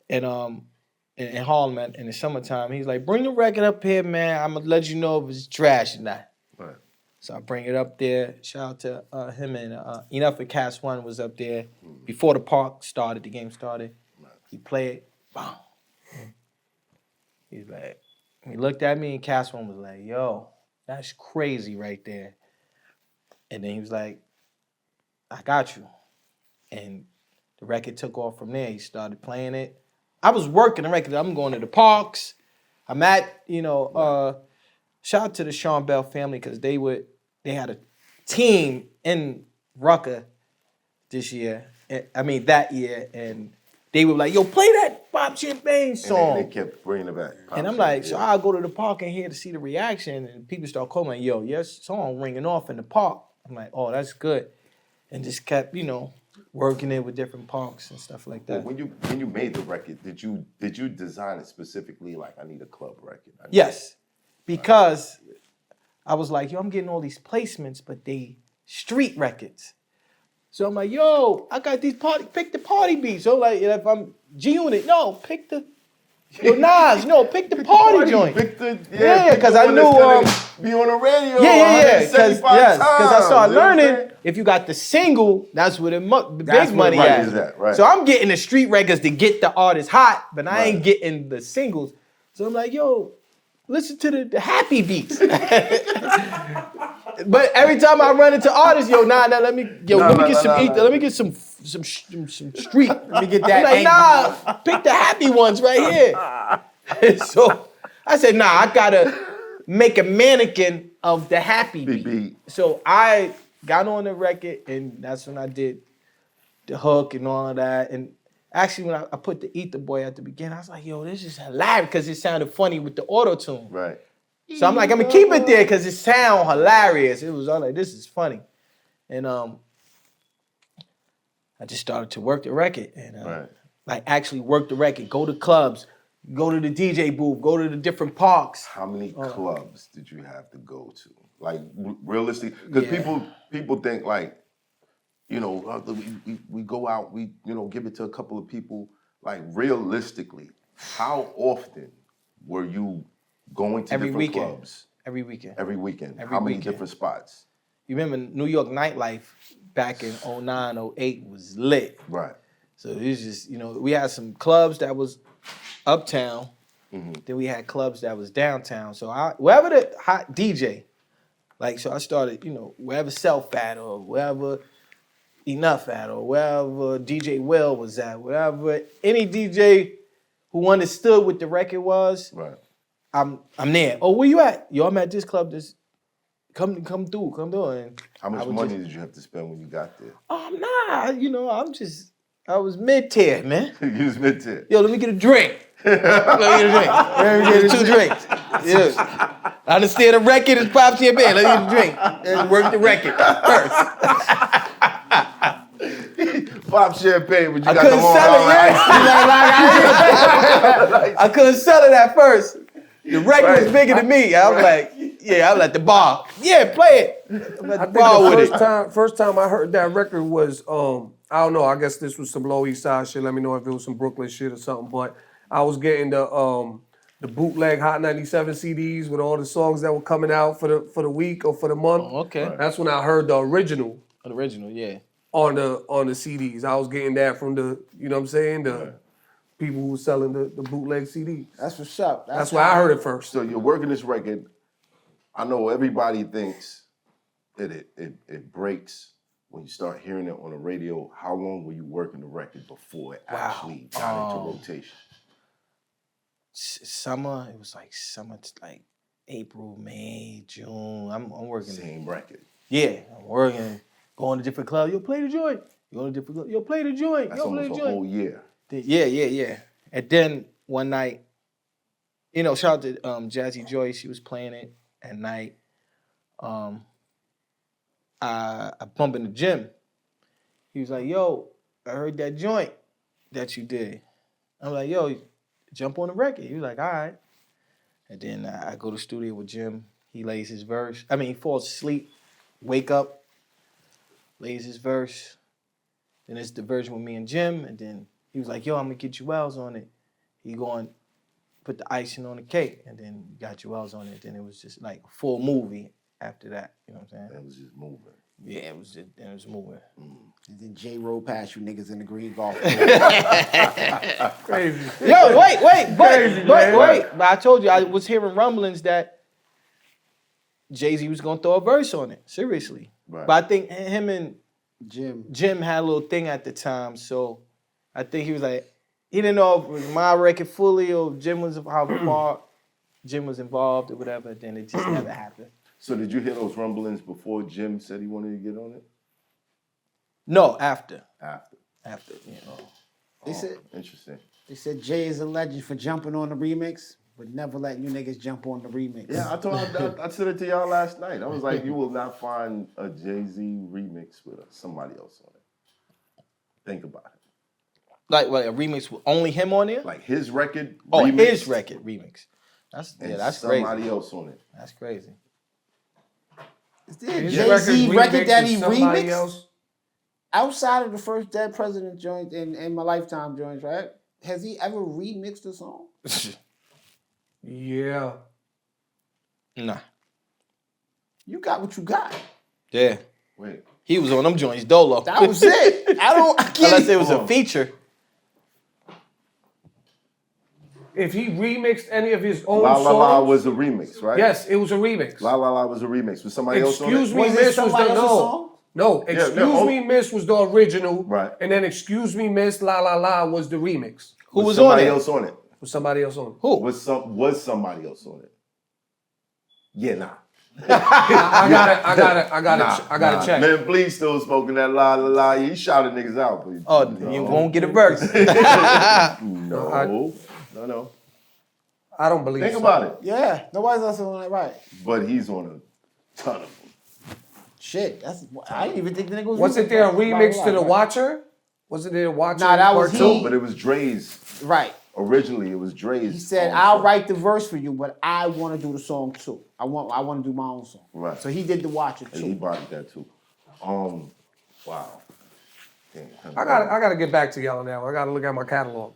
in Harlem in the summertime. He's like, bring the record up here, man. I'm gonna let you know if it's trash or not. Right. So I bring it up there. Shout out to him and Enough and Cast One was up there before the game started. Right. He played, boom. He's like, he looked at me and Cast One was like, yo, that's crazy right there. And then he was like, I got you. And the record took off from there. He started playing it. I was working the record. I'm going to the parks. I'm at, shout out to the Sean Bell family because they had a team in Roc-A that year, and they were like, yo, play that Pop Champagne song. And they kept bringing it back. And I'm like, so I'll go to the park and here to see the reaction, and people start calling, yo, your song ringing off in the park. I'm like, oh, that's good. And just kept, working it with different parks and stuff like that. When you made the record, did you design it specifically like I need a club record? Yes, because I was like, yo, I'm getting all these placements, but they street records. So I'm like, yo, I got these pick the party beats. So like, if I'm G-Unit, no, pick the, yo, Nas, no, pick the party joint. Because I knew, be on the radio. Because I started learning. If you got the single, that's where the big money at. Right. So I'm getting the street records to get the artist hot, but I ain't getting the singles. So I'm like, yo, listen to the happy beats. But every time I run into artists, let me get some ether. Let me get some street. Let me get that. I'm like, pick the happy ones right here. So I said, I gotta make a mannequin of the happy beat. So I got on the record, and that's when I did the hook and all of that. And actually, when I put the Ether Boy at the beginning, I was like, yo, this is hilarious because it sounded funny with the auto-tune. Right. So I'm like, I'm gonna keep it there because it sound hilarious. It was all like, this is funny. And I just started to work the record and like actually work the record, go to clubs, go to the DJ booth, go to the different parks. How many clubs did you have to go to? Like realistically, because people think like, you know, we go out, we, you know, give it to a couple of people. Like, realistically, how often were you going to Every different weekend. clubs? Every weekend. Every weekend. Every How many weekend. different spots? You remember New York nightlife back in 09, 08 was lit. Right. So it was just, you know, we had some clubs that was uptown. Then we had clubs that was downtown. So wherever the hot DJ, like, so I started, you know, wherever Self at or wherever Enough at or wherever DJ Will was at, wherever any DJ who understood what the record was, Right. I'm there. Oh, where you at? Yo, I'm at this club. This come through. And How much I would money did you have to spend when you got there? nah, you know, I was mid-tier, man. You was mid-tier. Yo, let me get a drink. Let me get 2 drinks. Yeah. I understand the record is pop champagne. Let me get a drink. And work the record first. Pop champagne, but you I got couldn't the Long sell it Island yet. I couldn't sell it at first. The record was bigger than me. I was like, yeah, I'm at the bar. Yeah, play it. I'm at the I think bar the with it. first time I heard that record was I don't know, I guess this was some Lower East Side shit. Let me know if it was some Brooklyn shit or something. But I was getting the bootleg Hot 97 CDs with all the songs that were coming out for the week or for the month. Oh, okay. Right. That's when I heard the original The original, yeah. on the CDs. I was getting that from the, you know what I'm saying, the people who were selling the bootleg CDs. That's what's up. That's where I heard it first. So you're working this record. I know everybody thinks that it breaks when you start hearing it on the radio. How long were you working the record before it actually got into rotation? Summer, it was like summer, like April, May, June. I'm working. Same record. Yeah, I'm working, going to different clubs. Yo, play the joint. You go to different clubs. Yo, play the joint. That's Yo, play almost the a joint. whole year. Yeah. And then one night, you know, shout out to Jazzy Joy. She was playing it at night. I bump in the gym. He was like, yo, I heard that joint that you did. I'm like, yo, jump on the record. He was like, all right. And then I go to the studio with Jim. He lays his verse. I mean, he falls asleep, wake up, lays his verse. Then it's the version with me and Jim. And then he was like, yo, I'm going to get Wells on it. He going to put the icing on the cake. And then got Wells on it. Then it was just like a full movie after that. You know what I'm saying? It was just moving. Yeah, it was moving. And then J rode past you niggas in the green golf. Crazy. Yo, wait. But I told you, I was hearing rumblings that Jay-Z was going to throw a verse on it. Seriously. Right. But I think him and Jim had a little thing at the time, so I think he was like, he didn't know if it was my record fully or Jim was how far Jim was involved or whatever. Then it just never happened. So did you hear those rumblings before Jim said he wanted to get on it? No, after, you know. Interesting. They said Jay is a legend for jumping on the remix, but never letting you niggas jump on the remix. Yeah, I said it to y'all last night. I was like, you will not find a Jay-Z remix with somebody else on it. Think about it. Like a remix with only him on there? Like his record. Oh, remixed, his record remix. That's crazy. Somebody else on it. That's crazy. Is there a His Jay-Z record that with he somebody remixed? else? Outside of the first Dead President joint and my Lifetime joints, right? Has he ever remixed a song? Yeah. Nah. You got what you got. Yeah. Wait. He was on them joints dolo. That was it. I can't. Unless it was a feature. If he remixed any of his own La songs, La La was a remix, right? yes, it was a remix. La La La was a remix. Was somebody else on it? Excuse Me, Was it Miss was somebody the else's song? no. Excuse Me, Miss was the original, Right. And then Excuse Me, Miss, La La La was the remix. Who was somebody on it? else on it? With somebody else on it. Who? Was somebody else on it? Yeah, nah. I gotta check. Man, please still spoken that La La La. He shouted niggas out. But Oh, you won't get a verse. No. I don't believe. Think so. about it. Yeah, nobody's else on that right. But he's on a ton of them. Shit, I didn't even think the nigga was. Wasn't there a remix to The Right. Watcher? Wasn't there a Watcher? Nah, that was part two? he. But it was Dre's. Right. Originally, it was Dre's. He said, own "I'll song. write the verse for you, but I want to do the song too. I want to do my own song." Right. So he did the Watcher And he too. bodied that too. Wow. I gotta get back to y'all on that one. I gotta look at my catalog.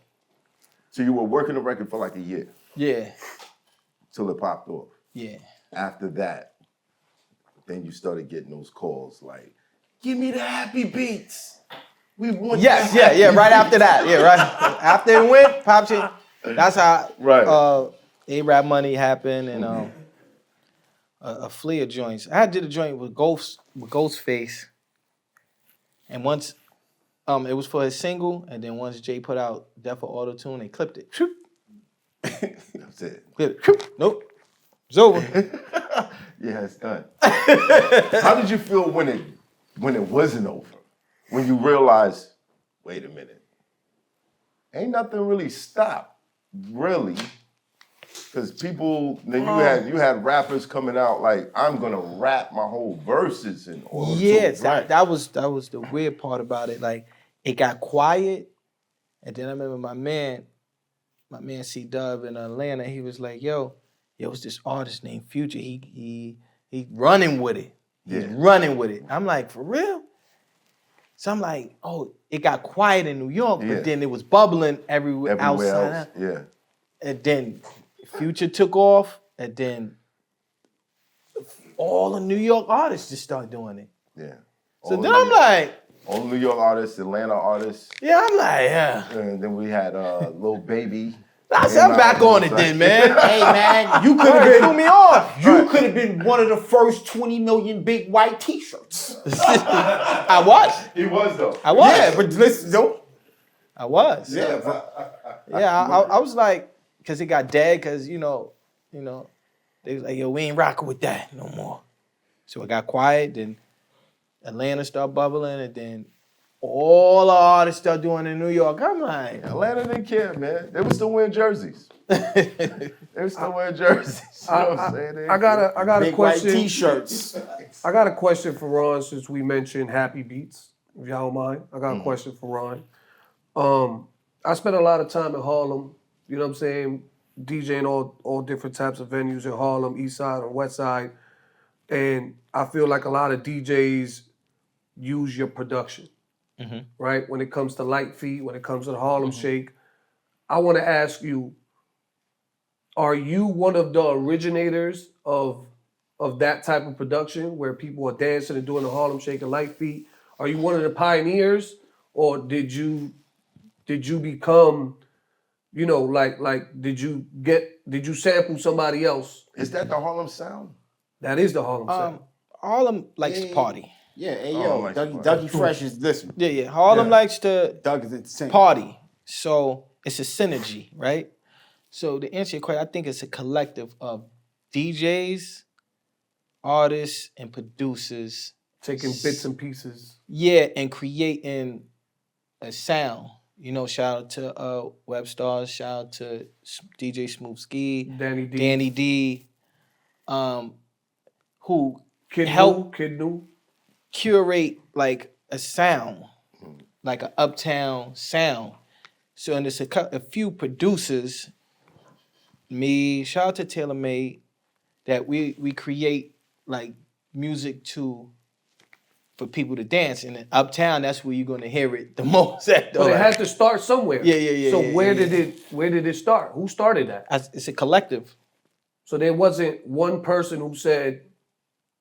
So you were working the record for like a year Yeah, till it popped off. yeah. After that, then you started getting those calls like, "Give me the happy beats. We want." Yes, the yeah. happy Right beats." after that, yeah, right after it went, pop shit. That's how Right. A-Rap Money happened and a fleet of joints. I did a joint with Ghostface, and once it was for his single, and then once Jay put out Death for Autotune, they clipped it. That's it. Clipped it. Nope, it's over. Yeah, it's done. How did you feel when it wasn't over? When you realized, wait a minute, ain't nothing really stopped, really. Because people, then you had rappers coming out like, I'm gonna rap my whole verses in order Yeah, to rap. that was the weird part about it. Like it got quiet, and then I remember my man C Dub in Atlanta. He was like, "Yo, it's this artist named Future. He running with it. He's running with it." I'm like, "For real?" So I'm like, "Oh, it got quiet in New York, but then it was bubbling everywhere outside." Else, yeah. And then Future took off, and then all the New York artists just started doing it. Yeah. So then I'm like, all New York artists, Atlanta artists. yeah, I'm like, yeah. And then we had Lil Baby. I said, I'm back on it then, man. Hey man, you could have Threw been me off. you could have been one of the first 20 million big white T-shirts. I was. He was though. I was. Yeah, but listen, though. I was. Yeah, Yeah, I was like, because it got dead, because, you know, they was like, yo, we ain't rocking with that no more. So it got quiet, then Atlanta started bubbling, and then all the artists started doing it in New York. I'm like, Atlanta didn't care, man. They were still wearing jerseys. They were still wearing jerseys. You know what I'm saying? I got a big white question. T-shirts. I got a question for Ron since we mentioned Happy Beats. If y'all don't mind, I got a question for Ron. I spent a lot of time in Harlem. You know what I'm saying? DJing all different types of venues in Harlem, East Side and West Side, and I feel like a lot of DJs use your production, right? When it comes to Light Feet, when it comes to the Harlem Shake, I want to ask you: are you one of the originators of that type of production where people are dancing and doing the Harlem Shake and Light Feet? Are you one of the pioneers, or did you become, you know, like did you sample somebody else? Is that the Harlem sound? That is the Harlem sound. Harlem likes to party. Yeah, hey Oh, yo, like Dougie Fresh is listening. Yeah. Harlem likes to Doug is insane. party. So it's a synergy, right? So to answer your question, I think it's a collective of DJs, artists, and producers. Taking bits and pieces. Yeah, and creating a sound. You know, shout out to Webstars, shout out to DJ Smooth Ski, Danny D, who Kid help New. curate like a sound, like an uptown sound. So, and there's a few producers, me, shout out to Taylor Made, that we create like music for people to dance. And in uptown, that's where you're gonna hear it the most at. But it had to start somewhere. Yeah. So where did it start? Who started that? It's a collective. So there wasn't one person who said,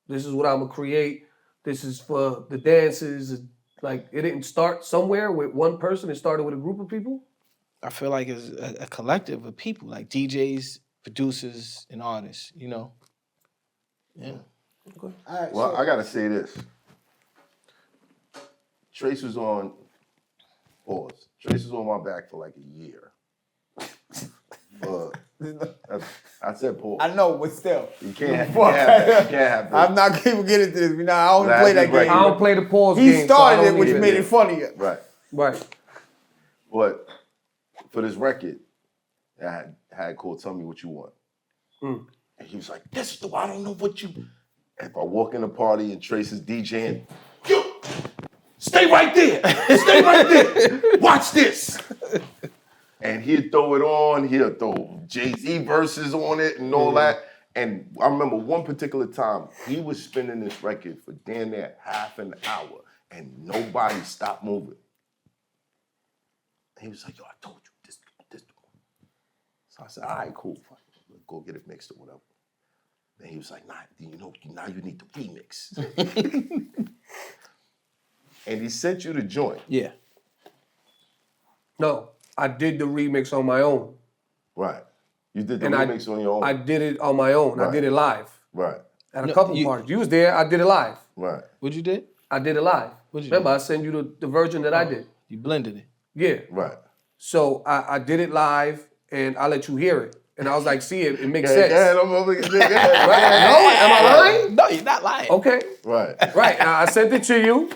"This is what I'm gonna create. This is for the dances." Like, it didn't start somewhere with one person. It started with a group of people. I feel like it's a collective of people, like DJs, producers, and artists. You know. Yeah. All right, Well, so- I gotta say this. Trase was on my back for like a year. I said pause. I know, but still. You can't have that. I'm not gonna get into this. I don't Nah, play that that's right. game. I don't play the pause He game. started so I it, don't which even- made it funnier. Right. Right. But for this record, I had Cole tell me what you want. And he was like, this is the I don't know what you. And if I walk in a party and Trase is DJing, yo, stay right there. Stay right there. Watch this. And he'd throw it on. He'd throw Jay-Z verses on it and all that. And I remember one particular time, he was spinning this record for damn near half an hour and nobody stopped moving. And he was like, yo, I told you this. So I said, all right, cool. Fine. Go get it mixed or whatever. And he was like, nah, now you need the remix. And he sent you the joint. Yeah. No, I did the remix on my own. Right. You did the And remix on your own. I did it on my own. Right. I did it live. Right. At a couple parties. You was there, I did it live. Right. What you did? I did it live. What'd you Remember, do? I sent you the version that I did. You blended it. Yeah. Right. So I did it live, and I let you hear it. And I was like, see, it makes sense. Yeah, I'm over here. Right? No, am I lying? No, you're not lying. Okay. Right. Right. Now, I sent it to you,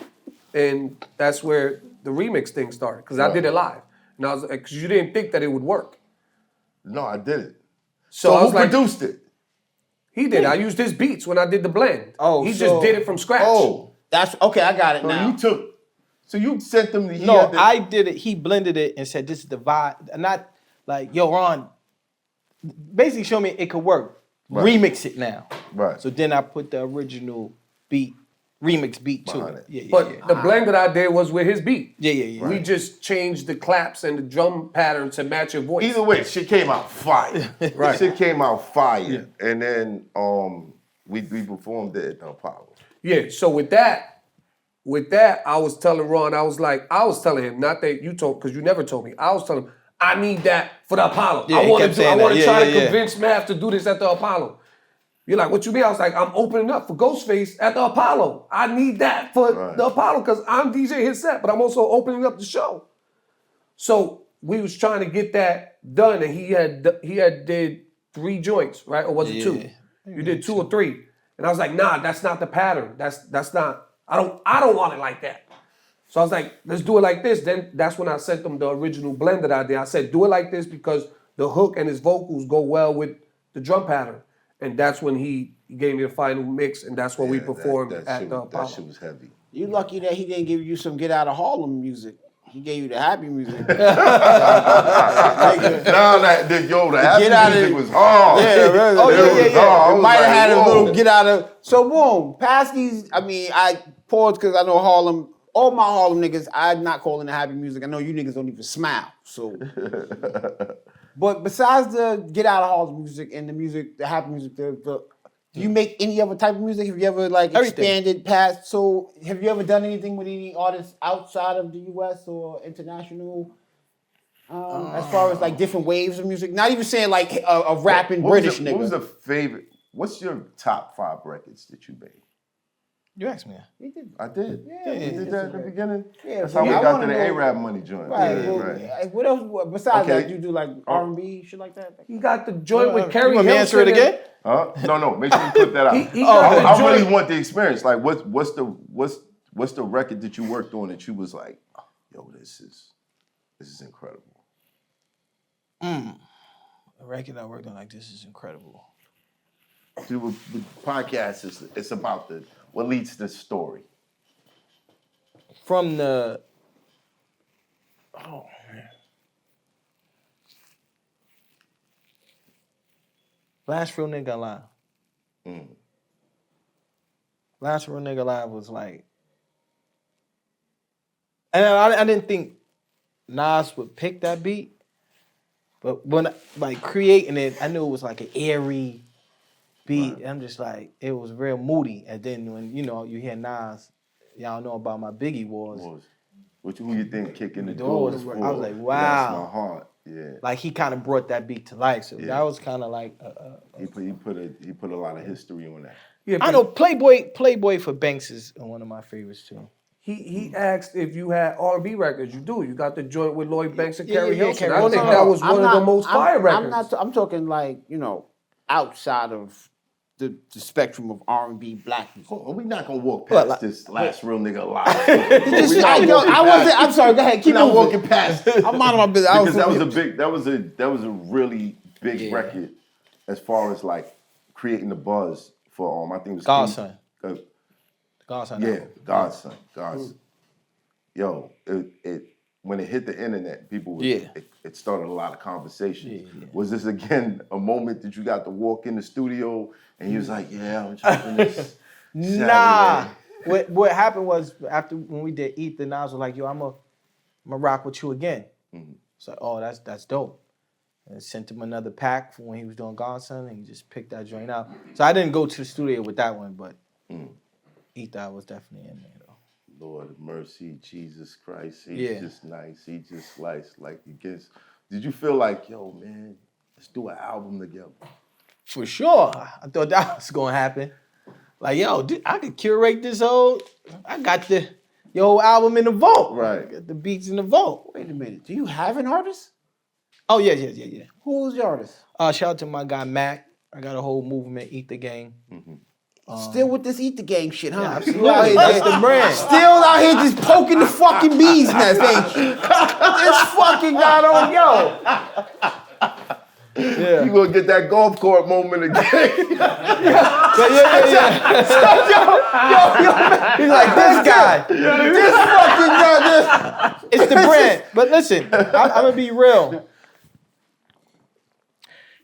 and that's where the remix thing started, because I did it live. And I was like, because you didn't think that it would work. No, I did it. So I was who like, produced it? he did. I used his beats when I did the blend. Oh, he so- just did it from scratch. Oh, That's okay. I got it so now. you sent them the No, I did it. He blended it and said, this is the vibe. Not like, yo, Ron, basically show me it could work. Right. Remix it now. Right. So then I put the original beat, remix beat to Behind it. it. Yeah, yeah, But yeah. the blend that I did was with his beat. Yeah. We just changed the claps and the drum pattern to match your voice. Either way, shit came out fire. Right. Shit came out fire. And then we performed it at the Apollo. Yeah, so with that, I was telling Ron, I was telling him, not that you told, because you never told me. I was telling him, I need that for the Apollo. Yeah, I he want kept to saying that. Yeah, try to yeah. convince Math to do this at the Apollo. You're like, what you mean? I was like, I'm opening up for Ghostface at the Apollo. I need that for the Apollo because I'm DJ his set, but I'm also opening up the show. So we was trying to get that done, and he had did 3 joints, right? Or was it 2? You did 2 or 3. And I was like, nah, that's not the pattern. That's not, I don't want it like that. So I was like, let's do it like this. Then that's when I sent them the original blend that I did. I said, do it like this because the hook and his vocals go well with the drum pattern. And that's when he gave me the final mix, and that's when we performed at the Apollo. That shit was heavy. You lucky that he didn't give you some Get Out of Harlem music. He gave you the happy music. The happy Get out music of- was hard. Yeah, really. Oh, yeah. I It was might have like, had a whoa. little Get Out of. So boom, past these. I mean, I paused because I know Harlem. All my Harlem niggas, I'm not calling it happy music. I know you niggas don't even smile. So, but besides the Get Out of Harlem music and the music, the happy music, do you make any other type of music? Have you ever like Everything. expanded past? So, have you ever done anything with any artists outside of the U.S. or international? As far as like different waves of music, not even saying like a rapping British nigga. What was the favorite? What's your top 5 records that you made? You asked me. I did. Yeah, We did that at the beginning. Yeah, That's but how we I got wanna to the know- A-Rap money joint. Right. Yeah, Well, right. what else besides Okay. that? You do like R&B shit like that? He got the joint with You Kerry want me to answer it Hilson again? Huh? No. Make sure you put that out. He got the I really joint- want the experience. Like, what's the record that you worked on that you was like, yo, this is incredible. A record I worked on like this is incredible. See, with podcast, it's about what leads to the story. From the Last Real Nigga Alive. Last Real Nigga Alive was like, and I didn't think Nas would pick that beat, but when like creating it, I knew it was like an airy beat. Right. I'm just like, it was real moody. And then when you hear Nas, y'all know about my Biggie Wars. Who you think kicking the Doors doors were- for? I was like, That's wow. my heart. Yeah. Like he kind of brought that beat to life. So that was kind of like He put a lot of history on that. Yeah, I know Playboy for Banks is one of my favorites too. He asked if you had R&B records. You do. You got the joint with Lloyd Banks and Yeah, Kerry yeah, Hilson. Kerry I think Hilson. that was one of the most fire I'm records. I'm talking like outside of the spectrum of R&B black music. Oh, we're not gonna walk past this last real nigga alive. I'm sorry. Go ahead. Keep We're not moving. walking past. I'm minding my business. Because that was a really big record as far as like creating the buzz for I think it was Godson. King- Godson. Yeah, Godson. Yo, it when it hit the internet, people it started a lot of conversations. Yeah. Was this again a moment that you got to walk in the studio and you was like, yeah, I'm dropping this? Nah. Saturday. What happened was after when we did Eat, the Nas was like, yo, I'm a rock with you again. It's like, oh, that's dope. And I sent him another pack for when he was doing Godson, and he just picked that joint out. So I didn't go to the studio with that one, but Eat That was definitely in there though. Lord of mercy, Jesus Christ. He's just nice. He just sliced like he gets. Did you feel like, yo, man, let's do an album together? For sure. I thought that was gonna happen. Like, yo, dude, I could curate this whole. I got your whole album in the vault. Right. Got the beats in the vault. Wait a minute. Do you have an artist? Oh yeah. Who's your artist? Shout out to my guy Mac. I got a whole movement, Eat the Gang. Still with this Eat the Game shit, huh? Absolutely. That's the brand. Still out here just poking the fucking bee's nest, ain't you? This fucking got on, yo. Yeah. You gonna get that golf court moment again. Yeah. He's like, this guy. This fucking guy. It's the brand. But listen, I'm gonna be real.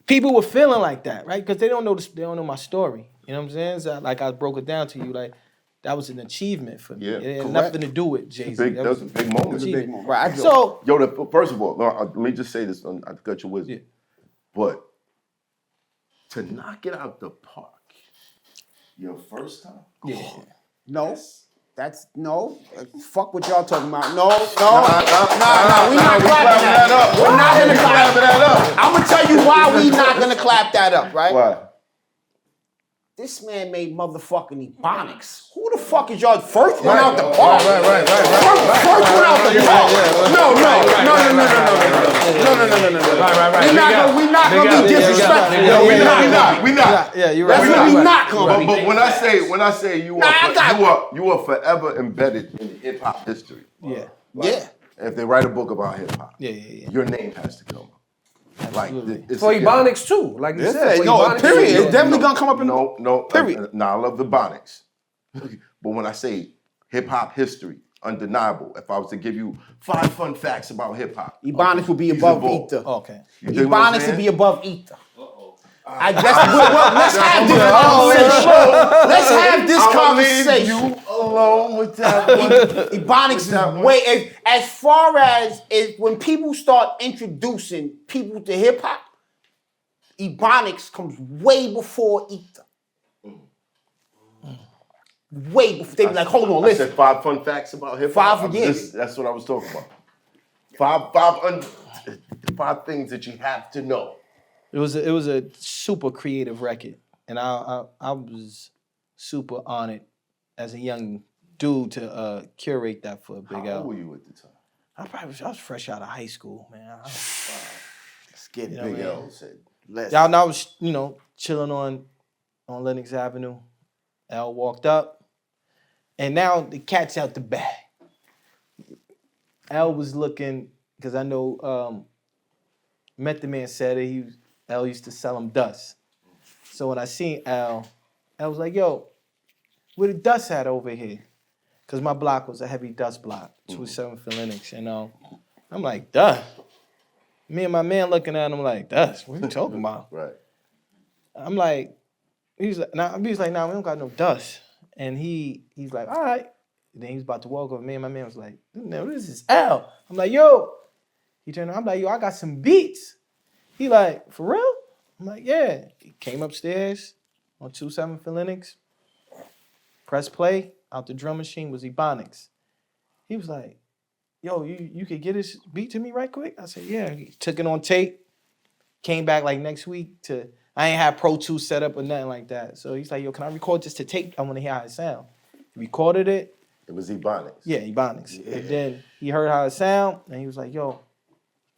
People were feeling like that, right? Because they don't know my story. You know what I'm saying? So, like I broke it down to you, like that was an achievement for me. Yeah, It had correct. nothing to do with Jay-Z. That was a big moment. achievement. Right, I So Yo, first of all, let me just say this. I got your wisdom. Yeah. But to knock it out the park, your first time? yeah. No. That's no. Fuck what y'all talking about. No. We not clapping that up. We're not gonna clap that up. I'm gonna tell you why we not gonna clap that up, right? Why? This man made motherfucking Ebonics. Who the fuck is y'all first one out the park? Right. First one out the park. No. We not gonna be disrespectful. No, we not. Yeah, you're That's right. what we not gonna be. But when I say you are forever embedded in hip hop history. Yeah. Yeah. If they write a book about hip hop, Yeah. your name has to come up. Like it's For Ebonics too, like you said. For No, Ebonics period. too. It's definitely gonna come up in No. Period. Now I love the Bonics, but when I say hip hop history, undeniable. If I was to give you 5 fun facts about hip hop, Ebonics would be he's above involved. Ether. Okay. You dig what I'm Ebonics would saying? be above Ether. Let's have this conversation. Let's have this I'ma leave conversation. you alone with that one. Ebonics is way as far as when people start introducing people to hip hop, Ebonics comes way before Ether. Way before. They be like, hold on, I listen. said 5 fun facts about hip hop. That's what I was talking about. 5 things that you have to know. It was a super creative record, and I was super honored as a young dude to curate that for a Big How L. old were you at the time? I was fresh out of high school, man. Let's get it. Big L said. Y'all know I was, chilling on Lenox Avenue. L walked up, and now the cat's out the bag. L was looking, because I know Method Man said that L used to sell him dust. So when I seen L was like, yo, where the dust at over here? Because my block was a heavy dust block, 27 for Lenox. And I'm like, dust? Me and my man looking at him like, dust? What are you talking about? Right. I'm like, he's like, nah, we don't got no dust. And he's like, all right. And then he was about to walk over. Me and my man was like, no, this is L. I'm like, yo. He turned around, I'm like, yo, I got some beats. He like, for real? I'm like, yeah. He came upstairs on 27 for Lenox, press play, out the drum machine was Ebonics. He was like, yo, you could get this beat to me right quick? I said, yeah. He took it on tape, came back like next week I ain't have Pro Tools set up or nothing like that. So he's like, yo, can I record this to tape? I want to hear how it sound. He recorded it. It was Ebonics. Yeah, Ebonics. Yeah. And then he heard how it sound, and he was like, yo,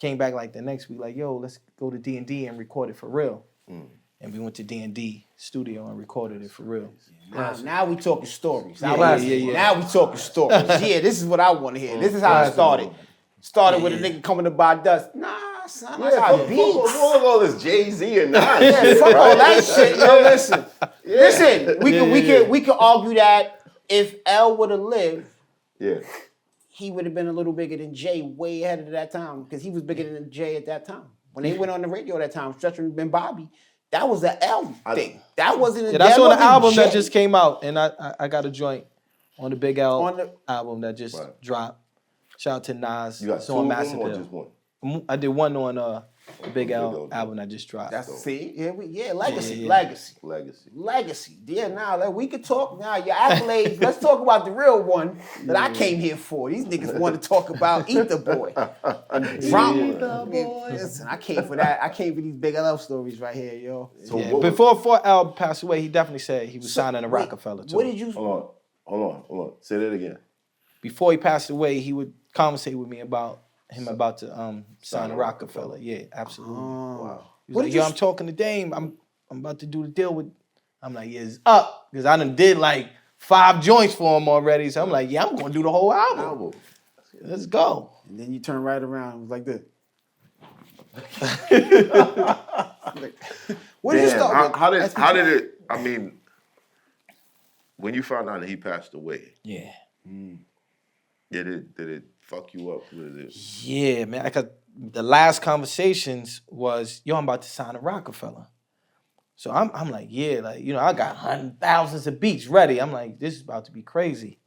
came back like the next week, like, yo, let's go to D&D and record it for real. And we went to D&D studio and recorded it for real. Now we talking stories. Yeah. Now we talking stories. Yeah, this is what I want to hear. This is how it started. Started with a nigga coming to buy dust. Nah, son, I got beats. Fuck all this Jay-Z and Nas. Yeah, fuck all that shit. Yo, listen. Listen, we could argue that if L would have lived, he would have been a little bigger than Jay way ahead of that time, because he was bigger than Jay at that time. When they went on the radio that time, Stretch and Ben Bobby, that was the L thing. That wasn't. Yeah, that's on the album Jay. that just came out, and I got a joint on the Big L album that just dropped. Shout out to Nas. You got it's 2 on of them Massive or Hill. just one? I did one on the Big L L album that just dropped. That's see, legacy, Yeah. Legacy. Yeah, now we could talk now. Your accolades. Let's talk about the real one that I came here for. These niggas want to talk about Eat the Boy and drama. Listen, I came for that. I came for these Big LL stories right here, yo. So Yeah, what was- before Al passed away, he definitely said he was signing to wait, Roc-A-Fella too. What did you? Hold on. Say that again. Before he passed away, he would conversate with me about him about to sign to to Roc-A-Fella. Yeah, absolutely. Wow. He was What like, did yo, you- I'm talking to Dame. I'm about to do the deal with. I'm like, yeah, it's up because I done did like 5 joints for him already. So I'm like, yeah, I'm gonna do the whole album. Let's go. And then you turn right around. It was like this. What did you Damn, start with? how did it? I mean, when you found out that he passed away, Yeah. did it fuck you up? Was it? Yeah, man. Because the last conversations was, yo, I'm about to sign a Roc-A-Fella. So I'm like, yeah, like, you know, I got thousands of beats ready. I'm like, this is about to be crazy.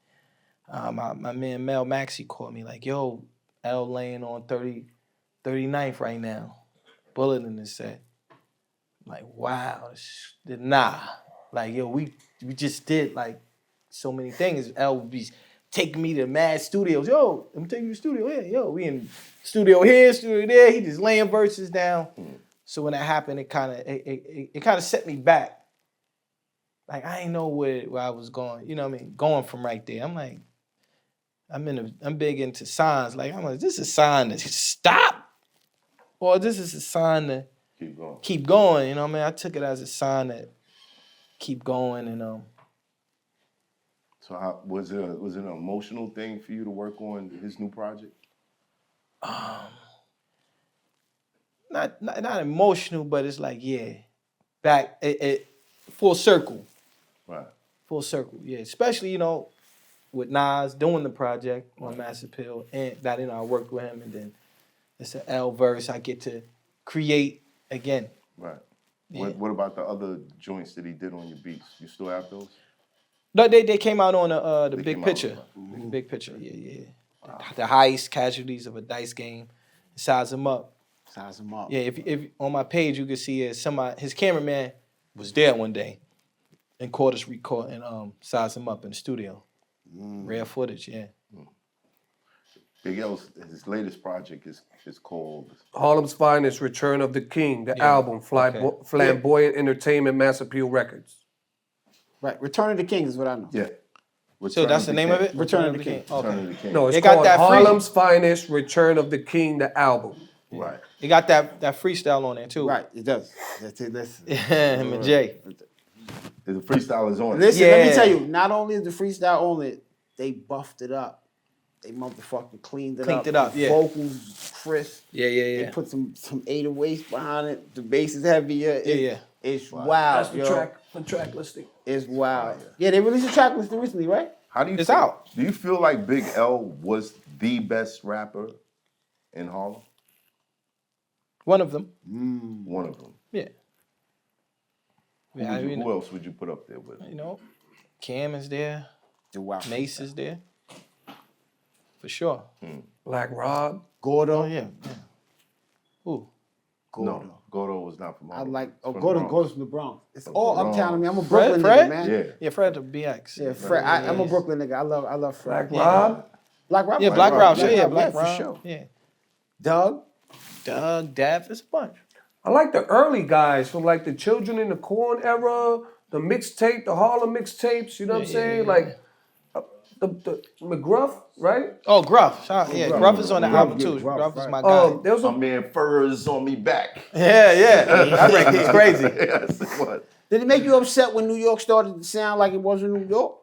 My man Mel Maxey called me like, yo, L laying on 39th right now. Bullet in his set. I'm like, wow, nah. Like, yo, we just did like so many things. L would be taking me to mad studios. Yo, I'm taking you to the studio. Yeah, yo, we in studio here, studio there. He just laying verses down. So when that happened, it kind of set me back. Like I ain't know where I was going. You know what I mean? Going from right there. I'm like, I'm big into signs. Like I'm like, this is a sign to stop, or this is a sign to keep going. You know what I mean? I took it as a sign that keep going and So was it an emotional thing for you to work on his new project? Not emotional, but it's like back it full circle. Right. Full circle, yeah. Especially, you know, with Nas doing the project on Mass Appeal, and that, you know, I worked with him, and then it's an L verse I get to create again. Right. Yeah. What about the other joints that he did on your beats? You still have those? No, they came out on the They big came out picture. The big picture, yeah. Wow. The highest casualties of a dice game, size them up. Size them up. Yeah, if on my page you can see his cameraman was there one day and caught us recording size him up in the studio. Rare footage, yeah. Big L's his latest project is called Harlem's Finest, Return of the King, the album, Flamboyant Entertainment, Mass Appeal Records. Right. Return of the King is what I know. Yeah. So that's the name of it? Return of the King. Okay. Return of the King. No, it's They got called that free- Harlem's Finest, Return of the King, the album. Right. It got that freestyle on there too. Right. It does. Listen. Him and Jay. The freestyle is on it. Listen, let me Yeah. tell you, not only is the freestyle on it, they buffed it up. They motherfucking cleaned it up. It up, The yeah. vocals crisp. Yeah. They put some 808s behind it. The bass is heavier. Yeah. It's wild, That's yo. the track listing. It's wild. Yeah, they released a track list recently, right? How do you It's feel, out. Do you feel like Big L was the best rapper in Harlem? One of them. One of them. Yeah. Yeah, I mean, Who else would you put up there with? you know, Cam is there. Wow. Mace is there. For sure. Black Rob. Gordo. Oh yeah. Who? Gordo. No, Gordo was not from I Harlem. like. Oh, From the Gordo Bronx. goes from the Bronx. It's From all the uptown. I mean, I'm a Fred? Brooklyn Fred? nigga, man. Yeah. Yeah, Fred the BX. Yeah, Fred. I'm a Brooklyn nigga. I love Fred. Black Rob. Black Rob. Yeah, Black Rob. Yeah, Black for Rob. sure. Yeah. Doug. Doug, Dav, it's a bunch. I like the early guys from like the Children in the Corn era, the mixtape, the Harlem mixtapes. You know what I'm saying? Like the McGruff, right? Oh, Gruff. Gruff is on the album too. Gruff, Gruff is right. my guy. There was My a man Furs on me back. Yeah. That record's crazy. Yes, it was. Did it make you upset when New York started to sound like it was in New York?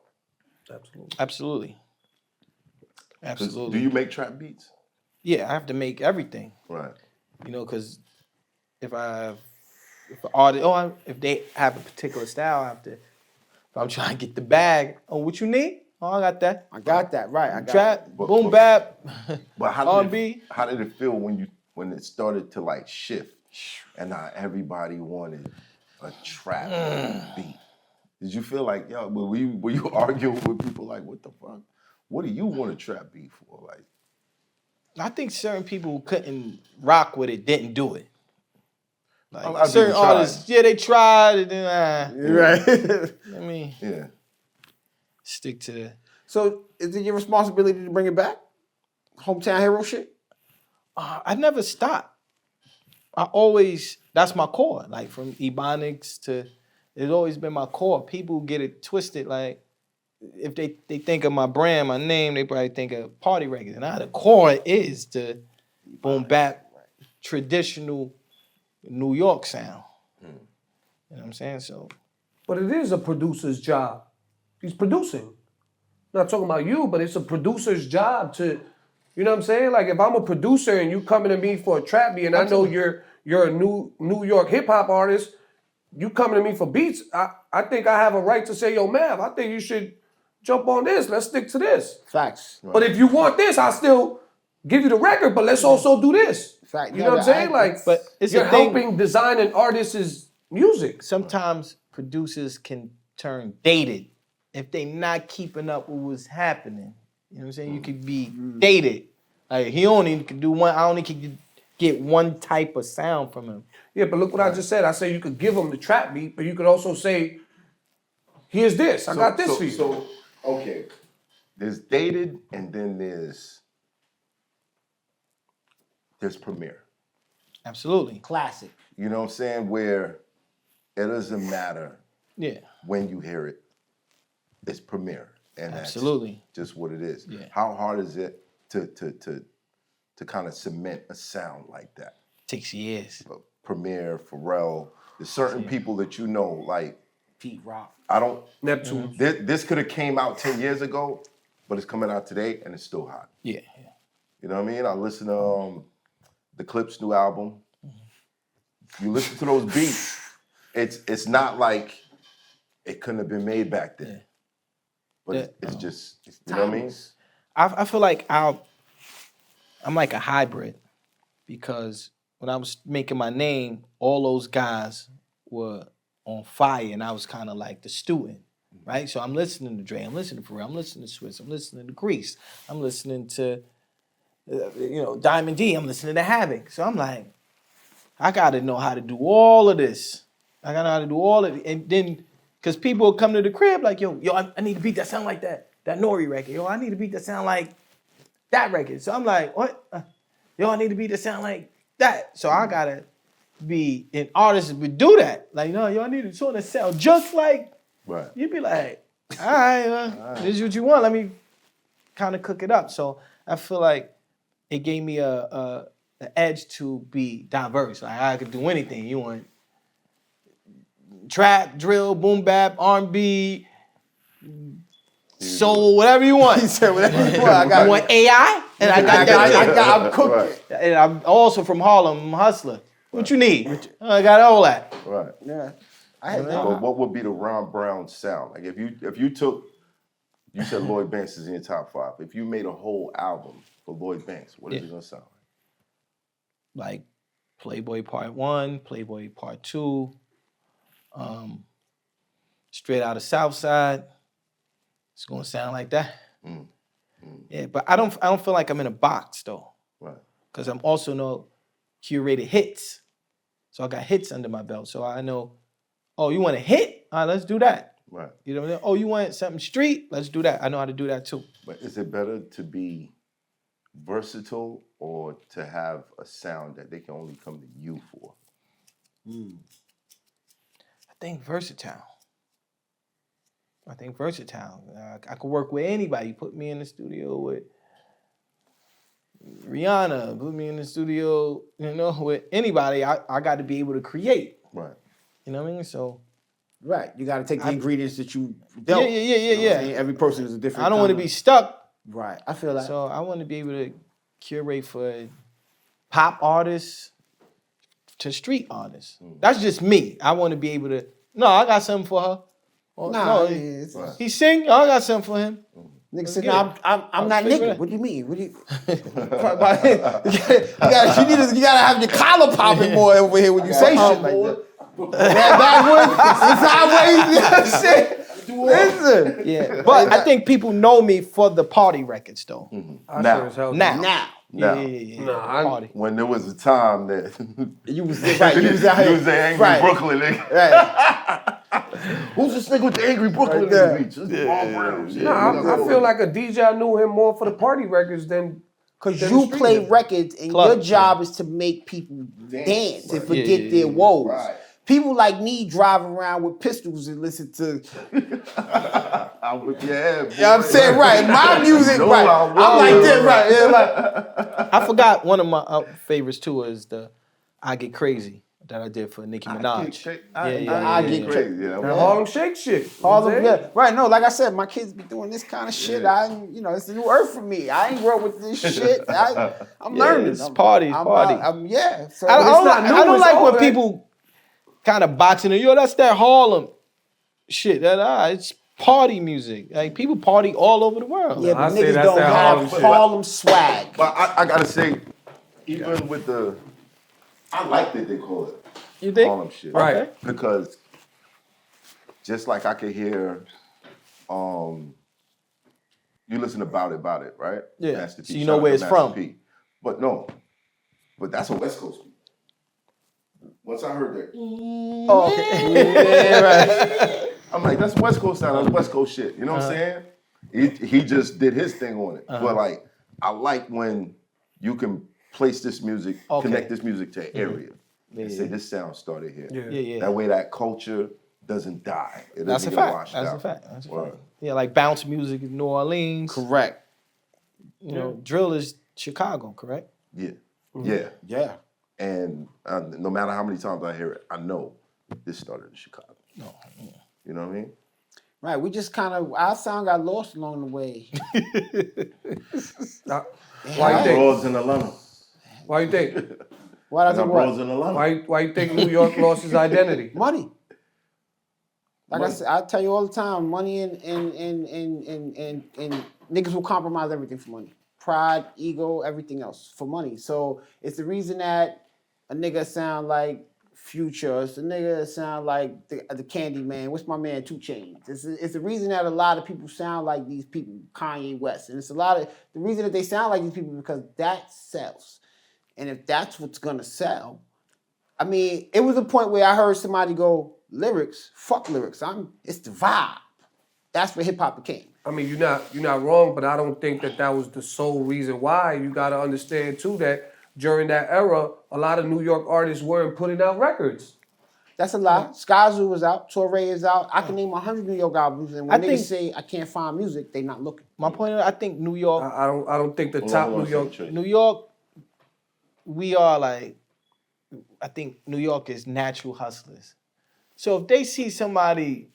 Absolutely. Do you make trap beats? Yeah, I have to make everything. Right. You know, because if they have a particular style, I have to. If I'm trying to get the bag, what you need? Oh, I got that. I got that right. I got Trap, that. boom bap, But R&B. how did it feel when it started to like shift and now everybody wanted a trap beat? Did you feel like, yo, were you arguing with people like, what the fuck? What do you want a trap beat for? Like, I think certain people who couldn't rock with it didn't do it. Like A lot of certain people tried. artists, they tried, and then Right. I mean, Yeah. stick to the. So is it your responsibility to bring it back? Hometown hero shit? I never stopped. That's my core. Like from Ebonics to, it's always been my core. People get it twisted. Like if they think of my brand, my name, they probably think of party records. And the core is the boom bap, traditional New York sound. You know what I'm saying? So, But it is a producer's job. He's producing. I'm not talking about you, but it's a producer's job to, you know what I'm saying? Like if I'm a producer and you coming to me for a trap beat and I know you're a New York hip hop artist, you coming to me for beats, I think I have a right to say, yo, Mav, I think you should jump on this. Let's stick to this. Facts. But if you want this, I'll still give you the record, but let's also do this. Fact. You know what I'm saying? Like, but it's you're a thing- helping design an artist's music. sometimes producers can turn dated if they not keeping up with what's happening. You know what I'm saying? You could be dated. Like he only can do one. I only can get one type of sound from him. Yeah, but look what I just said. I say you could give them the trap beat, but you could also say, here's this. I got this for you. So, okay. There's dated and then there's Premiere. Absolutely. Classic. You know what I'm saying? Where it doesn't matter Yeah. when you hear it. It's Premiere. And Absolutely. that's just what it is. Yeah. How hard is it to kind of cement a sound like that? Takes years. Premiere, Pharrell, there's certain people that you know, like, Pete Rock. I don't, Neptune. this could have came out 10 years ago, but it's coming out today and it's still hot. Yeah. You know what I mean? I listen to the Clip's new album. You listen to those beats, it's not like it couldn't have been made back then. But it's just, you know what I mean? I feel like I'm like a hybrid because when I was making my name, all those guys were on fire and I was kind of like the student, right? So I'm listening to Dre, I'm listening to Pharrell, I'm listening to Swiss, I'm listening to Grease, I'm listening to, Diamond D, I'm listening to Havoc. So I'm like, I gotta know how to do all of this. I gotta know how to do all of it. And then, because people will come to the crib like, yo, I need a beat that sound like that Nori record. Yo, I need a beat that sound like that record. So I'm like, what? I need a beat that sound like that. So I gotta be an artist would do that. Like, no, I need a song that sound just like. Right. You'd be like, all right, this is what you want. Let me kind of cook it up. So I feel like it gave me an edge to be diverse. Like I could do anything. You want trap, drill, boom bap, R&B, soul, whatever you want. He said whatever you want. I want AI, and I got that. I'm cooking. Right. And I'm also from Harlem, I'm a hustler. What you need? I got all that. Right. Yeah. I had But what would be the Ron Brown sound? Like if you took, you said Lloyd Banks is in your top 5. If you made a whole album for Lloyd Banks, what is it gonna sound like? Like Playboy Part 1, Playboy Part 2, Straight Out of Southside. It's gonna sound like that. Yeah, but I don't feel like I'm in a box though. Right. Because I'm also know curated hits. So I got hits under my belt. So I know, oh, you want a hit? All right, let's do that. Right. You know what I mean? Oh, you want something street? Let's do that. I know how to do that too. But is it better to be versatile or to have a sound that they can only come to you for? I think versatile. I could work with anybody. Put me in the studio with Rihanna. Put me in the studio, with anybody. I got to be able to create. Right. You know what I mean? So Right. You got to take the ingredients that you dealt. Yeah. You know what I'm saying? Every person is a different. I don't want to kinda- be stuck. Right. I feel like. So I want to be able to curate for pop artists to street artists. That's just me. I want to be able to. No, I got something for her. Oh, Nah, no, it's, he sing. I got something for him. nigga said, get "No, I'm not figure nigga." it. What do you mean? What do you? you gotta have your collar popping more over here when you say shit like that. Backwards, sideways, you know what I'm saying? Listen. Yeah, but I think people know me for the party records though. I sure as hell do. Now, Now, Now, Nah, Party. when there was a time that You was right. You was out you here. was the angry Right. Brooklyn nigga. Right. Who's this nigga with the angry Brooklyn Right there. nigga beats? This is Paul Brown. shit. Nah, I feel like a DJ I knew him more for the party records than Because than you the street play nigga. records and Club, your job is to make people dance and Right. forget Yeah, their yeah, woes. right. People like me drive around with pistols and listen to. I'm with your head, boy. You know what I'm saying? Right. My music, No, right. I'm I'm like this, right. Yeah, like, I forgot one of my favorites too is the I Get Crazy that I did for Nicki Minaj. I get crazy. Yeah, That Harlem Shake shit. Harlem, You know what I'm saying? yeah. Right, no, like I said, my kids be doing this kind of shit. It's a new earth for me. I ain't grow up with this shit. I'm learning. It's party. Yeah. So I don't, not new, I don't it's like old, when man. people kind of boxing it. Yo, that's that Harlem shit. It's party music. Like people party all over the world. yeah, I but say niggas that's don't that have Harlem shit. Harlem swag. But I gotta say, even with the, I like that they call it You think? Harlem shit. Right. Okay. Because just like I could hear, you listen to Bout It, right? Yeah. Master P. So you Shout know out where to it's Master from. P. But that's a West Coast beat. Once I heard that, Oh, okay. Yeah, right. I'm like, that's West Coast sound, that's West Coast shit. You know what I'm saying? He just did his thing on it. But like, I like when you can place this music, connect this music to an area, and say this sound started here. Yeah. That way, that culture doesn't die. It That's a doesn't get fact. washed That's out. a fact. That's a Word. fact. Yeah, like bounce music in New Orleans. Correct. You know, drill is Chicago, correct? Yeah, Mm-hmm. yeah. Yeah. And no matter how many times I hear it, I know this started in Chicago. No. You know what I mean? Right. We just kind of, our sound got lost along the way. Why you think? Broads in Atlanta. Why you think? What I I got think broads what? in Atlanta. Why you think New York lost his identity? Money. Like I Money. said, I tell you all the time, money and niggas will compromise everything for money. Pride, ego, everything else for money. So it's the reason that a nigga sound like Future. It's a nigga that sound like the Candy Man. What's my man 2 Chainz? It's the reason that a lot of people sound like these people, Kanye West. And it's the reason that they sound like these people because that sells. And if that's what's gonna sell, I mean, it was a point where I heard somebody go, lyrics, fuck lyrics. It's the vibe. That's where hip hop became. I mean, you're not wrong, but I don't think that was the sole reason why. You got to understand too that during that era, a lot of New York artists weren't putting out records. That's a lie. Skyzoo was out. Torre is out. I can name 100 New York albums, and when niggas say I can't find music, they not looking. My point is, I think New York, I don't think the top New York. New York, we are like, I think New York is natural hustlers. So if they see somebody,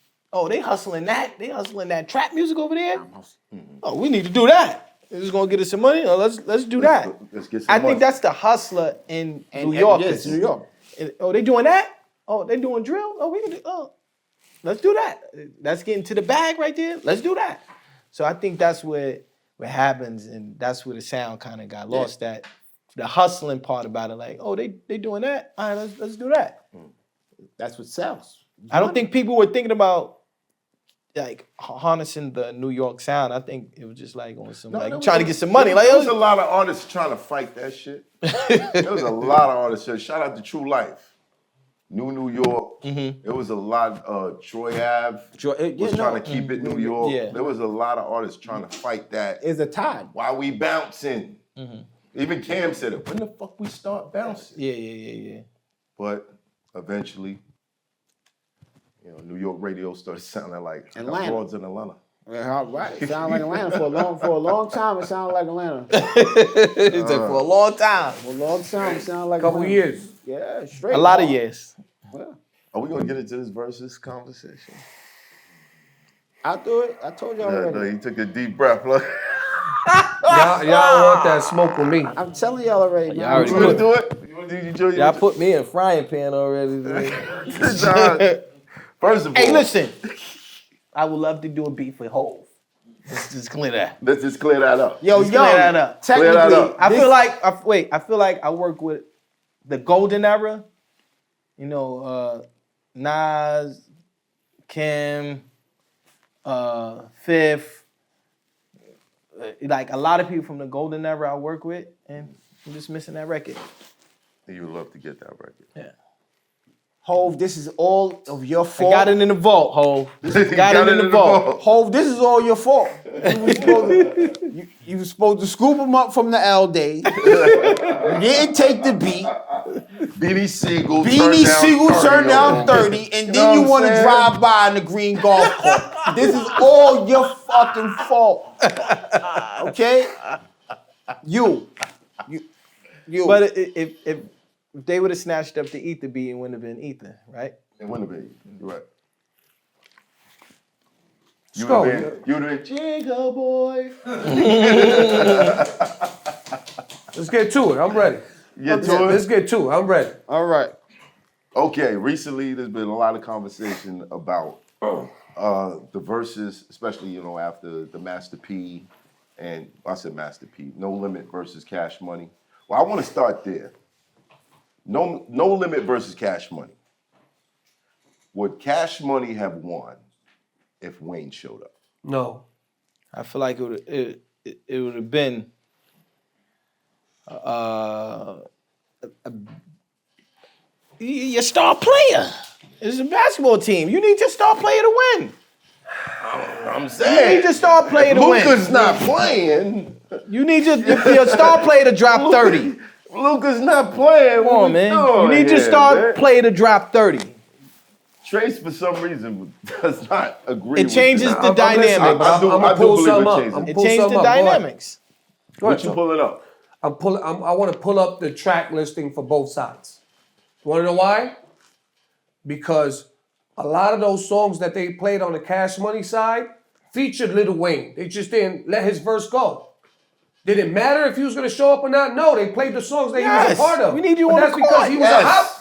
they hustling that trap music over there. Oh, we need to do that. This is gonna get us some money. Let's do that. Let's get some I money. think that's the hustler in New York. Yes, New York. They doing that? Oh, they doing drill? Oh, we can do. Oh, let's do that. That's getting to the bag right there. Let's do that. So I think that's what happens, and that's where the sound kind of got lost. That the hustling part about it, like, they doing that. All right, let's do that. That's what sells. I don't think people were thinking about like harnessing the New York sound. I think it was just like on some there trying to get some money. There was a lot of artists trying to fight that shit. There was a lot of artists. Shout out to True Life, New York. There was a lot. Troy Ave was trying to keep it New York. Yeah. There was a lot of artists trying to fight that. It's a tide. Why we bouncing? Even Cam said it. When the fuck we start bouncing? Yeah. But eventually, New York radio started sounding like Atlanta. Broads in Atlanta. Yeah, right. It sounded like Atlanta for a long time. It sounded like Atlanta. It's like for a long time. For a long time, it sounded like Couple Atlanta. years. Yeah, straight. A lot of hard. years. Are we gonna get into this versus conversation? I do it. I told y'all already. No, he took a deep breath. Look. Y'all want that smoke with me? I'm telling y'all already, man. Y'all already You wanna do it? You wanna do Y'all put me in a frying pan already. First of all, Hey, listen. I would love to do a beat for Hov. Let's just clear that. let's just clear that up. Yo, Let's clear that up. Technically, Clear that up. I feel like I work with the golden era. Nas, Kim, Fifth. Like a lot of people from the golden era I work with. and I'm just missing that record. You would love to get that record. Yeah. Hov, this is all of your I fault. got it in the vault, Hov. Got it in the vault. Hov, this is all your fault. You were supposed to scoop them up from the L days. You didn't take the beat. Beanie Siegel turned down 30, and then you want to drive by in the green golf cart. This is all your fucking fault. Okay? You. But if they would have snatched up the Ether beat, it wouldn't have been Ether, right? It wouldn't have been. You're right. You go. would have been Jigga Boy. Let's get to it. I'm ready. Let's get to it. I'm ready. All right. Okay, recently there's been a lot of conversation about the verses, especially, after the Master P and I said Master P, No Limit versus Cash Money. Well, I want to start there. No Limit versus Cash Money. Would Cash Money have won if Wayne showed up? No. I feel like it would have been your star player. It's a basketball team. You need your star player to win. I'm You saying. need your star player to win. Luka's not playing. You need your star player to drop 30. Luka's not playing. Come on, man. You need your star player to drop 30. Trase, for some reason, does not agree It with changes that. the dynamic. I do pull believe some it up. changes. I'm It pull changed some the up. Go ahead. dynamics. Go ahead, What you Joe. pulling up? I want to pull up the track listing for both sides. You want to know why? Because a lot of those songs that they played on the Cash Money side featured Lil Wayne. They just didn't let his verse go. Did it matter if he was going to show up or not? No, they played the songs that he was a part of. We need you But on that's the because court. he was a hop.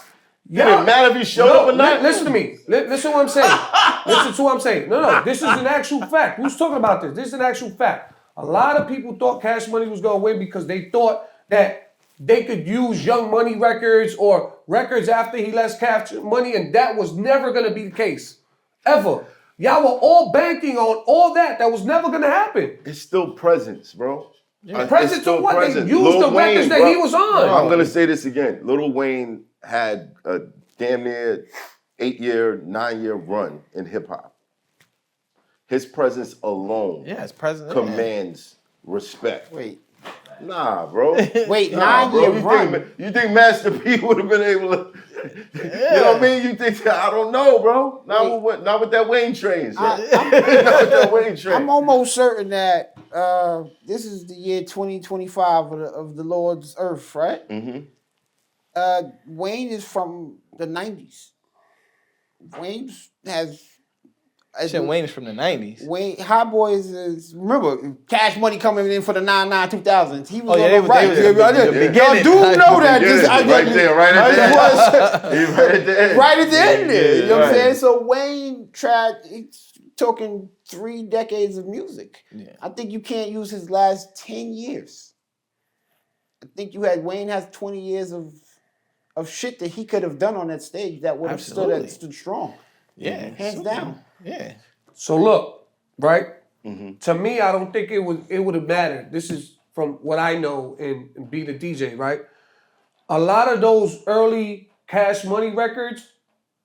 Did it matter if he showed up or not? Listen to me. Listen to what I'm saying. Listen to what I'm saying. No. This is an actual fact. Who's talking about this? This is an actual fact. A lot of people thought Cash Money was going to win because they thought that they could use Young Money records or records after he left Cash Money, and that was never going to be the case. Ever. Y'all were all banking on all that. That was never going to happen. It's still presence, bro. Presence of what? They used the records that he was on. I'm going to say this again. Lil Wayne had a damn near 9-year run in hip-hop. His presence alone Yeah, it's present. commands respect. Wait. Nah, bro. Wait, Nah, 9-year bro. run. You think Master P would have been able to? You know what I mean? You think I don't know, bro. Not with that Wayne train. Not with that Wayne train. I'm almost certain that this is the year 2025 of the Lord's earth, right? Mm-hmm. Wayne is from the 90s. Wayne has... Shit, Wayne is from the 90s. Wayne, Hot Boys is, remember, Cash Money coming in for the 2000s. He was Oh, yeah, on they the was- right. they was at the beginning. Y'all do know that. Right there, right at the end. Right at the end. Right at the end there. You know what I'm right. saying? So Wayne he's talking 3 decades of music. Yeah. I think you can't use his last 10 years. I think Wayne has 20 years of shit that he could have done on that stage that would have Absolutely. stood strong. Yeah. Hands down. Yeah. So look, right? Mm-hmm. To me, I don't think it would have mattered. This is from what I know and be the DJ, right? A lot of those early Cash Money records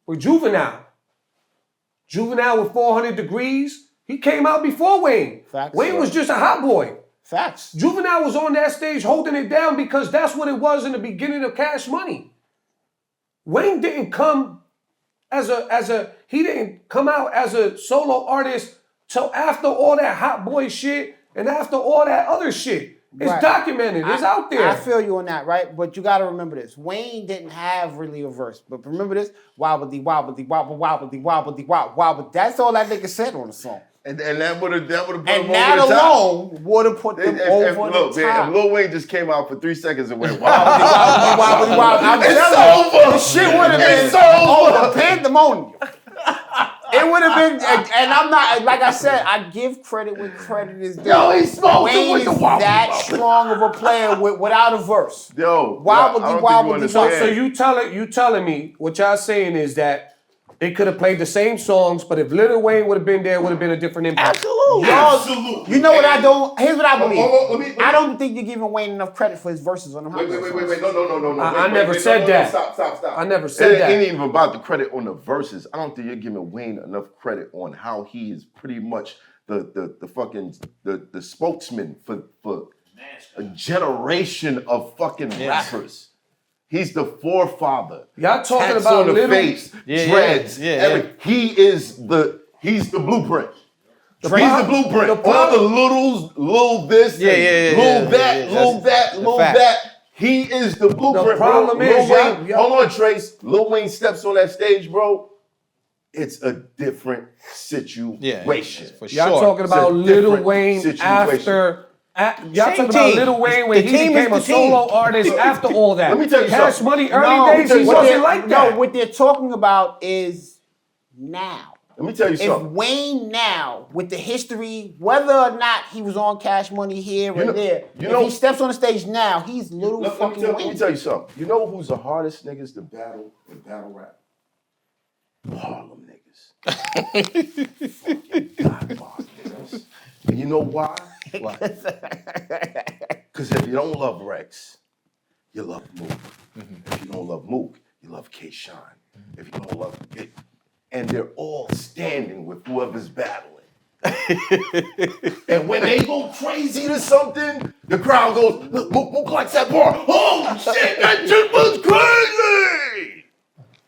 were Juvenile. Juvenile with 400 Degrees. He came out before Wayne. Facts. Wayne was just a hot boy. Facts. Juvenile was on that stage holding it down because that's what it was in the beginning of Cash Money. Wayne didn't come he didn't come out as a solo artist till after all that hot boy shit and after all that other shit. It's Right. documented. It's out there. I feel you on that, right? But you got to remember this. Wayne didn't have really a verse. But remember this? Wobbly, wobbly, wobble, wobbly, wobbly, wobble, wobble. That's all that nigga said on the song. And that would have put And him that over the top. alone would have put them over Look, the man, top. if Lil Wayne just came out for 3 seconds and went, Wobbly, wow. wobbly, wobbly. I'm It's telling you, over. the shit would have been It's over. pandemonium. It would have been, and I'm not, like I said, I give credit where credit is due. Yo, he smoked Wayne him with the is wobble, that wobble. strong of a player without a verse. Yo, Wobbly, I don't wobbly, think you So understand. you telling me what y'all saying is that It could have played the same songs, but if Lil Wayne would have been there, it would have been a different impact. Absolutely. Absolutely. You know what I don't? Here's what I believe. Let me- I don't think you're giving Wayne enough credit for his verses on the Wait, no. I never said that. Stop. I never said that. It ain't even about the credit on the verses. I don't think you're giving Wayne enough credit on how he is pretty much the fucking the spokesman for a generation of fucking rappers. He's the forefather. Y'all talking Tats about on the Lil- face, dreads. He's the blueprint. He's the blueprint. All the littles, little this, little that. He is the blueprint. The problem is, Lil Wayne, y'all- hold on, Trase. Lil Wayne steps on that stage, bro. It's a different situation. For sure. Y'all talking It's a about Lil different Wayne situation. after. Y'all Same talking about team. Lil Wayne when The he team is became a the team. solo artist after all that. Let me tell you Cash something. Money early days, he what wasn't they're- like that. No, what they're talking about is now. Let me tell you If something. Wayne now, with the history, whether or not he was on Cash Money here or there, if he steps on the stage now, he's little fucking Let Wayne. me tell you something. You know who's the hardest niggas to battle in battle rap? Harlem niggas. Fucking godfather niggas. And you know why? Because if you don't love Rex, you love Mook. If you don't love Mook, you love K-Shine. If you don't love it, and they're all standing with whoever's battling. And when they go crazy to something, the crowd goes, look, Mook likes that bar. Oh shit, that shit was crazy!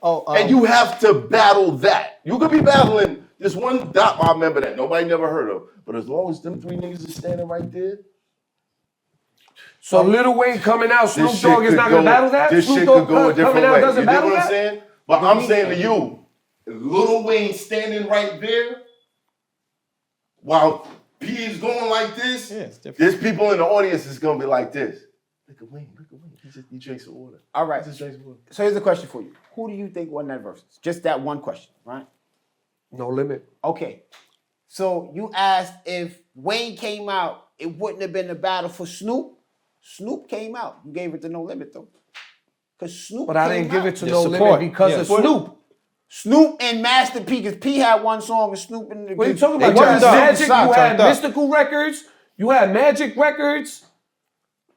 And you have to battle that. You could be battling this one dot I remember that nobody never heard of. But as long as them three niggas are standing right there, So Lil Wayne coming out, Snoop this Dogg shit is could not gonna go- battle that? This Snoop shit Dogg could go a different coming out way. doesn't You dig battle what I'm that? saying? But I'm saying to you, Lil Wayne standing right there, while P is going like this, it's different. there's people in the audience that's gonna be like this. Look at Wayne. He drinks some water. All right. He just drinks water. So here's a question for you. Who do you think won that versus? Just that one question, right? No limit. Okay. So you asked if Wayne came out, it wouldn't have been a battle for Snoop. Snoop came out. You gave it to No Limit though. Because Snoop But I came didn't give out. it to The No support. Limit because Yeah. of Snoop. Snoop and Master P, because P had one song and Snoop and What are you talking They about? You had turned up. Magic, you had Turned up. Mystical Records, you had Magic Records.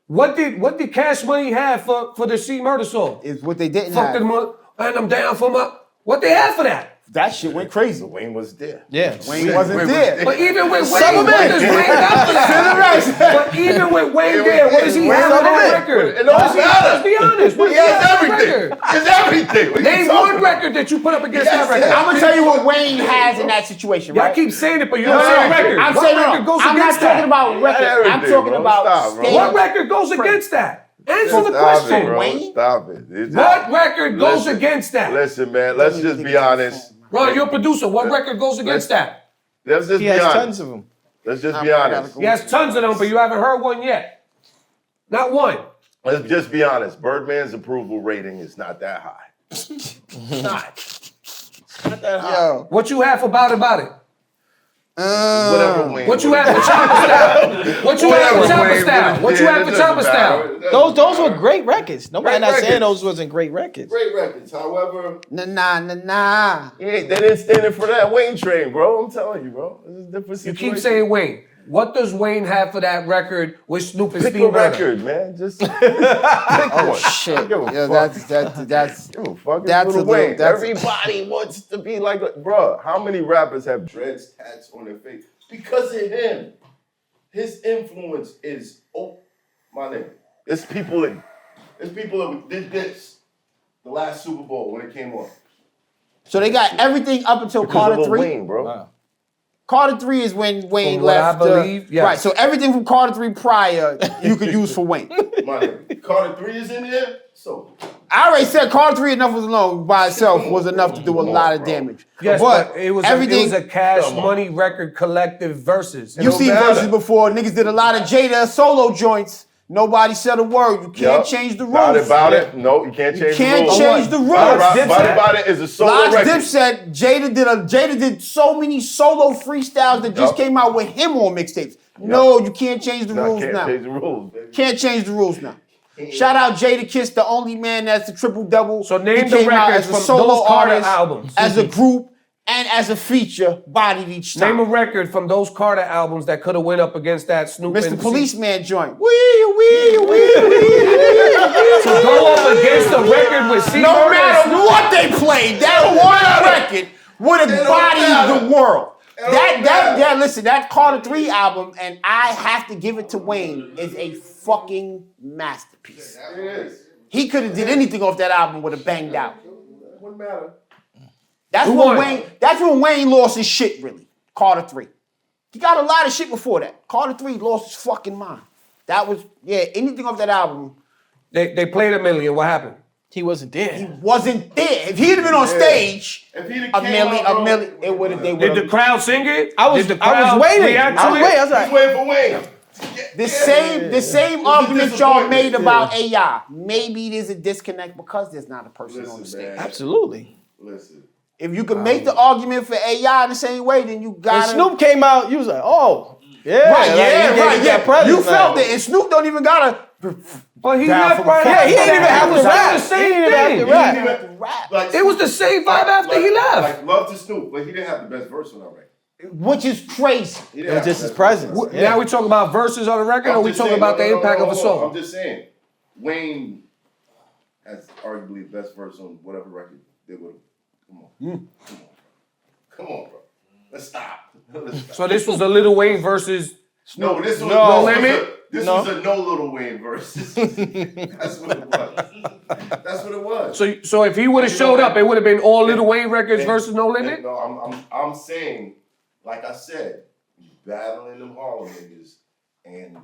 What did Cash Money have for the C Murder song? is what they didn't Fuck them have. up, and I'm down for my. What they had for that? That shit went crazy. Wayne was there. Yeah. Wayne wasn't there. But even with Wayne, Some of what it. does Wayne got for that? But even with Wayne there, what does he have for that record? It don't matter. Let's be honest. What He does he has have for that everything. record? It's everything. What you Name talking one about? record that you put up against Yes, that record. I'm gonna tell you what Wayne has in that situation, Y'all right? keep saying it, but you No, don't say a no, record. I'm What saying record no. goes I'm not against talking that? about record. I'm everything, talking bro. about Stop, bro. stage. What record goes against that? Answer the Stop it, question. bro. Wayne? Stop it. It's What record goes Listen, against that? Listen, man, let's just be honest. Ron, you're a producer. What record goes against that? Let's just He be has honest. tons of them. Let's just be honest. He has tons of them, but you haven't heard one yet. Not one. Let's just be honest. Birdman's approval rating is not that high. It's not. It's not that high. Yo. What you have for About It? Whatever Wayne. What you have for Chopper Style? What you have for Chopper Style? What you have for Chopper Style? Those were great records. Nobody Great not saying records. those wasn't great records. Great records. However, Nah. they didn't stand in for that Wayne train, bro. I'm telling you, bro. This is a different You situation. keep saying Wayne. What does Wayne have for that record with Snoop and Pick Steve a Murder? record, man. Just pick one. Shit. Give a Yo, fuck. that's Give a fuck. It's That's Lil a little- Wayne. that's- Everybody wants to be like, bro. How many rappers have dreads, tats on their face because of him? His influence is my nigga. It's people that did this the last Super Bowl when it came on. So they got everything up until Because of Carter Lil 3. Wayne, bro. Wow. Carter 3 is when Wayne From what left. I believe, yes. Right. So everything from Carter 3 prior, you could use for Wayne. My nigga. Carter 3 is in there, so I already said Carter 3 enough was alone by itself was enough to do a lot of damage. Yes, but it was everything. a Cash Come on. Money record collective versus. You've seen matter. verses before. Niggas did a lot of Jada solo joints. Nobody said a word. You can't Yup. change the rules. About it. No, you can't change can't the rules. change the rules. About it is a solo Lox record. Dipset, Jada did so many solo freestyles that just Yup. came out with him on mixtapes. No, you can't change the rules Can't now. change the rules, baby. Can't change the rules now. Shout out Jadakiss, the only man that's the triple double. So name He the came out records as a from solo those Carter artist, albums. as a group, and as a feature, bodied each time. Name a record from those Carter albums that could have went up against that Snoop Mr. and Policeman joint. Wee. To go up against the record with C. No matter what they played, that one record would have bodied the world. Listen, that Carter 3 album, and I have to give it to Wayne, is a fucking masterpiece. It is. He could have did anything off that album, would have banged out. It wouldn't matter. That's when Wayne lost his shit, really. Carter 3. He got a lot of shit before that. Carter 3 lost his fucking mind. That was, anything off that album. They played a million. What happened? He wasn't there. He wasn't there. If he'd have been on stage, If he'd a million, it would have. Did the crowd sing it? I was Did the crowd waiting. react to I was it? waiting. I was like, He's waiting for Wayne. The same argument y'all made about AI. Maybe there's a disconnect because there's not a person on the stage. man. absolutely. Listen. If you can make the argument for AI the same way, then you When got Snoop came out, you was like, oh, yeah. Right, like, yeah, he gave right, that yeah. presence You now. felt it, and Snoop don't even gotta. But he Down left from right a- after Yeah, he ain't even that. have It to was rap. the He same ain't even have thing. to He rap. didn't even have to rap. Like, It was the same vibe after he left. Like, love to Snoop, but he didn't have the best verse on that record. Which is crazy. He It didn't was have just the his best presence. verse on that Yeah. Now we talking about verses on the record, record. or we I'm just talking saying, about the no, impact of a hold on. song? I'm just saying, Wayne has arguably the best verse on whatever record they would have. Come on, bro. Let's stop. So this was a Lil Wayne versus. No, this was No limit? This was a no Lil Wayne verse. That's what it was. That's what it was. So if he would have You know showed what? up, it would have been all Lil Wayne records And- versus No and Limit. No, I'm saying, like I said, battling them Harlem niggas and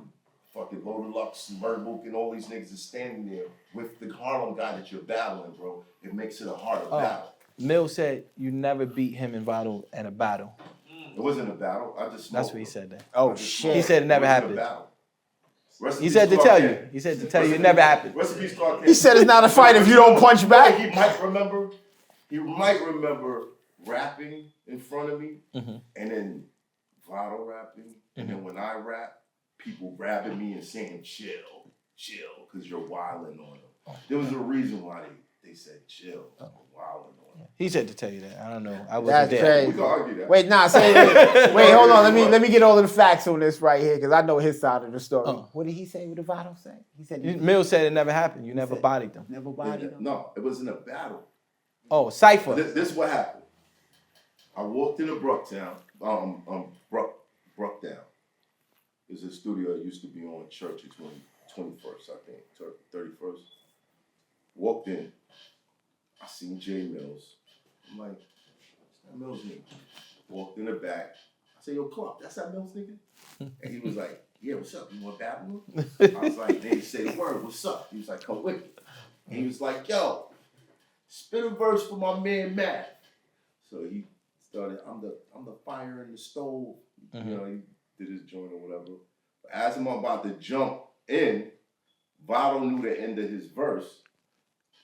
fucking Loaded Lux, Murder Book, and all these niggas is standing there with the Harlem guy that you're battling, bro. It makes it a harder battle. Mill said you never beat him in battle at a battle. It wasn't a battle. I just smoked. That's what he said there. Oh I just shit. smoked. He said it never wasn't happened. a battle. Rest in He peace, said to Clark tell Kent. you. He said to tell you it Rest never in- happened. Rest in peace, Clark Kent. He said it's not a fight if you don't punch back. He might remember. He might remember rapping in front of me, and then Vado rapping, and then when I rap, people grabbing me and saying chill, because you're wilding on them. There was a reason why they said chill, wilding on them. He said to tell you that. I don't know. I wasn't That's there. crazy. We can argue that. Wait, wait, hold on. Let me get all of the facts on this right here because I know his side of the story. What did he say? What did Vado say? He said Mill said it never happened. You never bodied them. never bodied him. No, it wasn't a battle. Oh, Cypher. This is what happened. I walked into Brooktown, Brookdown. There's a studio that used to be on Church at 21st, I think, 31st. Walked in. I seen Jay Mills. I'm like, what's that Mills nigga? Walked in the back. I said, yo, Clark, that's that Mills nigga? And he was like, yeah, what's up? You want to battle him? I was like, then he said the word, what's up? He was like, come with me. And he was like, yo, spit a verse for my man Matt. So he started, I'm the fire in the stove. You know, he did his joint or whatever. But as I'm about to jump in, Vado knew the end of his verse.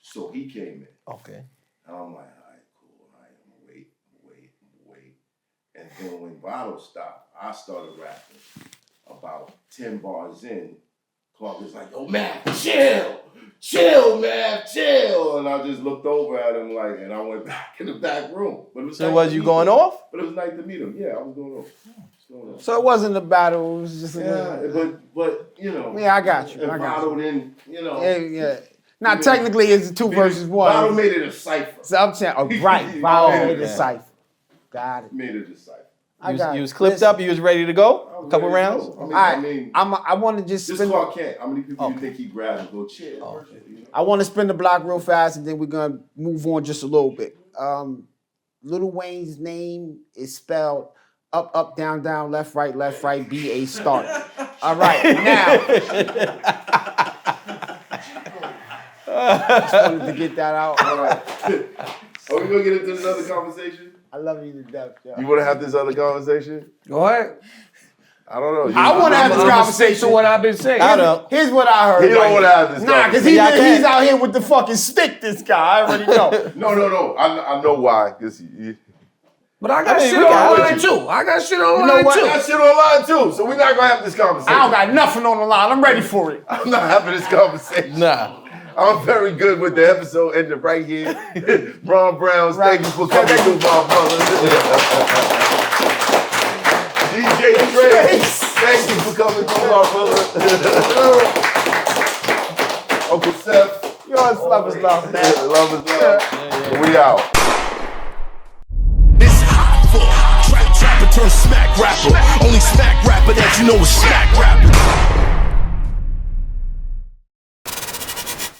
So he came in. Okay. And I'm like, all right, cool. All right, I'm gonna wait. And then when Vado stopped, I started rapping. About 10 bars in, Clark was like, yo, Matt, chill, Matt, chill. And I just looked over at him like, and I went back in the back room. But it was So nice was to you meet going him. off? But it was nice to meet him. Yeah, I was going off. So it wasn't a battle. It was just a Yeah, but you know. Yeah, I got you. And I got Vado then, you know. yeah. Now technically it's 2 versus 1. Vado made it a cipher. So I'm saying, right, Vado made a cipher. Got it. Made it a cipher. I got You it. was clipped Listen, up. You was ready to go. I was A couple ready to rounds. go. All right, I mean, I want to just this spin. Clark Kent. How many people Okay. you think he grabbed and go chill? You know? I want to spin the block real fast, and then we're gonna move on just a little bit. Lil Wayne's name is spelled up, down, left, right, B-A start. All right, now. Just wanted to get that out. All right. Are we gonna get into another conversation? I love you to death, yo. You want to have this other conversation? Go ahead. I don't know. I want to have this I'ma stick conversation. to what I've been saying. I don't. Here's what I heard. He don't want to have this. Nah, because conversation. he's out here with the fucking stick, this guy. I already know. No. I know why. Cause But I got I mean, shit we got online you. too. I got shit online know what? too. I got shit online too, so we're not gonna have this conversation. I don't got nothing on the line. I'm ready for it. I'm not having this conversation. Nah. I'm very good with the episode ending right here. Browz, thank you for coming through, my brother. DJ Trase, thank you for coming through, my brother. Uncle Seth. You always love us, love, man. Yeah, love is love. We out. It's Hoffa, trapper turn smack rapper. Only smack rapper that you know is smack rapper.